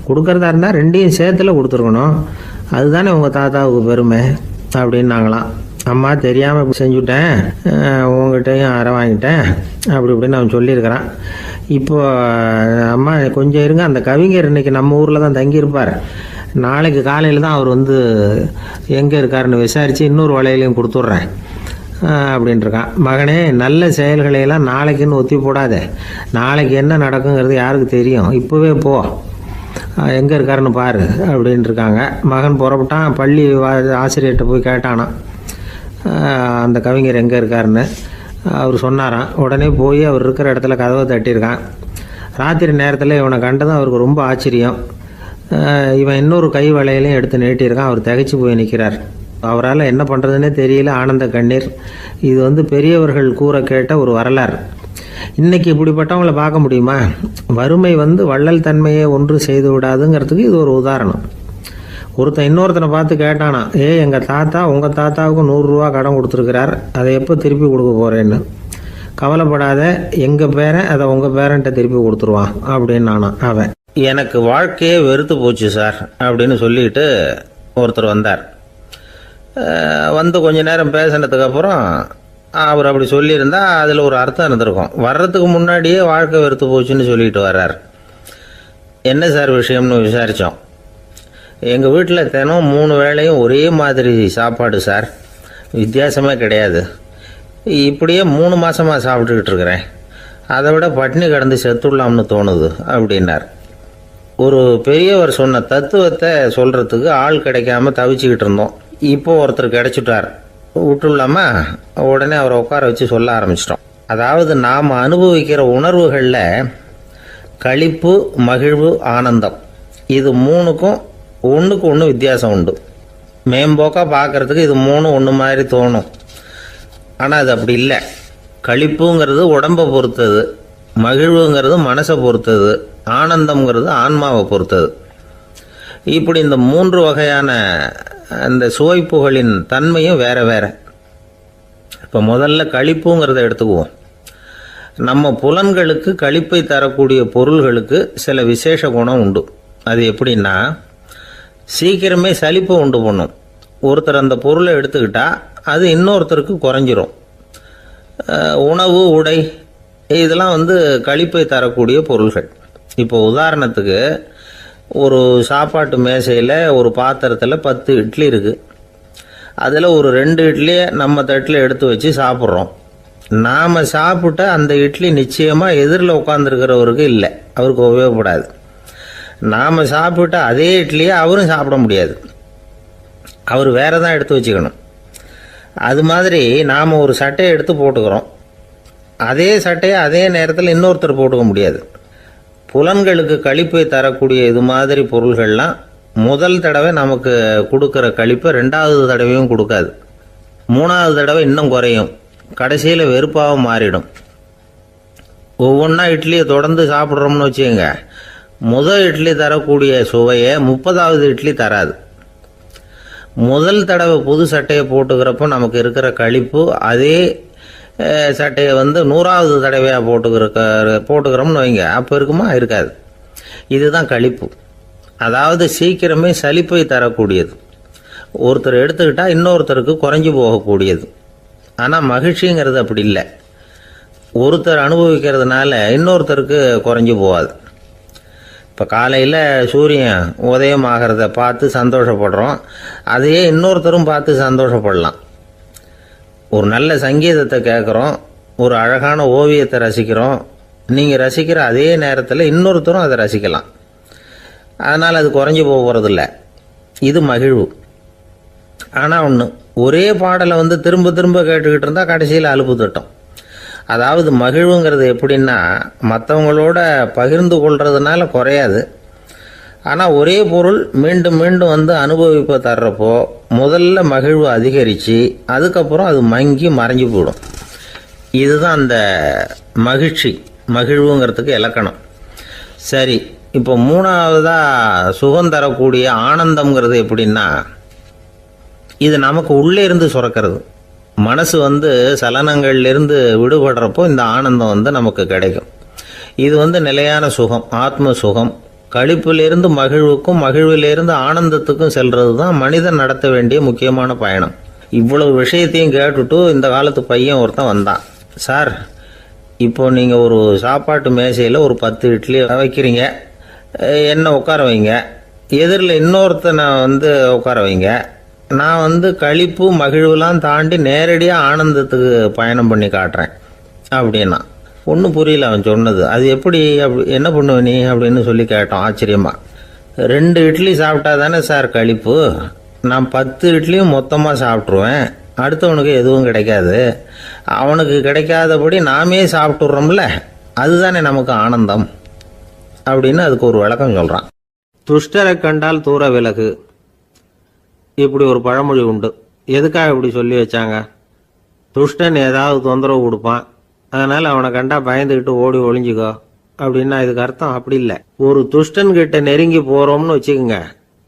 கொடுக்குறதா இருந்தால் ரெண்டையும் சேர்த்துல கொடுத்துருக்கணும், அதுதானே உங்கள் தாத்தாவுக்கு பெருமை அப்படின்னாங்களாம். அம்மா, தெரியாமல் செஞ்சுட்டேன், உங்கள்கிட்டையும் அரை வாங்கிட்டேன் அப்படி இப்படின்னு அவன் சொல்லியிருக்கிறான். இப்போ அம்மா கொஞ்சம் இருங்க, அந்த கவிஞர் இன்னைக்கு நம்ம ஊரில் தான் தங்கியிருப்பார், நாளைக்கு காலையில் தான் அவர் வந்து எங்கே இருக்காருன்னு விசாரித்து இன்னொரு வளையலையும் கொடுத்துட்றேன் அப்படின்ட்டுருக்கான். மகனே, நல்ல செயல்களையெல்லாம் நாளைக்குன்னு ஒத்தி போடாத. நாளைக்கு என்ன நடக்குங்கிறது யாருக்கு தெரியும்? இப்போவே போ, எங்கே இருக்காருன்னு பாரு அப்படின்ட்டுருக்காங்க. மகன் புறப்பட்டான். பள்ளி ஆசிரியர்கிட்ட போய் கேட்டானான் அந்த கவிஞர் எங்கே இருக்காருன்னு. அவர் சொன்னாராம். உடனே போய் அவர் இருக்கிற இடத்துல கதவை தட்டியிருக்கான். ராத்திரி நேரத்தில் இவனை கண்டதும் அவருக்கு ரொம்ப ஆச்சரியம். இவன் இன்னொரு கை வளையலையும் எடுத்து நீட்டியிருக்கான். அவர் திகைச்சு போய் நிற்கிறார். அவரால் என்ன பண்ணுறதுன்னே தெரியல. ஆனந்த கண்ணீர். இது வந்து பெரியவர்கள் கூற கேட்ட ஒரு வரலாறு. இன்னைக்கு இப்படிப்பட்டவங்களை பார்க்க முடியுமா? வறுமை வந்து வள்ளல் தன்மையை ஒன்று செய்து விடாதுங்கிறதுக்கு இது ஒரு உதாரணம். ஒருத்தன் இன்னொருத்தனை பார்த்து கேட்டானா, எங்கள் தாத்தா உங்கள் தாத்தாவுக்கு 100 ரூபா கடன் கொடுத்துருக்கிறார், அதை எப்போ திருப்பி கொடுக்க போகிறேன்னு. கவலைப்படாத, எங்கள் பேரன் அதை உங்கள் பேரன்ட்ட திருப்பி கொடுத்துருவான் அப்படின்னு நானான் அவன். எனக்கு வாழ்க்கையே வெறுத்து போச்சு சார் அப்படின்னு சொல்லிட்டு ஒருத்தர் வந்தார். வந்து கொஞ்ச நேரம் பேசினதுக்கப்புறம் அவர் அப்படி சொல்லியிருந்தா அதில் ஒரு அர்த்தம் இருந்திருக்கும். வர்றதுக்கு முன்னாடியே வாழ்க்கை வெறுத்து போச்சுன்னு சொல்லிட்டு வர்றார். என்ன சார் விஷயம்னு விசாரித்தோம். எங்கள் வீட்டில் தினம் 3 வேளையும் ஒரே மாதிரி சாப்பாடு சார், வித்தியாசமே கிடையாது. இப்படியே 3 மாதமாக சாப்பிட்டுக்கிட்டு இருக்கிறேன். அதை விட பட்டினி கிடந்து செத்துடலாம்னு தோணுது அப்படின்னார். ஒரு பெரியவர் சொன்ன தத்துவத்தை சொல்கிறதுக்கு ஆள் கிடைக்காம தவிச்சுக்கிட்டு இருந்தோம். இப்போ ஒருத்தர் கிடைச்சிட்டார். விட்டுலாமா? உடனே அவரை உட்கார வச்சு சொல்ல ஆரம்பிச்சிட்டோம். அதாவது நாம் அனுபவிக்கிற உணர்வுகளில் களிப்பு, மகிழ்வு, ஆனந்தம், இது 3க்கும் ஒன்றுக்கு ஒன்று வித்தியாசம் உண்டு. மேம்போக்காக பார்க்குறதுக்கு இது 3 ஒன்று மாதிரி தோணும். ஆனால் அது அப்படி இல்லை. களிப்புங்கிறது உடம்பை பொறுத்தது, மகிழ்வுங்கிறது மனசை பொறுத்தது, ஆனந்தம்ங்கிறது ஆன்மாவை பொறுத்தது. இப்படி இந்த 3 வகையான அந்த சுவைப்புகளின் தன்மையும் வேற வேற. இப்போ முதல்ல களிப்புங்கிறத எடுத்துக்குவோம். நம்ம புலன்களுக்கு களிப்பை தரக்கூடிய பொருள்களுக்கு சில விசேஷ குணம் உண்டு. அது எப்படின்னா, சீக்கிரமே சலிப்பை உண்டு பண்ணும். ஒருத்தர் அந்த பொருளை எடுத்துக்கிட்டால் அது இன்னொருத்தருக்கு குறைஞ்சிரும். உணவு, உடை இதெல்லாம் களிப்பை தரக்கூடிய பொருள்கள். இப்போ உதாரணத்துக்கு, ஒரு சாப்பாட்டு மேசையில் ஒரு பாத்திரத்தில் 10 இட்லி இருக்குது. அதில் ஒரு 2 இட்லியை நம்ம தட்டில் எடுத்து வச்சு சாப்பிட்றோம். நாம் சாப்பிட்ட அந்த இட்லி நிச்சயமாக எதிரில் உட்காந்துருக்கிறவருக்கு இல்லை, அவருக்கு உபயோகப்படாது. நாம் சாப்பிட்ட அதே இட்லியை அவரும் சாப்பிட முடியாது, அவர் வேற தான் எடுத்து வச்சுக்கணும். அது மாதிரி நாம் ஒரு சட்டையை எடுத்து போட்டுக்கிறோம், அதே சட்டையை அதே நேரத்தில் இன்னொருத்தர் போட்டுக்க முடியாது. புலன்களுக்கு களிப்பை தரக்கூடிய இது மாதிரி பொருள்கள்லாம் முதல் தடவை நமக்கு கொடுக்குற களிப்பை 2வது தடவையும் கொடுக்காது. 3வது தடவை இன்னும் குறையும், கடைசியில் வெறுப்பாக மாறிடும். ஒவ்வொன்றா இட்லியை தொடர்ந்து சாப்பிட்றோம்னு வச்சுக்கோங்க, முதல் இட்லி தரக்கூடிய சுவையை 30வது இட்லி தராது. முதல் தடவை புது சட்டையை போட்டுக்கிறப்போ நமக்கு இருக்கிற களிப்பு அதே சட்டையை 100வது தடவையாக போட்டுக்கிறோம்னு வைங்க, அப்போ இருக்குமா? இருக்காது. இதுதான் களிப்பு. அதாவது சீக்கிரமே சலிப்பை தரக்கூடியது. ஒருத்தர் எடுத்துக்கிட்டால் இன்னொருத்தருக்கு குறைஞ்சி போகக்கூடியது. ஆனால் மகிழ்ச்சிங்கிறது அப்படி இல்லை. ஒருத்தர் அனுபவிக்கிறதுனால இன்னொருத்தருக்கு குறைஞ்சி போகாது. இப்போ காலையில் சூரியன் உதயம் ஆகிறத பார்த்து சந்தோஷப்படுறோம், அதையே இன்னொருத்தரும் பார்த்து சந்தோஷப்படலாம். ஒரு நல்ல சங்கீதத்தை கேட்குறோம், ஒரு அழகான ஓவியத்தை ரசிக்கிறோம், நீங்கள் ரசிக்கிற அதே நேரத்தில் இன்னொருத்தரும் அதை ரசிக்கலாம். அதனால் அது குறைஞ்சி போகிறதில்ல. இது மகிழ்வு. ஆனால் ஒன்று, ஒரே பாடலை திரும்ப திரும்ப கேட்டுக்கிட்டு இருந்தால் கடைசியில் அலுப்பு தட்டும். அதாவது மகிழ்வுங்கிறது எப்படின்னா, மற்றவங்களோட பகிர்ந்து கொள்றதுனால குறையாது. ஆனால் ஒரே பொருள் மீண்டும் மீண்டும் அனுபவிப்பை தர்றப்போ முதல்ல மகிழ்வு அதிகரித்து அதுக்கப்புறம் அது மங்கி மறைஞ்சு போயிடும். இதுதான் அந்த மகிழ்வுங்கிறதுக்கு இலக்கணம். சரி, இப்போ 3வதாக சுகம் தரக்கூடிய ஆனந்தம்ங்கிறது எப்படின்னா, இது நமக்கு உள்ளே இருந்து சுரக்கிறது. மனசு சலனங்கள்லேருந்து விடுபடுறப்போ இந்த ஆனந்தம் நமக்கு கிடைக்கும். இது நிலையான சுகம், ஆத்ம சுகம். களிப்பிலிருந்து மகிழ்வுக்கும் மகிழ்விலிருந்து ஆனந்தத்துக்கும் செல்றது தான் மனிதன் நடத்த வேண்டிய முக்கியமான பயணம். இவ்வளவு விஷயத்தையும் கேட்டுட்டு இந்த காலத்து பையன் ஒருத்தன் வந்தான். சார், இப்போ நீங்கள் ஒரு சாப்பாட்டு மேசையில் ஒரு 10 இட்லி வைக்கிறீங்க, என்ன உட்கார வைங்க, எதிரில் இன்னொருத்தனை உட்கார வைங்க, நான் களிப்பு மகிழ்வுலாம் தாண்டி நேரடியாக ஆனந்தத்துக்கு பயணம் பண்ணி காட்டுறேன் அப்படின்னா. ஒன்றும் புரியல அவன் சொன்னது. அது எப்படி, என்ன பண்ணுவ நீ அப்படின்னு சொல்லி கேட்டோம் ஆச்சரியமா. 2 இட்லி சாப்பிட்டா தானே சார் களிப்பு, நான் 10 இட்லியும் மொத்தமாக சாப்பிட்ருவேன், அடுத்தவனுக்கு எதுவும் கிடைக்காது, அவனுக்கு கிடைக்காதபடி நாமே சாப்பிட்டுடுறோம்ல, அதுதானே நமக்கு ஆனந்தம் அப்படின்னு அதுக்கு ஒரு விளக்கம் சொல்கிறான். துஷ்டரை கண்டால் தூர விலகு, இப்படி ஒரு பழமொழி உண்டு. எதுக்காக இப்படி சொல்லி வச்சாங்க? துஷ்டன் ஏதாவது தொந்தரவு கொடுப்பான், அதனால் அவனை கண்டா பயந்துக்கிட்டு ஓடி ஒளிஞ்சிக்கோ அப்படின்னா இதுக்கு அர்த்தம் அப்படி இல்லை. ஒரு துஷ்டன் கிட்ட நெருங்கி போகிறோம்னு வச்சுக்கோங்க,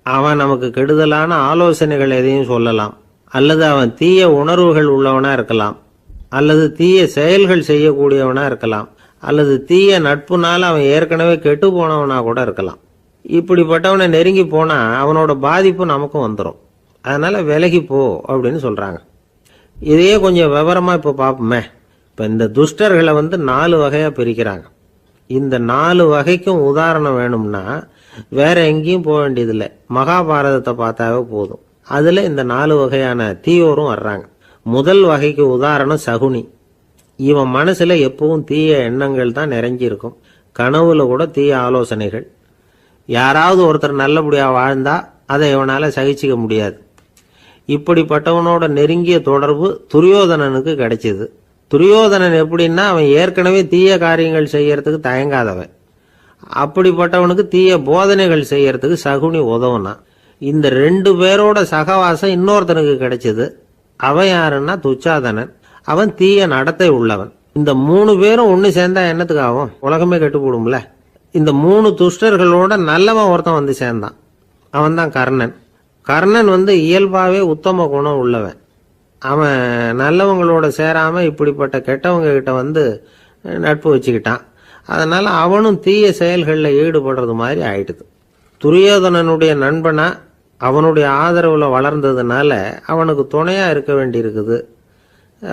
அவன் நமக்கு கெடுதலான ஆலோசனைகள் எதையும் சொல்லலாம், அல்லது அவன் தீய உணர்வுகள் உள்ளவனா இருக்கலாம், அல்லது தீய செயல்கள் செய்யக்கூடியவனா இருக்கலாம், அல்லது தீய நட்புனால அவன் ஏற்கனவே கெட்டு போனவனா கூட இருக்கலாம். இப்படிப்பட்டவனை நெருங்கி போனால் அவனோட பாதிப்பு நமக்கும் வந்துடும். அதனால் விலகி போ அப்படின்னு சொல்கிறாங்க. இதையே கொஞ்சம் விவரமாக இப்போ பார்ப்போமே. இப்போ இந்த துஷ்டர்களை 4 வகையாக பிரிக்கிறாங்க. இந்த 4 வகைக்கும் உதாரணம் வேணும்னா வேற எங்கேயும் போக வேண்டியதில்லை, மகாபாரதத்தை பார்த்தாவே போதும். அதில் இந்த 4 வகையான தீயோரும் வர்றாங்க. முதல் வகைக்கு உதாரணம் சகுனி. இவன் மனசில் எப்பவும் தீய எண்ணங்கள் தான் நிறைஞ்சிருக்கும், கனவுல கூட தீய ஆலோசனைகள். யாராவது ஒருத்தர் நல்லபடியாக வாழ்ந்தா அதை இவனால் சகிச்சிக்க முடியாது. இப்படிப்பட்டவனோட நெருங்கிய தொடர்பு துரியோதனனுக்கு கிடைச்சிது. துரியோதனன் எப்படின்னா, அவன் ஏற்கனவே தீய காரியங்கள் செய்யறதுக்கு தயங்காதவன். அப்படிப்பட்டவனுக்கு தீய போதனைகள் செய்யறதுக்கு சகுனி உதவுனான். இந்த 2 பேரோட சகவாசம் இன்னொருத்தனுக்கு கிடைச்சது. அவன் யாருன்னா துச்சாதனன். அவன் தீய நடத்தை உள்ளவன். இந்த 3 பேரும் ஒன்று சேர்ந்தா என்னத்துக்கு ஆகும்? உலகமே கெட்டு போடும்ல. இந்த 3 துஷ்டர்களோட நல்லவன் ஒருத்தன் சேர்ந்தான். அவன் தான் கர்ணன். கர்ணன் வந்து இயல்பாகவே உத்தம குணம் உள்ளவன். அவன் நல்லவங்களோட சேராம இப்படிப்பட்ட கெட்டவங்க கிட்ட வந்து நட்பு வச்சுக்கிட்டான். அதனால அவனும் தீய செயல்களில் ஈடுபடுறது மாதிரி ஆயிடுது. துரியோதனனுடைய நண்பனா அவனுடைய ஆதரவுல வளர்ந்ததுனால அவனுக்கு துணையா இருக்க வேண்டி இருக்குது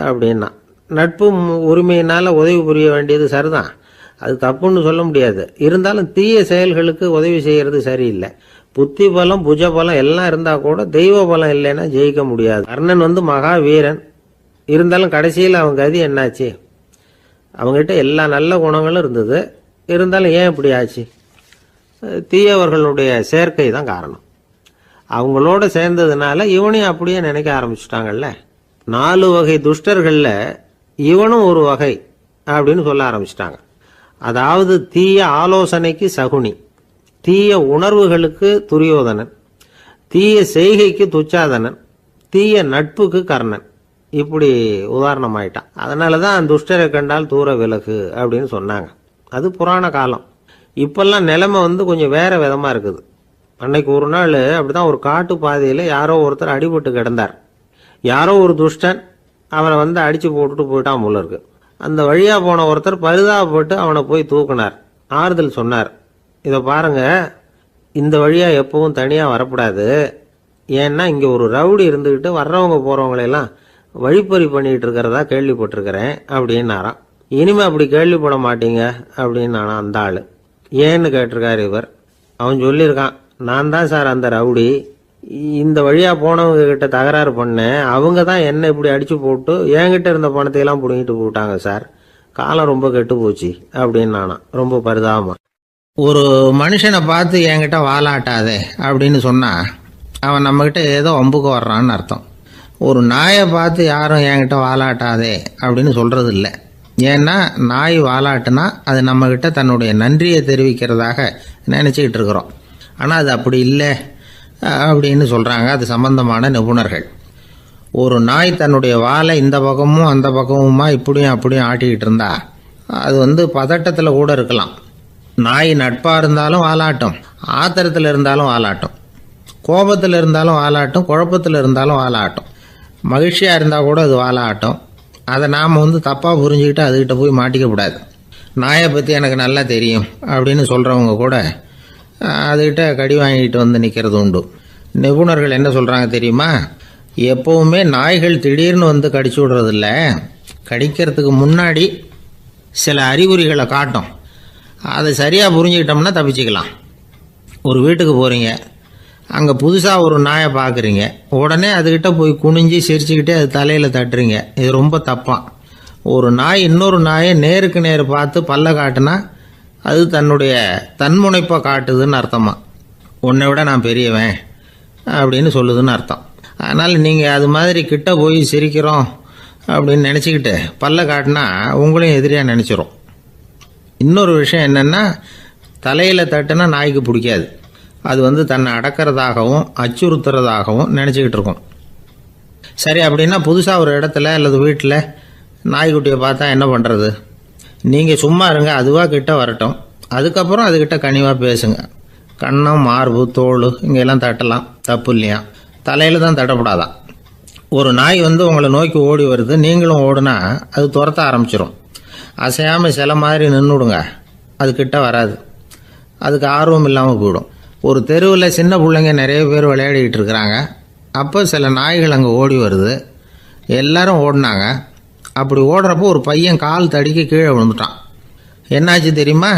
அப்படின்னா. நட்பு உரிமையினால உதவி புரிய வேண்டியது சரிதான், அது தப்புன்னு சொல்ல முடியாது. இருந்தாலும் தீய செயல்களுக்கு உதவி செய்யறது சரியில்லை. புத்தி பலம் புஜ பலம் எல்லாம் இருந்தா கூட தெய்வ பலம் இல்லைன்னா ஜெயிக்க முடியாது. கர்ணன் வந்து மகா வீரன், இருந்தாலும் கடைசியில் அவன் கதி என்னாச்சு? அவங்ககிட்ட எல்லா நல்ல குணங்களும் இருந்தது, இருந்தாலும் ஏன் இப்படி ஆச்சு? தீயவர்களுடைய சேர்க்கை தான் காரணம். அவங்களோட சேர்ந்ததுனால இவனையும் அப்படியே நினைக்க ஆரம்பிச்சுட்டாங்கல்ல. 4 வகை துஷ்டர்கள்ல இவனும் ஒரு வகை அப்படின்னு சொல்ல ஆரம்பிச்சிட்டாங்க. அதாவது தீய ஆலோசனைக்கு சகுனி, தீய உணர்வுகளுக்கு துரியோதனன், தீய செய்கைக்கு துச்சாதனன், தீய நட்புக்கு கர்ணன். இப்படி உதாரணமாயிட்டான். அதனாலதான் துஷ்டரை கண்டால் தூர விலகு அப்படின்னு சொன்னாங்க. அது புராண காலம். இப்பெல்லாம் நிலைமை வந்து கொஞ்சம் வேற விதமா இருக்குது. அன்னைக்கு ஒரு நாள் அப்படிதான் ஒரு காட்டு பாதையில யாரோ ஒருத்தர் அடிபட்டு கிடந்தார். யாரோ ஒரு துஷ்டன் அவனை வந்து அடிச்சு போட்டுட்டு போயிட்டான் போல இருக்கு. அந்த வழியா போன ஒருத்தர் பரிதாபப்பட்டு அவனை போய் தூக்குனார், ஆறுதல் சொன்னார். இதை பாருங்க, இந்த வழியா எப்பவும் தனியா வரக்கூடாது. ஏன்னா இங்க ஒரு ரவுடி இருந்துகிட்டு வர்றவங்க போறவங்களெல்லாம் வழிப்பறி பண்ணிட்டு இருக்கிறதா கேள்விப்பட்டிருக்கிறேன் அப்படின்னாராம். இனிமே அப்படி கேள்விப்பட மாட்டீங்க அப்படின்னு அந்த ஆளு. ஏன்னு கேட்டிருக்காரு இவர். அவன் சொல்லியிருக்கான், நான் தான் சார் அந்த ரவுடி, இந்த வழியா போனவங்க கிட்ட தகராறு பண்ணேன், அவங்க தான் என்ன இப்படி அடிச்சு போட்டு என்கிட்ட இருந்த பணத்தையெல்லாம் பிடிங்கிட்டு போட்டாங்க சார், காலம் ரொம்ப கெட்டு போச்சு அப்படின்னு நானா ரொம்ப பரிதாபமா. ஒரு மனுஷனை பார்த்து என்கிட்ட வாலாட்டாதே அப்படின்னு சொன்னா அவன் நம்மகிட்ட ஏதோ வம்புக்கு வர்றான்னு அர்த்தம். ஒரு நாயை பார்த்து யாரும் என்கிட்ட வாலாட்டாதே அப்படின்னு சொல்றது இல்லை. ஏன்னா நாய் வாலாட்டுனா அது நம்மகிட்ட தன்னுடைய நன்றியை தெரிவிக்கிறதாக நினைச்சுக்கிட்டு இருக்கிறோம். ஆனால் அது அப்படி இல்லை அப்படின்னு சொல்றாங்க அது சம்பந்தமான நிபுணர்கள். ஒரு நாய் தன்னுடைய வாலை இந்த பக்கமும் அந்த பக்கமுமா இப்படியும் அப்படியும் ஆட்டிக்கிட்டு இருந்தா அது வந்து பதட்டத்தில் கூட இருக்கலாம். நாய் நட்பாக இருந்தாலும் வாலாட்டும், ஆத்திரத்தில் இருந்தாலும் வாலாட்டும், கோபத்தில் இருந்தாலும் வாலாட்டும், குழப்பத்தில் இருந்தாலும் வாலாட்டும், மகிழ்ச்சியாக இருந்தால் கூட அது வாலாட்டும். அதை நாம் வந்து தப்பாக புரிஞ்சுக்கிட்டு அதுகிட்ட போய் மாட்டிக்கக்கூடாது. நாயை பற்றி எனக்கு நல்லா தெரியும் அப்படின்னு சொல்கிறவங்க கூட அதுகிட்ட கடி வாங்கிட்டு வந்து நிற்கிறது உண்டு. நிபுணர்கள் என்ன சொல்கிறாங்க தெரியுமா? எப்போவுமே நாய்கள் திடீர்னு வந்து கடிச்சு விடுறதில்ல, கடிக்கிறதுக்கு முன்னாடி சில அறிகுறிகளை காட்டும். அதை சரியாக புரிஞ்சுக்கிட்டோம்னா தப்பிச்சுக்கலாம். ஒரு வீட்டுக்கு போகிறீங்க, அங்கே புதுசாக ஒரு நாயை பார்க்குறீங்க, உடனே அதுகிட்ட போய் குனிஞ்சு சிரிச்சுக்கிட்டே அது தலையில் தட்டுறீங்க. இது ரொம்ப தப்பான். ஒரு நாய் இன்னொரு நாயை நேருக்கு நேர் பார்த்து பல்ல காட்டுனா அது தன்னுடைய தன்முனைப்பை காட்டுதுன்னு அர்த்தமா. உன்னை விட நான் பெரியவன் அப்படின்னு சொல்லுதுன்னு அர்த்தம். அதனால் நீங்கள் அது மாதிரி கிட்ட போய் சிரிக்கிறோம் அப்படின்னு நினச்சிக்கிட்டு பல்ல காட்டினா உங்களையும் எதிரியாக நினச்சிரும். இன்னொரு விஷயம் என்னென்னா, தலையில் தட்டுனா நாய்க்கு பிடிக்காது. அது வந்து தன்னை அடக்கிறதாகவும் அச்சுறுத்துறதாகவும் நினச்சிக்கிட்டு இருக்கும். சரி, அப்படின்னா புதுசாக ஒரு இடத்துல அல்லது வீட்டில் நாய்க்குட்டியை பார்த்தா என்ன பண்ணுறது? நீங்கள் சும்மா இருங்க, அதுவாக கிட்ட வரட்டும், அதுக்கப்புறம் அதுக்கிட்ட கனிவாக பேசுங்க. கன்னம், மார்பு, தோல் இங்கெல்லாம் தட்டலாம், தப்பு இல்லையா? தலையில் தான் தட்டப்படாதான். ஒரு நாய் வந்து உங்களை நோக்கி ஓடி வருது, நீங்களும் ஓடுனா அது துரத்த ஆரம்பிச்சிடும். அசையாமல் சில மாதிரி நின்றுடுங்க, அது கிட்ட வராது. அதுக்கு ஆர்வம் இல்லாமல் போயிடும். ஒரு தெருவில் சின்ன பிள்ளைங்க நிறைய பேர் விளையாடிக்கிட்டு இருக்கிறாங்க. அப்போ சில நாய்கள் அங்கே ஓடி வருது. எல்லாரும் ஓடினாங்க. அப்படி ஓடுறப்போ ஒரு பையன் கால் தடிக்க கீழே விழுந்துட்டான். என்னாச்சு தெரியுமா?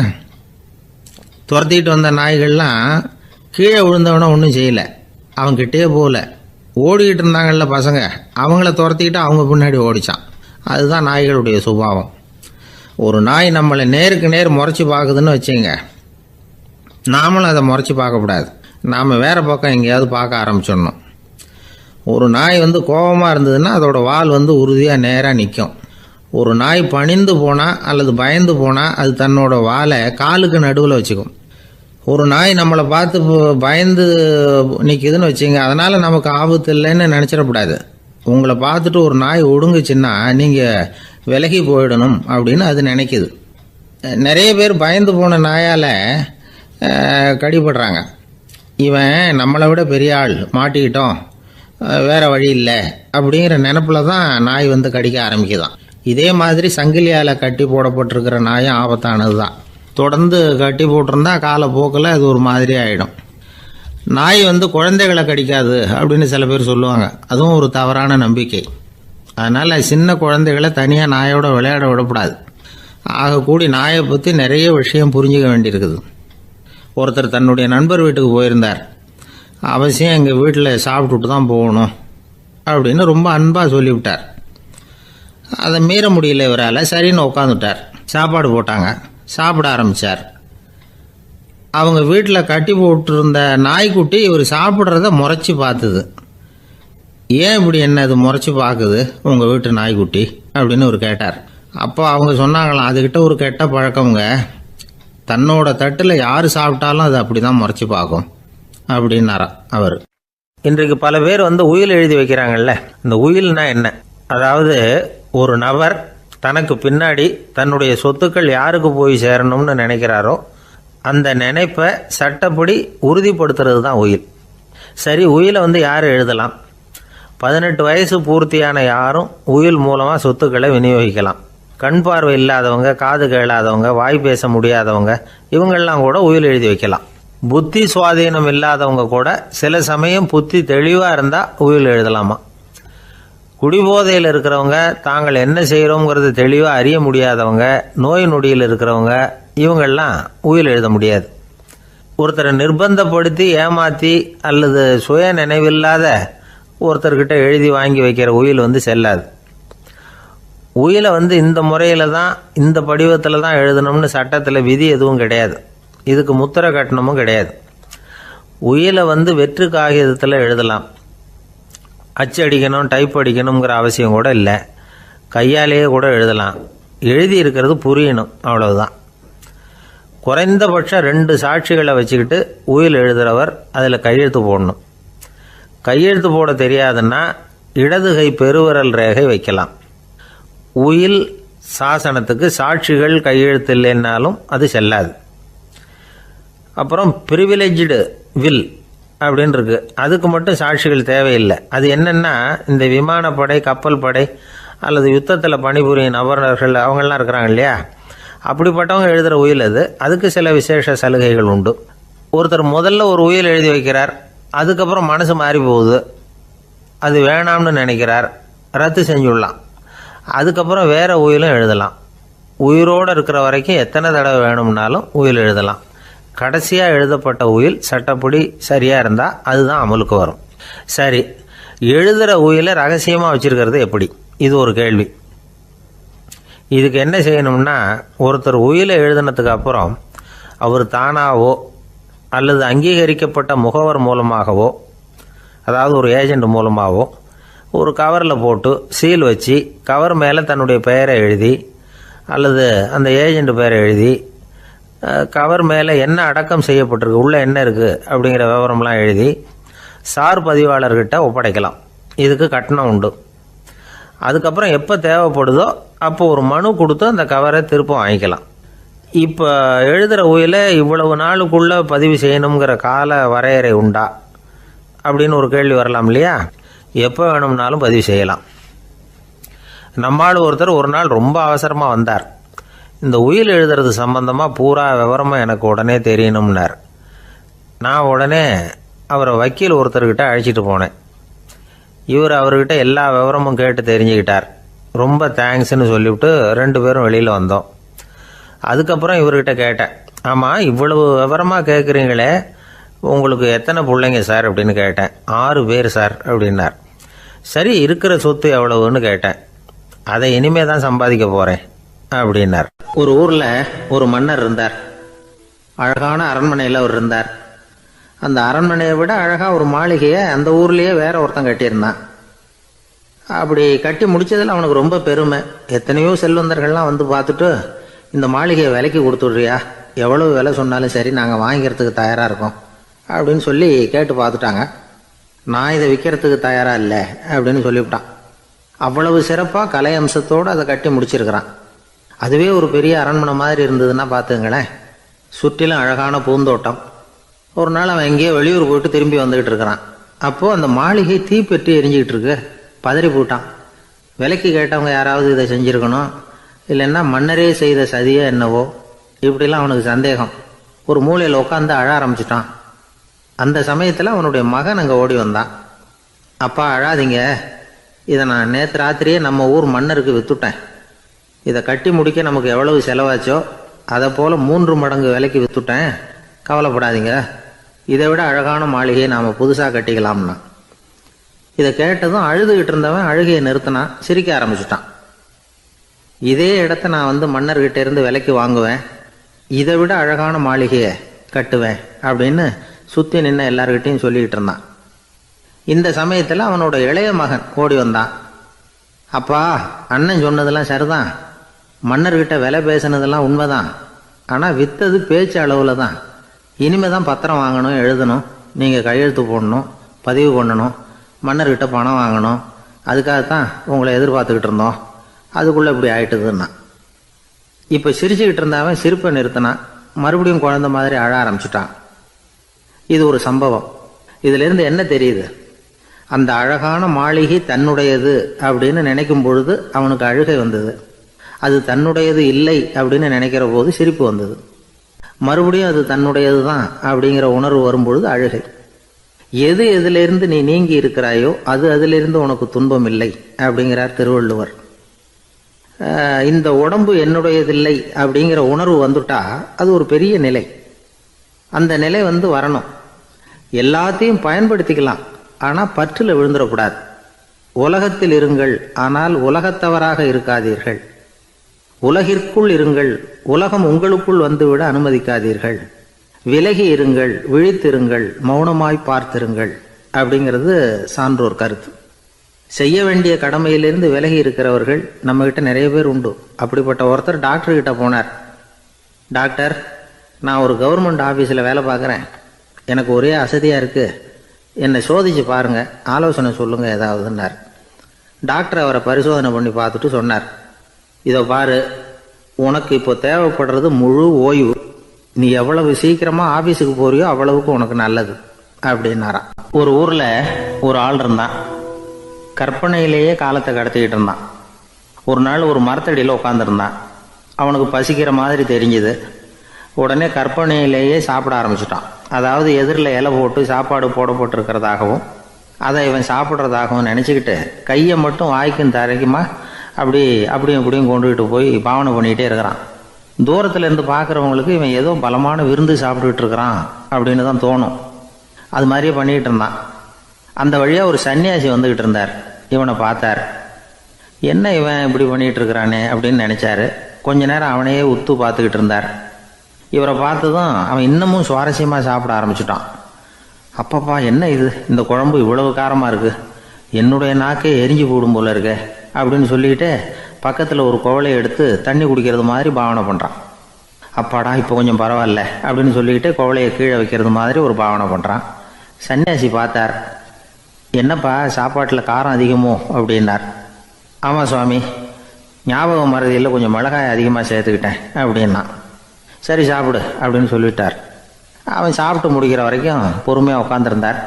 துரத்திட்டு வந்த நாய்கள்லாம் கீழே விழுந்தவனை ஒன்றும் செய்யலை, அவன்கிட்டே போகல. ஓடிக்கிட்டு இருந்தாங்கல்ல பசங்க, அவங்கள துரத்திக்கிட்டு அவங்க பின்னாடி ஓடிச்சான். அதுதான் நாய்களுடைய சுபாவம். ஒரு நாய் நம்மளை நேருக்கு நேர் முறைச்சி பார்க்குதுன்னு வச்சுங்க, நாமளும் அதை முறைச்சி பார்க்கக்கூடாது. நாம் வேறு பக்கம் எங்கேயாவது பார்க்க ஆரம்பிச்சிடணும். ஒரு நாய் வந்து கோபமாக இருந்ததுன்னா அதோட வால் வந்து உறுதியாக நேராக நிற்கும். ஒரு நாய் பணிந்து போனால் அல்லது பயந்து போனால் அது தன்னோட வாலை காலுக்கு நடுவில் வச்சுக்கும். ஒரு நாய் நம்மளை பார்த்து பயந்து நிற்கிதுன்னு வச்சுங்க, அதனால் நமக்கு ஆபத்து இல்லைன்னு நினச்சிடக்கூடாது. உங்களை பார்த்துட்டு ஒரு நாய் ஒடுங்குச்சுன்னா நீங்கள் விலகி போயிடணும் அப்படின்னு அது நினைக்குது. நிறைய பேர் பயந்து போன நாயால் கடிபடுறாங்க. இவன் நம்மளை விட பெரிய ஆள், மாட்டிக்கிட்டோம், வேற வழி இல்லை அப்படிங்கிற நினப்பில் தான் நாய் வந்து கடிக்க ஆரம்பிக்குதான். இதே மாதிரி சங்கிலியால் கட்டி போடப்பட்டிருக்கிற நாயும் ஆபத்தானது தான். தொடர்ந்து கட்டி போட்டிருந்தா காலப்போக்கில் அது ஒரு மாதிரி ஆகிடும். நாய் வந்து குழந்தைகளை கடிக்காது அப்படின்னு சில பேர் சொல்லுவாங்க. அதுவும் ஒரு தவறான நம்பிக்கை. அதனால் சின்ன குழந்தைகளை தனியாக நாயோட விளையாட விடக்கூடாது. ஆகக்கூடி நாயை பற்றி நிறைய விஷயம் புரிஞ்சுக்க வேண்டியிருக்குது. ஒருத்தர் தன்னுடைய நண்பர் வீட்டுக்கு போயிருந்தார். அவசியம் எங்கள் வீட்டில் சாப்பிட்டுட்டு தான் போகணும் அப்படின்னு ரொம்ப அன்பாக சொல்லிவிட்டார். அதை மீற முடியல இவரால். சரின்னு உட்காந்துட்டார். சாப்பாடு போட்டாங்க. சாப்பிட ஆரம்பித்தார். அவங்க வீட்டில் கட்டி போட்டிருந்த நாய்க்குட்டி இவர் சாப்பிட்றத முறைச்சி பார்த்துது. ஏன் இப்படி என்ன இது முறைச்சி பார்க்குது உங்கள் வீட்டு நாய்க்குட்டி அப்படின்னு அவர் கேட்டார். அப்போ அவங்க சொன்னாங்களாம், அதுக்கிட்ட ஒரு கெட்ட பழக்கங்க, தன்னோட தட்டில் யார் சாப்பிட்டாலும் அது அப்படி தான் முறைச்சி பார்க்கும் அப்படின்னாராம் அவர். இன்றைக்கு பல பேர் வந்து உயில் எழுதி வைக்கிறாங்கல்ல. இந்த உயில்னா என்ன? அதாவது ஒரு நபர் தனக்கு பின்னாடி தன்னுடைய சொத்துக்கள் யாருக்கு போய் சேரணும்னு நினைக்கிறாரோ அந்த நினைப்பை சட்டப்படி உறுதிப்படுத்துறது தான் உயில். சரி, உயிலை வந்து யார் எழுதலாம்? 18 வயசு பூர்த்தியான யாரும் உயில் மூலமாக சொத்துக்களை விநியோகிக்கலாம். கண் பார்வை இல்லாதவங்க, காது கேளாதவங்க, வாய் பேச முடியாதவங்க, இவங்கெல்லாம் கூட உயில் எழுதி வைக்கலாம். புத்தி சுவாதீனம் இல்லாதவங்க கூட சில சமயம் புத்தி தெளிவாக இருந்தால் உயில் எழுதலாமா. குடிபோதையில் இருக்கிறவங்க, தாங்கள் என்ன செய்கிறோங்கிறது தெளிவாக அறிய முடியாதவங்க, நோய் நொடியில் இருக்கிறவங்க, இவங்கெல்லாம் உயில் எழுத முடியாது. ஒருத்தரை நிர்பந்தப்படுத்தி ஏமாற்றி அல்லது சுய நினைவில்லாத ஒருத்தர்கிட்ட எழுதி வாங்கி வைக்கிற உயில் வந்து செல்லாது. உயிலை வந்து இந்த முறையில் தான், இந்த படிவத்தில் தான் எழுதணும்னு சட்டத்தில் விதி எதுவும் கிடையாது. இதுக்கு முத்திரை கட்டணமும் கிடையாது. உயிலை வந்து வெற்று காகிதத்தில் எழுதலாம். அச்சு அடிக்கணும், டைப் அடிக்கணுங்கிற அவசியம் கூட இல்லை. கையாலேயே கூட எழுதலாம். எழுதி இருக்கிறது புரியணும், அவ்வளவுதான். குறைந்தபட்சம் 2 சாட்சிகளை வச்சுக்கிட்டு உயில் எழுதுகிறவர் அதில் கையெழுத்து போடணும். கையெழுத்து போட தெரியாதுன்னா இடது கை பெருவிரல் ரேகை வைக்கலாம். உயில் சாசனத்துக்கு சாட்சிகள் கையெழுத்து இல்லைன்னாலும் அது செல்லாது. அப்புறம் ப்ரிவிலேஜ்டு வில் அப்படின்னு இருக்கு. அதுக்கு மட்டும் சாட்சிகள் தேவையில்லை. அது என்னென்னா, இந்த விமானப்படை, கப்பல் படை அல்லது யுத்தத்தில் பணிபுரியும் நபர்கள் அவங்கெல்லாம் இருக்கிறாங்க இல்லையா, அப்படிப்பட்டவங்க எழுதுகிற உயில் அது. அதுக்கு சில விசேஷ சலுகைகள் உண்டு. ஒருத்தர் முதல்ல ஒரு உயில் எழுதி வைக்கிறார், அதுக்கப்புறம் மனசு மாறி போகுது, அது வேணாம்னு நினைக்கிறார், ரத்து செஞ்சுடலாம். அதுக்கப்புறம் வேற உயிலும் எழுதலாம். உயிரோடு இருக்கிற வரைக்கும் எத்தனை தடவை வேணும்னாலும் உயில் எழுதலாம். கடைசியாக எழுதப்பட்ட உயில் சட்டப்படி சரியாக இருந்தால் அதுதான் அமலுக்கு வரும். சரி, எழுதுகிற உயிலை ரகசியமாக வச்சுருக்கிறது எப்படி? இது ஒரு கேள்வி. இதுக்கு என்ன செய்யணும்னா, ஒருத்தர் உயிலை எழுதினதுக்கு அப்புறம் அவர் தானாவோ அல்லது அங்கீகரிக்கப்பட்ட முகவர் மூலமாகவோ, அதாவது ஒரு ஏஜெண்ட் மூலமாகவோ, ஒரு கவரில் போட்டு சீல் வச்சு கவர் மேலே தன்னுடைய பெயரை எழுதி அல்லது அந்த ஏஜெண்ட் பெயரை எழுதி கவர் மேலே என்ன அடக்கம் செய்யப்பட்டிருக்கு, உள்ளே என்ன இருக்குது அப்படிங்கிற விவரம்லாம் எழுதி சார் பதிவாளர்கிட்ட ஒப்படைக்கலாம். இதுக்கு கட்டணம் உண்டு. அதுக்கப்புறம் எப்போ தேவைப்படுதோ அப்போ ஒரு மனு கொடுத்து அந்த கவரை திரும்ப வாங்கிக்கலாம். இப்போ எழுதுகிற உயிலை இவ்வளவு நாளுக்குள்ளே பதிவு செய்யணுங்கிற கால வரையறை உண்டா அப்படின்னு ஒரு கேள்வி வரலாம் இல்லையா? எப்போ வேணும்னாலும் பதிவு செய்யலாம். நம்மால் ஒருத்தர் ஒரு நாள் ரொம்ப அவசரமாக வந்தார். இந்த உயில் எழுதுறது சம்பந்தமாக பூரா விவரமாக எனக்கு உடனே தெரியணும்னார். நான் உடனே அவரை வக்கீல் ஒருத்தர்கிட்ட அழைச்சிட்டு போனேன். இவர் அவர்கிட்ட எல்லா விவரமும் கேட்டு தெரிஞ்சுக்கிட்டார். ரொம்ப தேங்க்ஸ்ன்னு சொல்லிவிட்டு 2 பேரும் வெளியில் வந்தோம். அதுக்கப்புறம் இவர்கிட்ட கேட்டேன், ஆமாம் இவ்வளவு விவரமாக கேட்குறீங்களே, உங்களுக்கு எத்தனை பிள்ளைங்க சார் அப்படின்னு கேட்டேன். 6 பேர் சார் அப்படின்னார். சரி, இருக்கிற சொத்து எவ்வளவுன்னு கேட்டேன். அதை இனிமே தான் சம்பாதிக்க போகிறேன் அப்படின்னார். ஒரு ஊரில் ஒரு மன்னர் இருந்தார். அழகான அரண்மனையில் அவர் இருந்தார். அந்த அரண்மனையை விட அழகாக ஒரு மாளிகையை அந்த ஊர்லேயே வேற ஒருத்தன் கட்டியிருந்தான். அப்படி கட்டி முடித்ததில் அவனுக்கு ரொம்ப பெருமை. எத்தனையோ செல்வந்தர்கள்லாம் வந்து பார்த்துட்டு, இந்த மாளிகையை விலைக்கு கொடுத்துட்றியா, எவ்வளவு விலை சொன்னாலும் சரி நாங்கள் வாங்கிக்கிறதுக்கு தயாராக இருக்கோம் அப்படின்னு சொல்லி கேட்டு பார்த்துட்டாங்க. நான் இதை விற்கிறதுக்கு தயாராக இல்லை அப்படின்னு சொல்லிவிட்டான். அவ்வளவு சிறப்பாக கலை அம்சத்தோடு அதை கட்டி முடிச்சிருக்கிறான். அதுவே ஒரு பெரிய அரண்மனை மாதிரி இருந்ததுன்னா பார்த்துங்களேன். சுற்றிலும் அழகான பூந்தோட்டம், ஒரு நாள் அவன் எங்கேயோ வெளியூர் போயிட்டு திரும்பி வந்துகிட்டு இருக்கிறான். அப்போது அந்த மாளிகை தீப்பெட்டி எரிஞ்சிக்கிட்டு இருக்கு. பதறி போட்டான். விலைக்கு கேட்டவங்க யாராவது இதை செஞ்சுருக்கணும், இல்லைன்னா மன்னரே செய்த சதியோ என்னவோ, இப்படிலாம் அவனுக்கு சந்தேகம். ஒரு மூலையில் உட்காந்து அழ ஆரம்பிச்சிட்டான். அந்த சமயத்தில் அவனுடைய மகன் அங்கே ஓடி வந்தான். அப்பா அழாதீங்க, இதை நான் நேற்று ராத்திரியே நம்ம ஊர் மன்னருக்கு விற்றுட்டேன். இதை கட்டி முடிக்க நமக்கு எவ்வளவு செலவாச்சோ அதை போல் 3 மடங்கு விலைக்கு விற்றுட்டேன். கவலைப்படாதீங்க, இதை விட அழகான மாளிகையை நாம் புதுசாக கட்டிக்கலாம்னா. இதை கேட்டதும் அழுதுகிட்டு இருந்தவன் அழுகையை நிறுத்தினான், சிரிக்க ஆரம்பிச்சிட்டான். இதே இடத்த நான் மன்னர்கிட்ட இருந்து விலைக்கு வாங்குவேன், இதை விட அழகான மாளிகையை கட்டுவேன் அப்படின்னு சுற்றி நின்று எல்லார்கிட்டையும் சொல்லிக்கிட்டு இருந்தான். இந்த சமயத்தில் அவனோட இளைய மகன் ஓடி வந்தான். அப்பா, அண்ணன் சொன்னதெல்லாம் சரிதான், மன்னர்கிட்ட விலை பேசினதெல்லாம் உண்மைதான். ஆனால் விற்றது பேச்சு அளவில் தான். இனிமே தான் பத்திரம் வாங்கணும், எழுதணும், நீங்கள் கையெழுத்து போடணும், பதிவு பண்ணணும், மன்னர்கிட்ட பணம் வாங்கணும். அதுக்காகத்தான் உங்களை எதிர்பார்த்துக்கிட்டு இருந்தோம். அதுக்குள்ளே இப்படி ஆயிட்டுதுன்னா. இப்போ சிரிச்சுக்கிட்டு இருந்தவன் சிரிப்பை நிறுத்தினான். மறுபடியும் குழந்தை மாதிரி அழ ஆரம்பிச்சிட்டான். இது ஒரு சம்பவம். இதிலிருந்து என்ன தெரியுது? அந்த அழகான மாளிகை தன்னுடையது அப்படின்னு நினைக்கும் பொழுது அவனுக்கு அழுகை வந்தது. அது தன்னுடையது இல்லை அப்படின்னு நினைக்கிற போது சிரிப்பு வந்தது. மறுபடியும் அது தன்னுடையது தான் அப்படிங்கிற உணர்வு வரும்பொழுது அழுகை. எது எதிலிருந்து நீ நீங்கி இருக்கிறாயோ அது அதிலிருந்து உனக்கு துன்பம் இல்லை அப்படிங்கிறார் திருவள்ளுவர். இந்த உடம்பு என்னுடையதில்லை அப்படிங்கிற உணர்வு வந்துட்டா அது ஒரு பெரிய நிலை. அந்த நிலை வரணும். எல்லாத்தையும் பயன்படுத்திக்கலாம், ஆனால் பற்றில் விழுந்துடக்கூடாது. உலகத்தில் இருங்கள், ஆனால் உலகத்தவராக இருக்காதீர்கள். உலகிற்குள் இருங்கள், உலகம் உங்களுக்குள் வந்துவிட அனுமதிக்காதீர்கள். விலகி இருங்கள், விழித்திருங்கள், மௌனமாய் பார்த்திருங்கள் அப்படிங்கிறது சான்றோர் கருத்து. செய்ய வேண்டிய கடமையிலிருந்து விலகி இருக்கிறவர்கள் நம்மகிட்ட நிறைய பேர் உண்டு. அப்படிப்பட்ட ஒருத்தர் டாக்டர்கிட்ட போனார். டாக்டர், நான் ஒரு கவர்மெண்ட் ஆஃபீஸில் வேலை பார்க்குறேன், எனக்கு ஒரே அசதியாக இருக்குது, என்னை சோதிச்சு பாருங்கள், ஆலோசனை சொல்லுங்கள் ஏதாவதுன்னார். டாக்டர் அவரை பரிசோதனை பண்ணி பார்த்துட்டு சொன்னார், இதை பாரு, உனக்கு இப்போ தேவைப்படுறது முழு ஓய்வு. நீ எவ்வளவு சீக்கிரமாக ஆஃபீஸுக்கு போறியோ அவ்வளவுக்கு உனக்கு நல்லது அப்படின்னாராம். ஒரு ஊரில் ஒரு ஆள் இருந்தான். கற்பனையிலேயே காலத்தை கடத்திக்கிட்டு இருந்தான். ஒரு நாள் ஒரு மரத்தடியில் உட்காந்துருந்தான். அவனுக்கு பசிக்கிற மாதிரி தெரிஞ்சுது. உடனே கற்பனையிலேயே சாப்பிட ஆரம்பிச்சிட்டான். அதாவது எதிரில் இலை போட்டு சாப்பாடு போடப்பட்டிருக்கிறதாகவும் அதை இவன் சாப்பிட்றதாகவும் நினச்சிக்கிட்டு கையை மட்டும் வாய்க்கும் தரைக்குமா அப்படியும் இப்படியும் கொண்டுகிட்டு போய் பாவனை பண்ணிகிட்டே இருக்கிறான். தூரத்தில் இருந்து பார்க்குறவங்களுக்கு இவன் ஏதோ பலமான விருந்து சாப்பிட்டுக்கிட்டு இருக்கிறான் அப்படின்னு தான் தோணும். அது மாதிரியே பண்ணிக்கிட்டு இருந்தான். அந்த வழியாக ஒரு சன்னியாசி வந்துக்கிட்டு இருந்தார். இவனை பார்த்தார். என்ன இவன் இப்படி பண்ணிகிட்டு இருக்கிறானே அப்படின்னு நினச்சாரு. கொஞ்ச நேரம் அவனையே உத்து பார்த்துக்கிட்டு இருந்தார். இவரை பார்த்ததும் அவன் இன்னமும் சுவாரஸ்யமாக சாப்பிட ஆரம்பிச்சிட்டான். அப்பப்பா, என்ன இது, இந்த குழம்பு இவ்வளவு காரமாக இருக்குது, என்னுடைய நாக்கே எரிஞ்சு போடும் போல இருக்கு அப்படின்னு சொல்லிட்டு பக்கத்தில் ஒரு குவளையை எடுத்து தண்ணி குடிக்கிறது மாதிரி பாவனை பண்ணுறான். அப்பாடா, இப்போ கொஞ்சம் பரவாயில்ல அப்படின்னு சொல்லிக்கிட்டு குவளையை கீழே வைக்கிறது மாதிரி ஒரு பாவனை பண்ணுறான். சன்னியாசி பார்த்தார். என்னப்பா, சாப்பாட்டில் காரம் அதிகமோ அப்படின்னார். ஆமாம் சுவாமி, ஞாபகம் மறதியில் கொஞ்சம் மிளகாய் அதிகமாக சேர்த்துக்கிட்டேன் அப்படின்னா. சரி சாப்பிடு அப்படின்னு சொல்லிட்டார். அவன் சாப்பிட்டு முடிக்கிற வரைக்கும் பொறுமையாக உட்காந்துருந்தார்.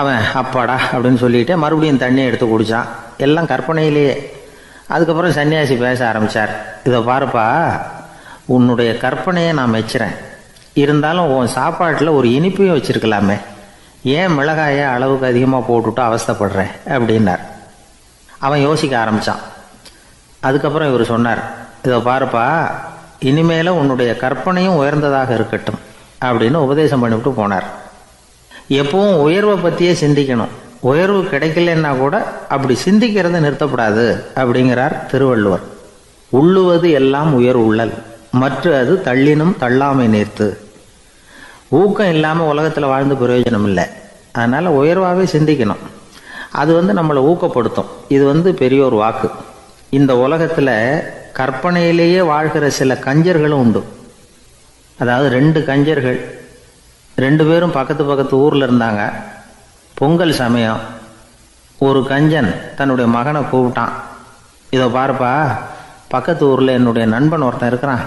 அவன் அப்பாடா அப்படின்னு சொல்லிட்டு மறுபடியும் தண்ணியை எடுத்து குடித்தான். எல்லாம் கற்பனையிலேயே. அதுக்கப்புறம் சன்னியாசி பேச ஆரம்பித்தார். இதை பாருப்பா, உன்னுடைய கற்பனையை நான் மெச்சுறேன், இருந்தாலும் உன் சாப்பாட்டில் ஒரு இனிப்பையும் வச்சுருக்கலாமே, ஏன் மிளகாயை அளவுக்கு அதிகமாக போட்டுவிட்டு அவஸ்தைப்படுறேன் அப்படின்னார். அவன் யோசிக்க ஆரம்பித்தான். அதுக்கப்புறம் இவர் சொன்னார், இதை பாருப்பா, இனிமேல உன்னுடைய கற்பனையும் உயர்ந்ததாக இருக்கட்டும் அப்படின்னு உபதேசம் பண்ணிவிட்டு போனார். எப்பவும் உயர்வை பற்றியே சிந்திக்கணும். உயர்வு கிடைக்கலன்னா கூட அப்படி சிந்திக்கிறத நிறுத்தப்படாது அப்படிங்கிறார் திருவள்ளுவர். உள்ளுவது எல்லாம் உயர் உள்ளல், மற்ற அது தள்ளினும் தள்ளாமை நேர்த்து. ஊக்கம் இல்லாமல் உலகத்தில் வாழ்ந்து பிரயோஜனம் இல்லை. அதனால் உயர்வாகவே சிந்திக்கணும். அது நம்மளை ஊக்கப்படுத்தும். இது பெரியோர் வாக்கு. இந்த உலகத்தில் கற்பனையிலேயே வாழ்கிற சில கஞ்சர்களும் உண்டு. அதாவது 2 கஞ்சர்கள், 2 பேரும் பக்கத்து ஊரில் இருந்தாங்க. பொங்கல் சமயம் ஒரு கஞ்சன் தன்னுடைய மகனை கூப்பிட்டான். இதை பாருப்பா, பக்கத்து ஊரில் என்னுடைய நண்பன் ஒருத்தன் இருக்கிறான்,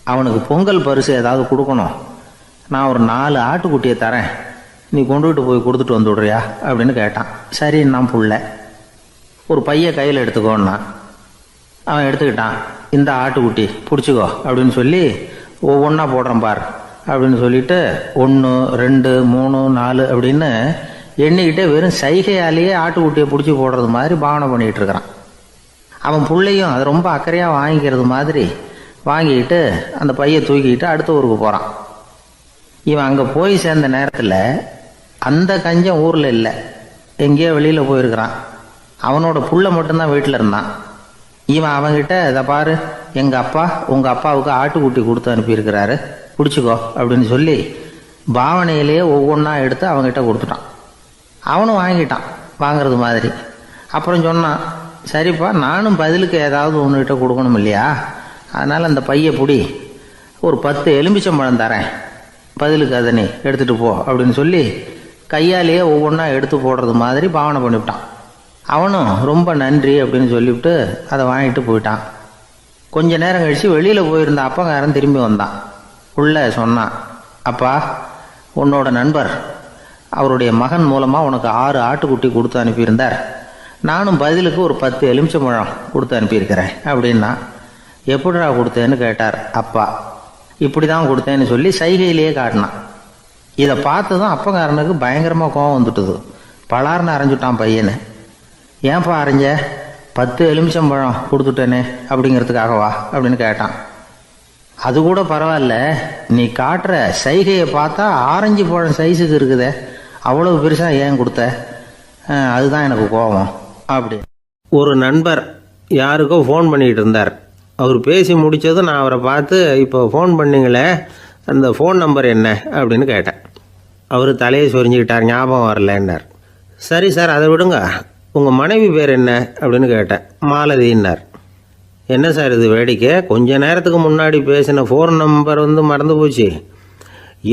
அவனுக்கு பொங்கல் பரிசு ஏதாவது கொடுக்கணும், நான் ஒரு 4 ஆட்டுக்குட்டியை தரேன், நீ கொண்டுகிட்டு போய் கொடுத்துட்டு வந்து விடுறியா அப்படின்னு கேட்டான். சரி, நான் புள்ள ஒரு பைய கையில் எடுத்துக்கோன்னா அவன் எடுத்துக்கிட்டான். இந்த ஆட்டுக்குட்டி பிடிச்சிக்கோ அப்படின்னு சொல்லி ஒவ்வொன்றா போடுறேன் பார் அப்படின்னு சொல்லிட்டு 1 2 3 4 அப்படின்னு எண்ணிக்கிட்டே வெறும் சைகையாலேயே ஆட்டுக்குட்டியை பிடிச்சி போடுறது மாதிரி பாவனை பண்ணிகிட்டு இருக்கிறான். அவன் பிள்ளையும் அதை ரொம்ப அக்கறையாக வாங்கிக்கிறது மாதிரி வாங்கிக்கிட்டு அந்த பையை தூக்கிக்கிட்டு அடுத்த ஊருக்கு போகிறான். இவன் அங்கே போய் சேர்ந்த நேரத்தில் அந்த கஞ்சன் ஊரில் இல்லை, எங்கேயோ வெளியில் போயிருக்கிறான். அவனோட புள்ள மட்டும்தான் வீட்டில் இருந்தான். இவன் அவன்கிட்ட இதை பாரு, எங்கள் அப்பா உங்கள் அப்பாவுக்கு ஆட்டுக்குட்டி கொடுத்து அனுப்பியிருக்கிறாரு, பிடிச்சிக்கோ அப்படின்னு சொல்லி பாவனையிலேயே ஒவ்வொன்றா எடுத்து அவங்ககிட்ட கொடுத்துட்டான். அவனும் வாங்கிட்டான் வாங்கிறது மாதிரி. அப்புறம் சொன்னான், சரிப்பா நானும் பதிலுக்கு ஏதாவது ஒன்றுகிட்ட கொடுக்கணும் இல்லையா, அதனால் அந்த பையை பிடி, ஒரு 10 எலுமிச்சம்பழம் தரேன், பதிலுக்கு அதை நீ எடுத்துகிட்டு போ அப்படின்னு சொல்லி கையாலேயே ஒவ்வொன்றா எடுத்து போடுறது மாதிரி பாவனை பண்ணிவிட்டான். அவனும் ரொம்ப நன்றி அப்படின்னு சொல்லிவிட்டு அதை வாங்கிட்டு போயிட்டான். கொஞ்ச நேரம் கழித்து வெளியில் போயிருந்த அப்பங்காரன் திரும்பி வந்தான். உள்ள சொன்னான், அப்பா உன்னோட நண்பர் அவருடைய மகன் மூலமாக உனக்கு 6 ஆட்டுக்குட்டி கொடுத்து அனுப்பியிருந்தார், நானும் பதிலுக்கு ஒரு 10 எலுமிச்சம்பழம் கொடுத்து அனுப்பியிருக்கிறேன் அப்படின்னா. எப்படிடா கொடுத்தேன்னு கேட்டார் அப்பா. இப்படி தான் கொடுத்தேன்னு சொல்லி சைகையிலேயே காட்டினான். இதை பார்த்து தான் அப்பங்காரனுக்கு பயங்கரமாக கோபம் வந்துட்டுது. பலார்னு அரைஞ்சுட்டான் பையனை. ஏன்பா அரைஞ்ச, 10 எலுமிச்சம்பழம் கொடுத்துட்டேனே அப்படிங்கிறதுக்காகவா அப்படின்னு கேட்டான். அது கூட பரவாயில்ல, நீ காட்டுற சைகையை பார்த்தா ஆரஞ்சு பழம் சைஸுக்கு இருக்குதே, அவ்வளவு பெருசாக ஏன் கொடுத்த, அதுதான் எனக்கு கோபம் அப்படி. ஒரு நண்பர் யாருக்கோ ஃபோன் பண்ணிக்கிட்டு இருந்தார். அவர் பேசி முடித்ததும் நான் அவரை பார்த்து, இப்போ ஃபோன் பண்ணிங்களே அந்த ஃபோன் நம்பர் என்ன அப்படின்னு கேட்டேன். அவர் தலையை சொரிஞ்சுக்கிட்டார், ஞாபகம் வரலன்னார். சரி சார் அதை விடுங்க, உங்கள் மனைவி பேர் என்ன அப்படின்னு கேட்டேன். மாலதின்னார். என்ன சார் இது வேடிக்கை, கொஞ்ச நேரத்துக்கு முன்னாடி பேசின ஃபோன் நம்பர் மறந்து போச்சு,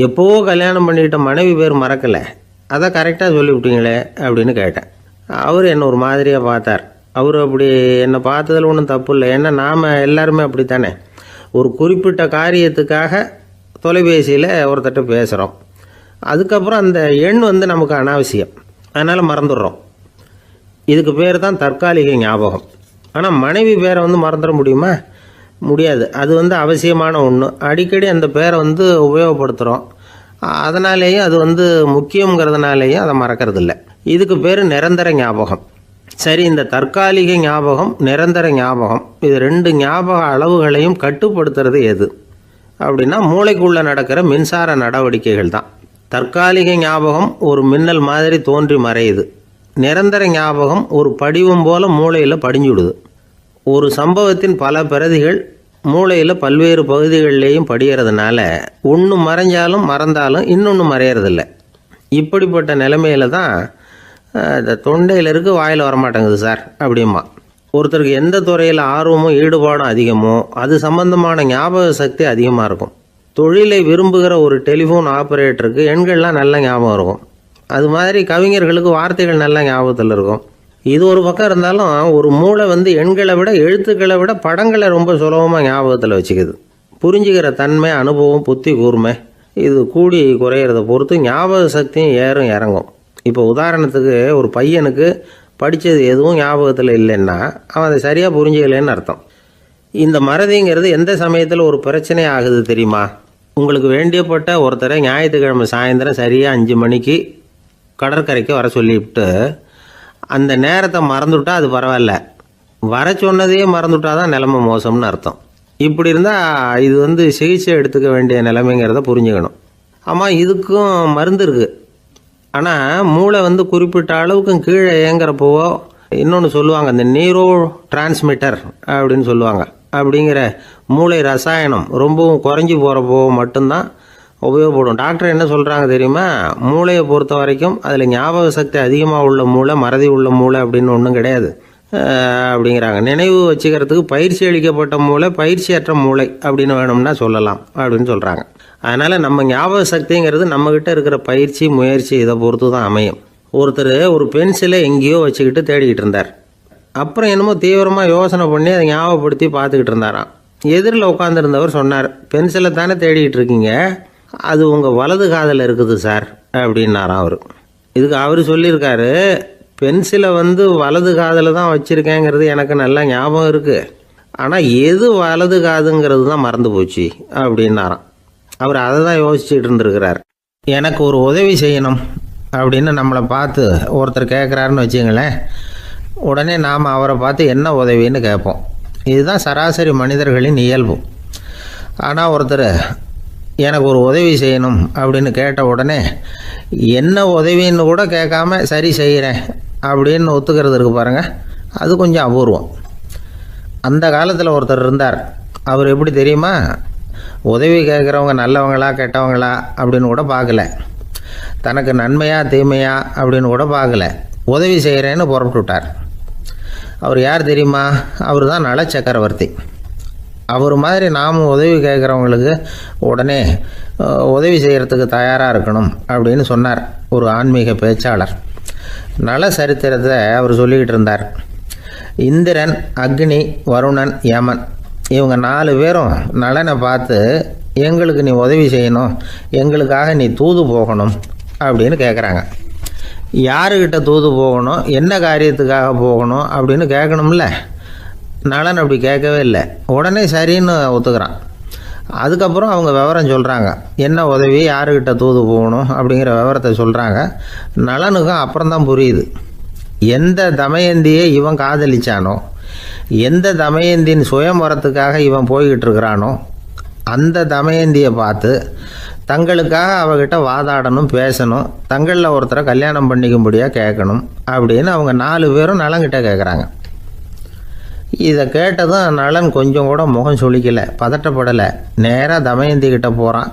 எப்போவோ கல்யாணம் பண்ணிக்கிட்ட மனைவி பேர் மறக்கலை, அதை கரெக்டாக சொல்லிவிட்டீங்களே அப்படின்னு கேட்டேன். அவர் என்ன ஒரு மாதிரியாக பார்த்தார். அவர் அப்படி என்னை பார்த்ததில் ஒன்றும் தப்பு இல்லை, ஏன்னா நாம் எல்லாருமே அப்படித்தானே, ஒரு குறிப்பிட்ட காரியத்துக்காக தொலைபேசியில் ஒருத்தட்ட பேசுகிறோம், அதுக்கப்புறம் அந்த எண் நமக்கு அனாவசியம், அதனால் மறந்துடுறோம். இதுக்கு பேர் தான் தற்காலிக ஞாபகம். ஆனால் மனைவி பேரை மறந்துட முடியுமா? முடியாது. அது அவசியமான ஒன்று. அடிக்கடி அந்த பேரை உபயோகப்படுத்துகிறோம், அதனாலேயும் அது முக்கியங்கிறதுனாலேயும் அதை மறக்கறதில்ல. இதுக்கு பேர் நிரந்தர ஞாபகம். சரி, இந்த தற்காலிக ஞாபகம் நிரந்தர ஞாபகம் இது 2 ஞாபக அளவுகளையும் கட்டுப்படுத்துறது எது அப்படின்னா மூளைக்குள்ளே நடக்கிற மின்சார நடவடிக்கைகள் தான். தற்காலிக ஞாபகம் ஒரு மின்னல் மாதிரி தோன்றி மறையுது. நிரந்தர ஞாபகம் ஒரு படிவம் போல மூளையில் படிஞ்சுடுது. ஒரு சம்பவத்தின் பல பிரதிகள் மூளையில் பல்வேறு பகுதிகளிலேயும் படிகிறதுனால ஒன்று மறைஞ்சாலும் மறந்தாலும் இன்னொன்று மறையறதில்ல. இப்படிப்பட்ட நிலைமையில தான் இந்த தொண்டையில் இருக்கு, வாயில் வரமாட்டேங்குது சார் அப்படிமா. ஒருத்தருக்கு எந்த துறையில் ஆர்வமும் ஈடுபாடும் அதிகமோ அது சம்பந்தமான ஞாபக சக்தி அதிகமாக இருக்கும். தொழிலை விரும்புகிற ஒரு டெலிஃபோன் ஆப்ரேட்டருக்கு எண்கள்லாம் நல்ல ஞாபகம் இருக்கும். அது மாதிரி கவிஞர்களுக்கு வார்த்தைகள் நல்ல ஞாபகத்தில் இருக்கும். இது ஒரு பக்கம் இருந்தாலும் ஒரு மூளை எண்களை விட எழுத்துக்களை விட படங்களை ரொம்ப சுலபமாக ஞாபகத்தில் வச்சுக்குது. புரிஞ்சுக்கிற தன்மை, அனுபவம், புத்தி கூர்மை இது கூடி குறையிறத பொறுத்து ஞாபக சக்தியும் ஏறும் இறங்கும். இப்போ உதாரணத்துக்கு ஒரு பையனுக்கு படித்தது எதுவும் ஞாபகத்தில் இல்லைன்னா அவன் அதை சரியாக புரிஞ்சுக்கலைன்னு அர்த்தம். இந்த மறதிங்கிறது எந்த சமயத்தில் ஒரு பிரச்சனை ஆகுது தெரியுமா? உங்களுக்கு வேண்டியப்பட்ட ஒருத்தரை ஞாயிற்றுக்கிழமை சாயந்தரம் சரியாக 5 மணிக்கு கடற்கரைக்கு வர சொல்லிவிட்டு அந்த நேரத்தை மறந்துவிட்டா அது பரவாயில்ல, வர சொன்னதையே மறந்துவிட்டா தான் நிலைமை மோசம்னு அர்த்தம். இப்படி இருந்தால் இது சிகிச்சை எடுத்துக்க வேண்டிய நிலைமைங்கிறத புரிஞ்சுக்கணும். ஆமாம், இதுக்கும் மருந்து இருக்குது. ஆனால் மூளை குறிப்பிட்ட அளவுக்கும் கீழே இயங்குறப்போவோ இன்னொன்று சொல்லுவாங்க, இந்த நியூரோ டிரான்ஸ்மிட்டர் அப்படின்னு சொல்லுவாங்க. அப்படிங்கிற மூளை ரசாயனம் ரொம்பவும் குறைஞ்சி போகிறப்போ மட்டும்தான் உபயோகப்படும். டாக்டர் என்ன சொல்கிறாங்க தெரியுமா? மூளையை பொறுத்த வரைக்கும் அதில் ஞாபக சக்தி அதிகமாக உள்ள மூளை, மறதி உள்ள மூளை அப்படின்னு ஒன்றும் கிடையாது அப்படிங்கிறாங்க. நினைவு வச்சுக்கிறதுக்கு பயிற்சி அளிக்கப்பட்ட மூளை, பயிற்சியற்ற மூளை அப்படின்னு வேணும்னா சொல்லலாம் அப்படின்னு சொல்கிறாங்க. அதனால் நம்ம ஞாபக சக்திங்கிறது நம்மக்கிட்ட இருக்கிற பயிற்சி, முயற்சி இதை பொறுத்து தான் அமையும். ஒருத்தர் ஒரு பென்சிலை எங்கேயோ வச்சுக்கிட்டு தேடிக்கிட்டு இருந்தார். அப்புறம் என்னமோ தீவிரமாக யோசனை பண்ணி அதை ஞாபகப்படுத்தி பார்த்துக்கிட்டு இருந்தாராம். எதிரில் உட்காந்துருந்தவர் சொன்னார், பென்சிலை தானே தேடிக்கிட்டு இருக்கீங்க, அது உங்கள் வலது காதில் இருக்குது சார் அப்படின்னாராம் அவர். இதுக்கு அவர் சொல்லியிருக்காரு, பென்சிலை வலது காதில் தான் வச்சுருக்கேங்கிறது எனக்கு நல்லா ஞாபகம் இருக்குது, ஆனால் எது வலது காதுங்கிறது தான் மறந்து போச்சு அப்படின்னாராம். அவர் அதை தான் யோசிச்சுட்டு இருந்திருக்கிறார். எனக்கு ஒரு உதவி செய்யணும் அப்படின்னு நம்மளை பார்த்து ஒருத்தர் கேட்குறாருன்னு வச்சுங்களேன், உடனே நாம் அவரை பார்த்து என்ன உதவின்னு கேட்போம். இதுதான் சராசரி மனிதர்களின் இயல்பு. ஆனால் ஒருத்தர் எனக்கு ஒரு உதவி செய்யணும் அப்படின்னு கேட்ட உடனே என்ன உதவின்னு கூட கேட்காம சரி செய்கிறேன் அப்படின்னு ஒத்துக்கிறது இருக்கு பாருங்கள், அது கொஞ்சம் அபூர்வம். அந்த காலத்தில் ஒருத்தர் இருந்தார். அவர் எப்படி தெரியுமா, உதவி கேட்குறவங்க நல்லவங்களா கெட்டவங்களா அப்படின்னு கூட பார்க்கல, தனக்கு நன்மையா தீமையா அப்படின்னு கூட பார்க்கல, உதவி செய்கிறேன்னு புறப்பட்டு விட்டார். அவர் யார் தெரியுமா, அவர் தான் நல சக்கரவர்த்தி. அவர் மாதிரி நாமும் உதவி கேட்குறவங்களுக்கு உடனே உதவி செய்கிறதுக்கு தயாராக இருக்கணும் அப்படின்னு சொன்னார் ஒரு ஆன்மீக பேச்சாளர். நல சரித்திரத்தை அவர் சொல்லிக்கிட்டு இருந்தார். இந்திரன், அக்னி, வருணன், யமன் இவங்க 4 பேரும் நலனை பார்த்து எங்களுக்கு நீ உதவி செய்யணும், எங்களுக்காக நீ தூது போகணும் அப்படின்னு கேட்குறாங்க. யாருக்கிட்ட தூது போகணும், என்ன காரியத்துக்காக போகணும் அப்படின்னு கேட்கணும்ல. நலன் அப்படி கேட்கவே இல்லை, உடனே சரின்னு ஒத்துக்கிறான். அதுக்கப்புறம் அவங்க விவரம் சொல்கிறாங்க, என்ன உதவி, யாருக்கிட்ட தூது போகணும் அப்படிங்கிற விவரத்தை சொல்கிறாங்க. நலனுக்கும் அப்புறம்தான் புரியுது, எந்த தமயந்தியை இவன் காதலிச்சானோ, எந்த தமயந்தின் சுயமரத்துக்காக இவன் போய்கிட்டு இருக்கிறானோ அந்த தமயந்தியை பார்த்து தங்களுக்காக அவகிட்ட வாதாடணும், பேசணும், தங்களில் ஒருத்தரை கல்யாணம் பண்ணிக்கும்படியாக கேட்கணும் அப்படின்னு அவங்க 4 பேரும் நலன்கிட்ட கேட்குறாங்க. இதை கேட்டதும் நலன் கொஞ்சம் கூட முகம் சுளிக்கலை, பதட்டப்படலை. நேராக தமயந்தி கிட்ட போகிறான்.